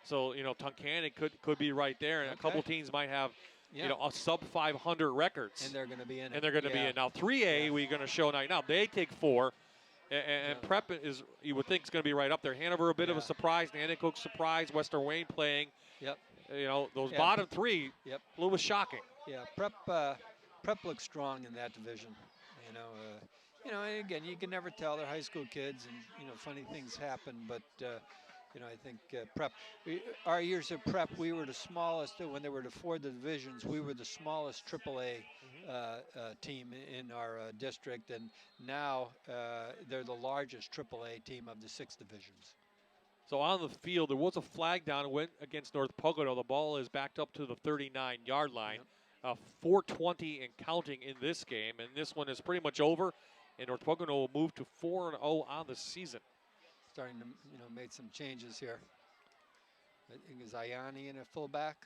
So, you know, Tunkhannock could be right there, and a couple teams might have, you know, a sub 500 records. And they're going to be in it. And they're going to be in. Now, 3A, we're going to show now. They take 4. And Prep is, you would think, is going to be right up there. Hanover, a bit of a surprise. Nanticoke, surprise. Western Wayne playing. Yep. You know, those bottom 3, a little bit shocking. Yeah, Prep looks strong in that division. You know, and again, you can never tell. They're high school kids, and, you know, funny things happen. But, you know, I think Prep, our years of Prep, we were the smallest. When there were the 4 divisions, we were the smallest AAA team in our district, and now they're the largest AAA team of the 6 divisions. So on the field, there was a flag down. It went against North Pocono. The ball is backed up to the 39-yard line. 4:20 and counting in this game, and this one is pretty much over. And North Pocono will move to 4-0 on the season. Starting to, you know, made some changes here. I think is Ayani in at fullback.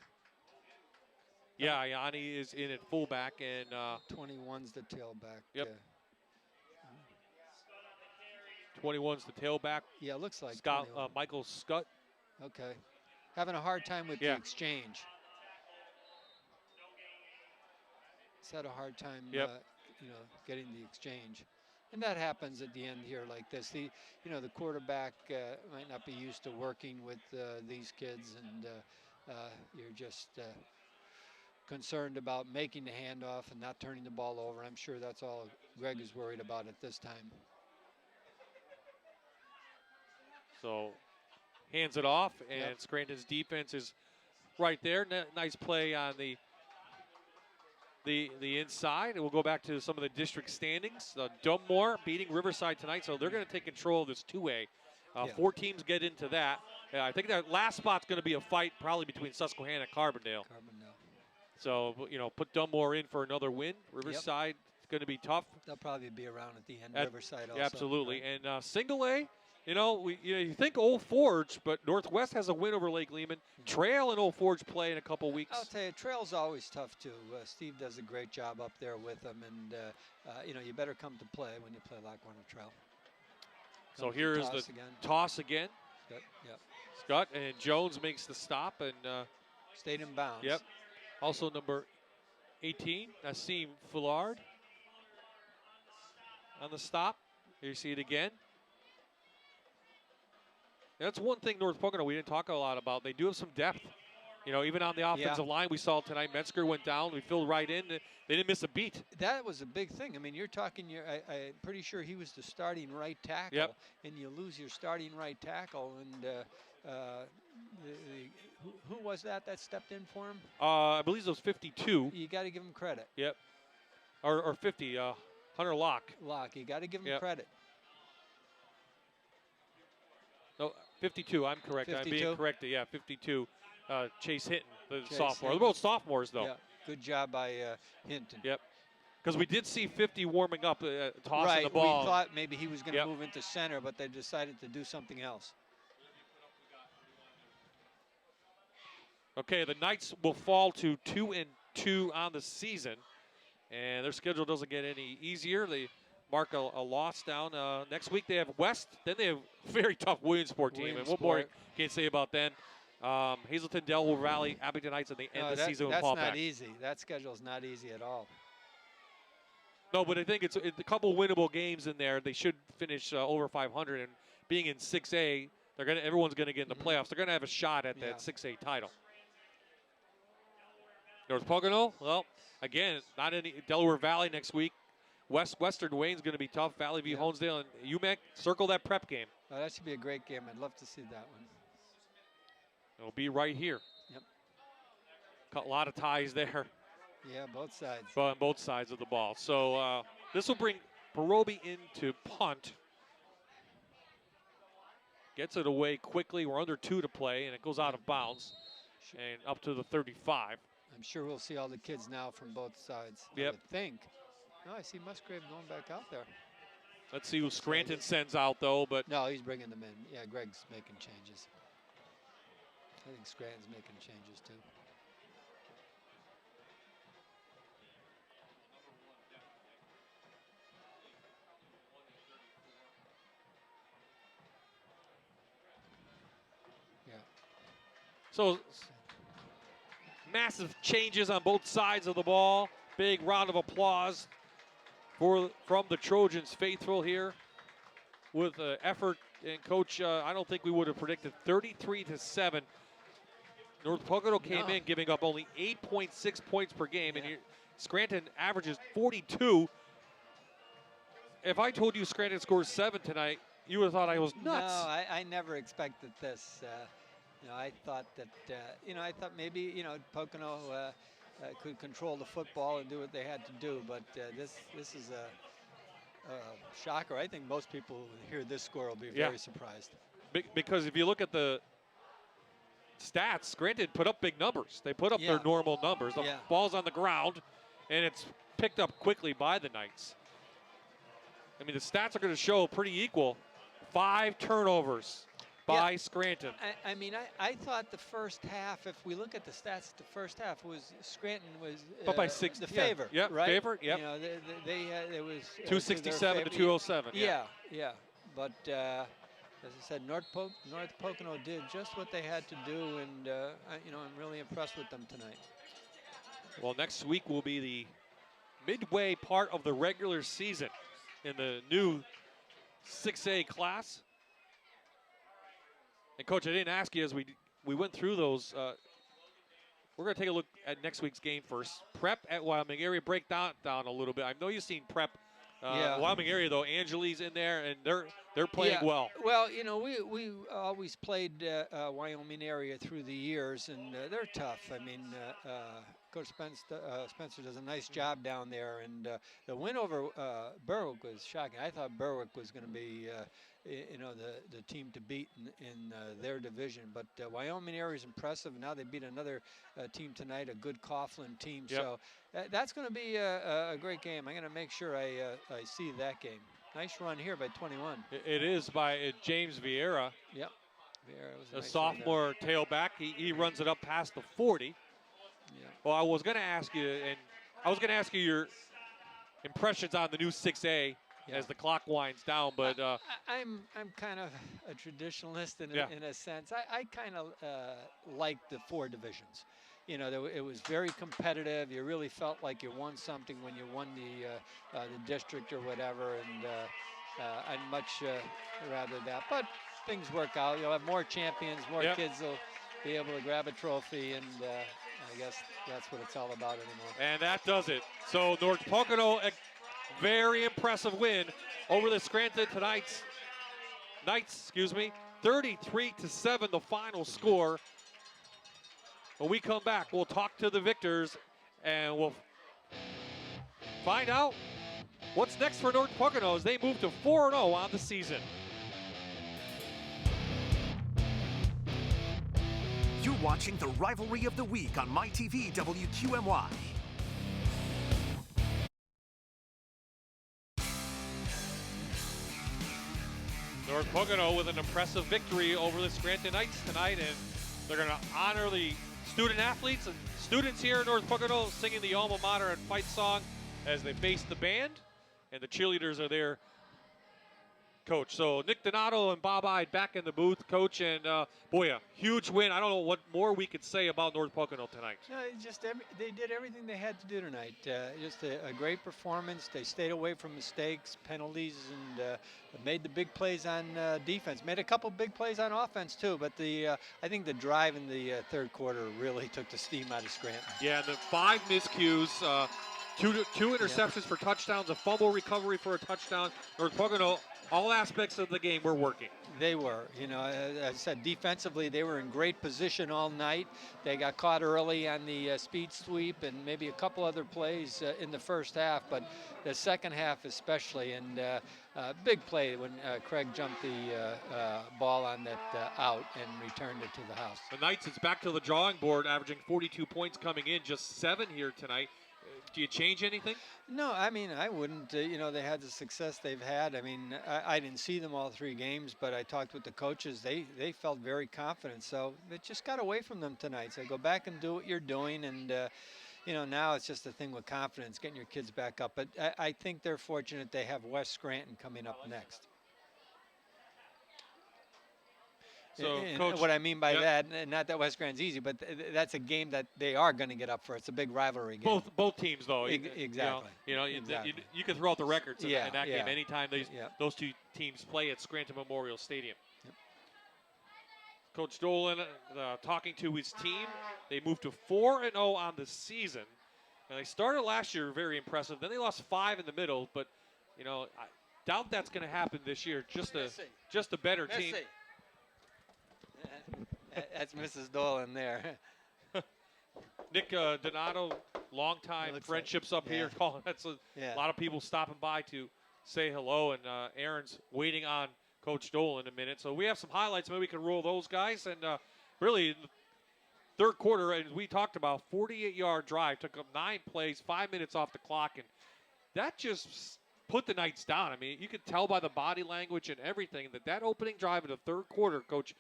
Yeah, Ayani is in at fullback, and 21's the tailback. Yep. 21's the tailback. Yeah, it looks like Scott, Michael Scott. Okay, having a hard time with the exchange. He's had a hard time, you know, getting the exchange. And that happens at the end here like this. You know, the quarterback might not be used to working with these kids, and you're just concerned about making the handoff and not turning the ball over. I'm sure that's all Greg is worried about at this time. So hands it off, and Scranton's defense is right there. Nice play on the inside. And we'll go back to some of the district standings. Dunmore beating Riverside tonight, so they're going to take control of this 2A. 4 teams get into that. I think that last spot's going to be a fight probably between Susquehanna and Carbondale. So, you know, put Dunmore in for another win. Riverside is going to be tough. They'll probably be around at the end, Riverside also. Absolutely. Right. And single A, you know, you think Old Forge, but Northwest has a win over Lake Lehman. Trail and Old Forge play in a couple weeks. I'll tell you, Trail's always tough, too. Steve does a great job up there with them, and, you know, you better come to play when you play Lackawanna Trail. So here is the toss again. Scott, Scott, and Jones makes the stop and stayed in bounds. Yep. Also number 18, Nassim Foulard on the stop. Here you see it again. That's one thing North Pocono we didn't talk a lot about. They do have some depth. You know, even on the offensive line we saw tonight, Metzger went down. We filled right in. They didn't miss a beat. That was a big thing. I mean, you're talking, I'm pretty sure he was the starting right tackle. And you lose your starting right tackle. And who was that stepped in for him? I believe it was 52. You got to give him credit. Yep. Or 50, Hunter Locke. You got to give him credit. No, 52, I'm correct. 52? I'm being corrected. Yeah, 52. Chase Hinton, the sophomore. Hinton. They're both sophomores, though. Yeah, good job by Hinton. Yep. Because we did see 50 warming up, tossing the ball. We thought maybe he was going to move into center, but they decided to do something else. Okay, the Knights will fall to 2-2 on the season, and their schedule doesn't get any easier. They mark a loss down. Next week they have West. Then they have a very tough Williamsport team. And what more can you say about them? Hazleton, Delaware Valley, Abington Heights, and they end the season with Paul That's not Peck. easy. That schedule is not easy at all. No, but I think it's a couple winnable games in there. They should finish over 500. And being in 6A, everyone's going to get in the playoffs. They're going to have a shot at that 6A title. North Pocono, well, again, not any Delaware Valley next week. Western Wayne's going to be tough. Valley v. Honesdale and UMEC. Circle that prep game. Oh, that should be a great game. I'd love to see that one. It'll be right here. Yep. Got a lot of ties there. Yeah, both sides. Well, on both sides of the ball. So this will bring Perobi into punt. Gets it away quickly. We're under 2 to play, and it goes out of bounds and up to the 35. I'm sure we'll see all the kids now from both sides. I would think. No, I see Musgrave going back out there. Let's see who Scranton sends out, though. But no, he's bringing them in. Yeah, Greg's making changes. I think Scranton's making changes, too. So massive changes on both sides of the ball. Big round of applause from the Trojans faithful here with effort. And Coach, I don't think we would have predicted 33-7. North Pocono came in giving up only 8.6 points per game, and Scranton averages 42. If I told you Scranton scores 7 tonight, you would have thought I was nuts. No, I never expected this. You know, I thought that, I thought maybe, Pocono could control the football and do what they had to do. But this is a shocker. I think most people who hear this score will be very surprised. Because if you look at the stats, Scranton put up big numbers. They put up their normal numbers. The ball's on the ground, and it's picked up quickly by the Knights. I mean, the stats are going to show pretty equal. 5 turnovers by Scranton. I thought the first half, if we look at the stats, the first half was Scranton was but by 6, the favorite, right? Favorite, You know, they it was 267 to 207. Yeah. But as I said, North Pocono did just what they had to do, and I'm really impressed with them tonight. Well, next week will be the midway part of the regular season in the new 6A class. And Coach, I didn't ask you as we went through those. We're going to take a look at next week's game first. Prep at Wyoming area. Break down a little bit. I know you've seen Prep. Wyoming area though. Angeli's in there, and they're playing well. Well, we always played Wyoming area through the years, and they're tough. I mean, Coach Spencer does a nice job down there, and the win over Berwick was shocking. I thought Berwick was going to be, the team to beat in their division. But Wyoming area is impressive. Now they beat another team tonight, a good Coughlin team. Yep. So that's going to be a great game. I'm going to make sure I see that game. Nice run here by 21. It is by James Vieira. Yep. Vieira was a nice sophomore tailback. He runs it up past the 40. Yeah. Well, I was going to ask you, your impressions on the new 6A as the clock winds down, but I'm kind of a traditionalist in a sense. I kind of like the 4 divisions. It was very competitive. You really felt like you won something when you won the district or whatever, and I'd much rather that. But things work out. You'll have more champions, more kids will be able to grab a trophy, and I guess that's what it's all about anymore. And that does it. So North Pocono, a very impressive win over the Scranton Knights, 33-7 the final score. When we come back, we'll talk to the victors, and we'll find out what's next for North Pocono as they move to 4-0 on the season. You're watching the Rivalry of the Week on MyTV WQMY. North Pocono with an impressive victory over the Scranton Knights tonight, and they're going to honor the student athletes and students here in North Pocono singing the alma mater and fight song as they face the band, and the cheerleaders are there. Coach, so Nick Donato and Bob Ide back in the booth, Coach, and boy, a huge win. I don't know what more we could say about North Pocono tonight. No, they did everything they had to do tonight. Just a great performance. They stayed away from mistakes, penalties, and made the big plays on defense. Made a couple big plays on offense too, but I think the drive in the third quarter really took the steam out of Scranton. Yeah, and the 5 miscues. Two interceptions for touchdowns, a fumble recovery for a touchdown. North Pocono, all aspects of the game were working. They were. As I said, defensively, they were in great position all night. They got caught early on the speed sweep and maybe a couple other plays in the first half, but the second half especially, and big play when Craig jumped the ball on that out and returned it to the house. The Knights, it's back to the drawing board, averaging 42 points coming in, just 7 here tonight. Do you change anything? No, I mean, I wouldn't. You know, they had the success they've had. I mean, I didn't see them all 3 games, but I talked with the coaches. They felt very confident. So it just got away from them tonight. So go back and do what you're doing. And, you know, now it's just a thing with confidence, getting your kids back up. But I think they're fortunate they have West Scranton coming up next. So, and Coach, what I mean by that, not that West Scranton's easy, but that's a game that they are going to get up for. It's a big rivalry game. Both teams, though. Exactly. You can throw out the records in that game anytime those 2 teams play at Scranton Memorial Stadium. Yep. Coach Dolan talking to his team. They moved to 4-0 on the season. And they started last year very impressive. Then they lost 5 in the middle, but you know, I doubt that's going to happen this year. Just a better team. That's Mrs. Dolan there. Nick Donato, long-time friendships up here. That's a lot of people stopping by to say hello, and Aaron's waiting on Coach Dolan in a minute. So we have some highlights. Maybe we can roll those guys. And really, in the third quarter, as we talked about, 48-yard drive. Took up 9 plays, 5 minutes off the clock. And that just put the Knights down. I mean, you could tell by the body language and everything that opening drive in the third quarter, Coach,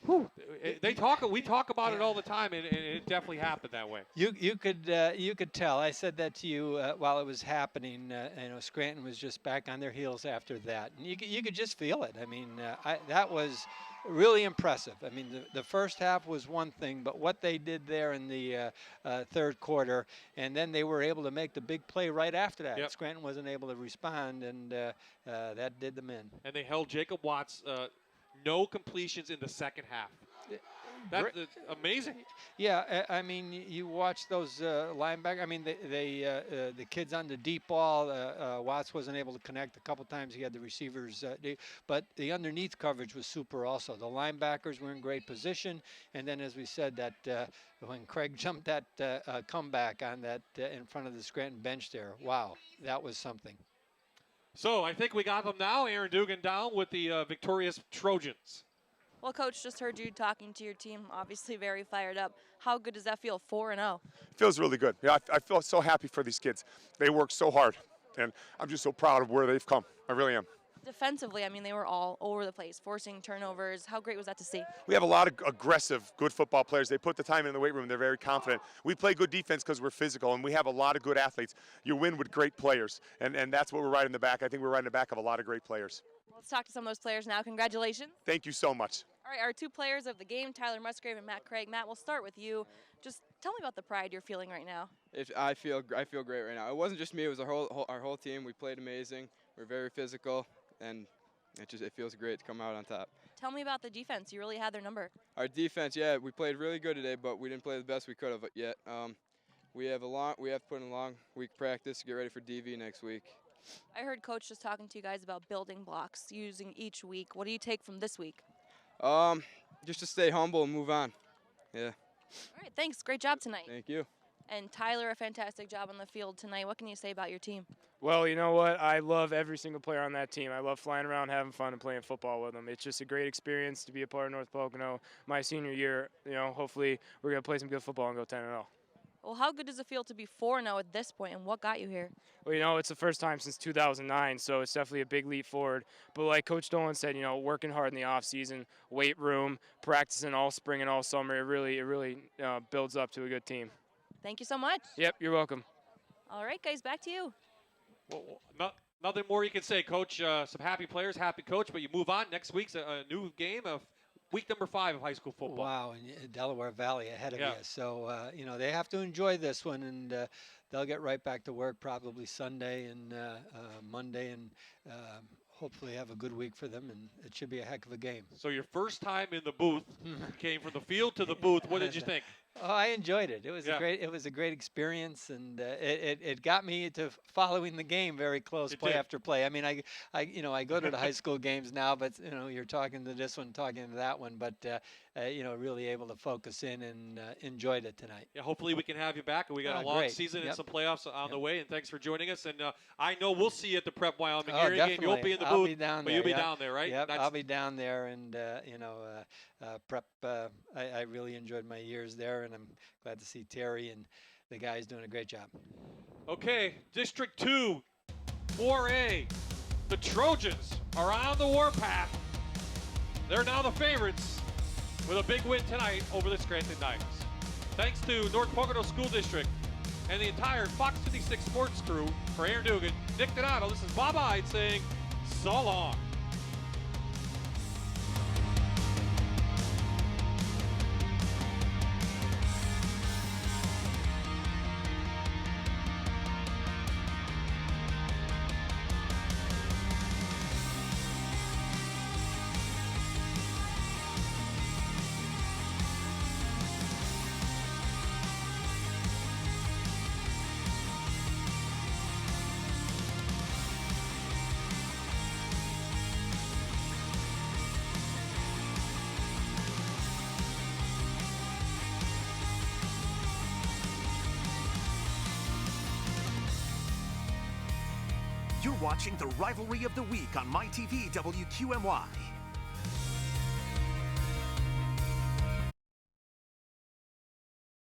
we talk about it all the time, and it definitely happened that way. You could tell. I said that to you while it was happening. You know, Scranton was just back on their heels after that, and you could just feel it. I mean, that was really impressive. I mean, the first half was one thing, but what they did there in the third quarter, and then they were able to make the big play right after that. Yep. Scranton wasn't able to respond, and that did them in. And they held Jacob Watts. No completions in the second half. That's amazing. Yeah, I mean, you watch those linebackers. I mean, the kids on the deep ball, Watts wasn't able to connect a couple times. He had the receivers, but the underneath coverage was super also. The linebackers were in great position. And then, as we said, that when Craig jumped that comeback on that in front of the Scranton bench there, wow, that was something. So I think we got them now. Aaron Dugan down with the victorious Trojans. Well, Coach, just heard you talking to your team, obviously very fired up. How good does that feel, 4-0? Feels really good. Yeah, I feel so happy for these kids. They work so hard, and I'm just so proud of where they've come. I really am. Defensively, I mean, they were all over the place, forcing turnovers. How great was that to see? We have a lot of aggressive, good football players. They put the time in the weight room. They're very confident. We play good defense because we're physical, and we have a lot of good athletes. You win with great players, and that's what we're riding the back. I think we're riding the back of a lot of great players. Let's talk to some of those players now. Congratulations. Thank you so much. All right, our 2 players of the game, Tyler Musgrave and Matt Craig. Matt, we'll start with you. Just tell me about the pride you're feeling right now. I feel great right now. It wasn't just me; it was our whole team. We played amazing. We're very physical, and it feels great to come out on top. Tell me about the defense. You really had their number. Our defense, we played really good today, but we didn't play the best we could have yet. We have to put in a long week practice to get ready for DV next week. I heard Coach just talking to you guys about building blocks, using each week. What do you take from this week? Just to stay humble and move on. Yeah. All right, thanks. Great job tonight. Thank you. And Tyler, a fantastic job on the field tonight. What can you say about your team? Well, you know what? I love every single player on that team. I love flying around, having fun, and playing football with them. It's just a great experience to be a part of North Pocono. My senior year, you know, hopefully we're going to play some good football and go 10-0. Well, how good does it feel to be 4-0 at this point, and what got you here? Well, you know, it's the first time since 2009, so it's definitely a big leap forward. But like Coach Dolan said, you know, working hard in the off season, weight room, practicing all spring and all summer, it really builds up to a good team. Thank you so much. Yep, you're welcome. All right, guys, back to you. Well, nothing more you can say, Coach. Some happy players, happy coach, but you move on. Next week's a new game of week number 5 of high school football. Wow, and Delaware Valley ahead of you. So, you know, they have to enjoy this one, and they'll get right back to work probably Sunday and Monday, and hopefully have a good week for them, and it should be a heck of a game. So your first time in the booth, came from the field to the booth. What did you think? Oh, I enjoyed it. It was a great experience, and it got me to following the game very close, play after play. I mean, I go to the high school games now, but you know, you're talking to this one, talking to that one, but you know, really able to focus in and enjoyed it tonight. Yeah, hopefully we can have you back. We got a long season and some playoffs on the way, and thanks for joining us. And I know we'll see you at the Prep Wyoming area game. You'll be in the booth, be down but there, you'll be down there, right? Yep, I'll be down there, and you know, Prep. I really enjoyed my years there, and I'm glad to see Terry and the guys doing a great job. Okay, District 2, 4A. The Trojans are on the warpath. They're now the favorites with a big win tonight over the Scranton Knights. Thanks to North Pocono School District and the entire Fox 56 Sports crew. For Aaron Dugan, Nick Donato, this is Bob Hyde saying so long. You're watching the Rivalry of the Week on MyTV WQMY.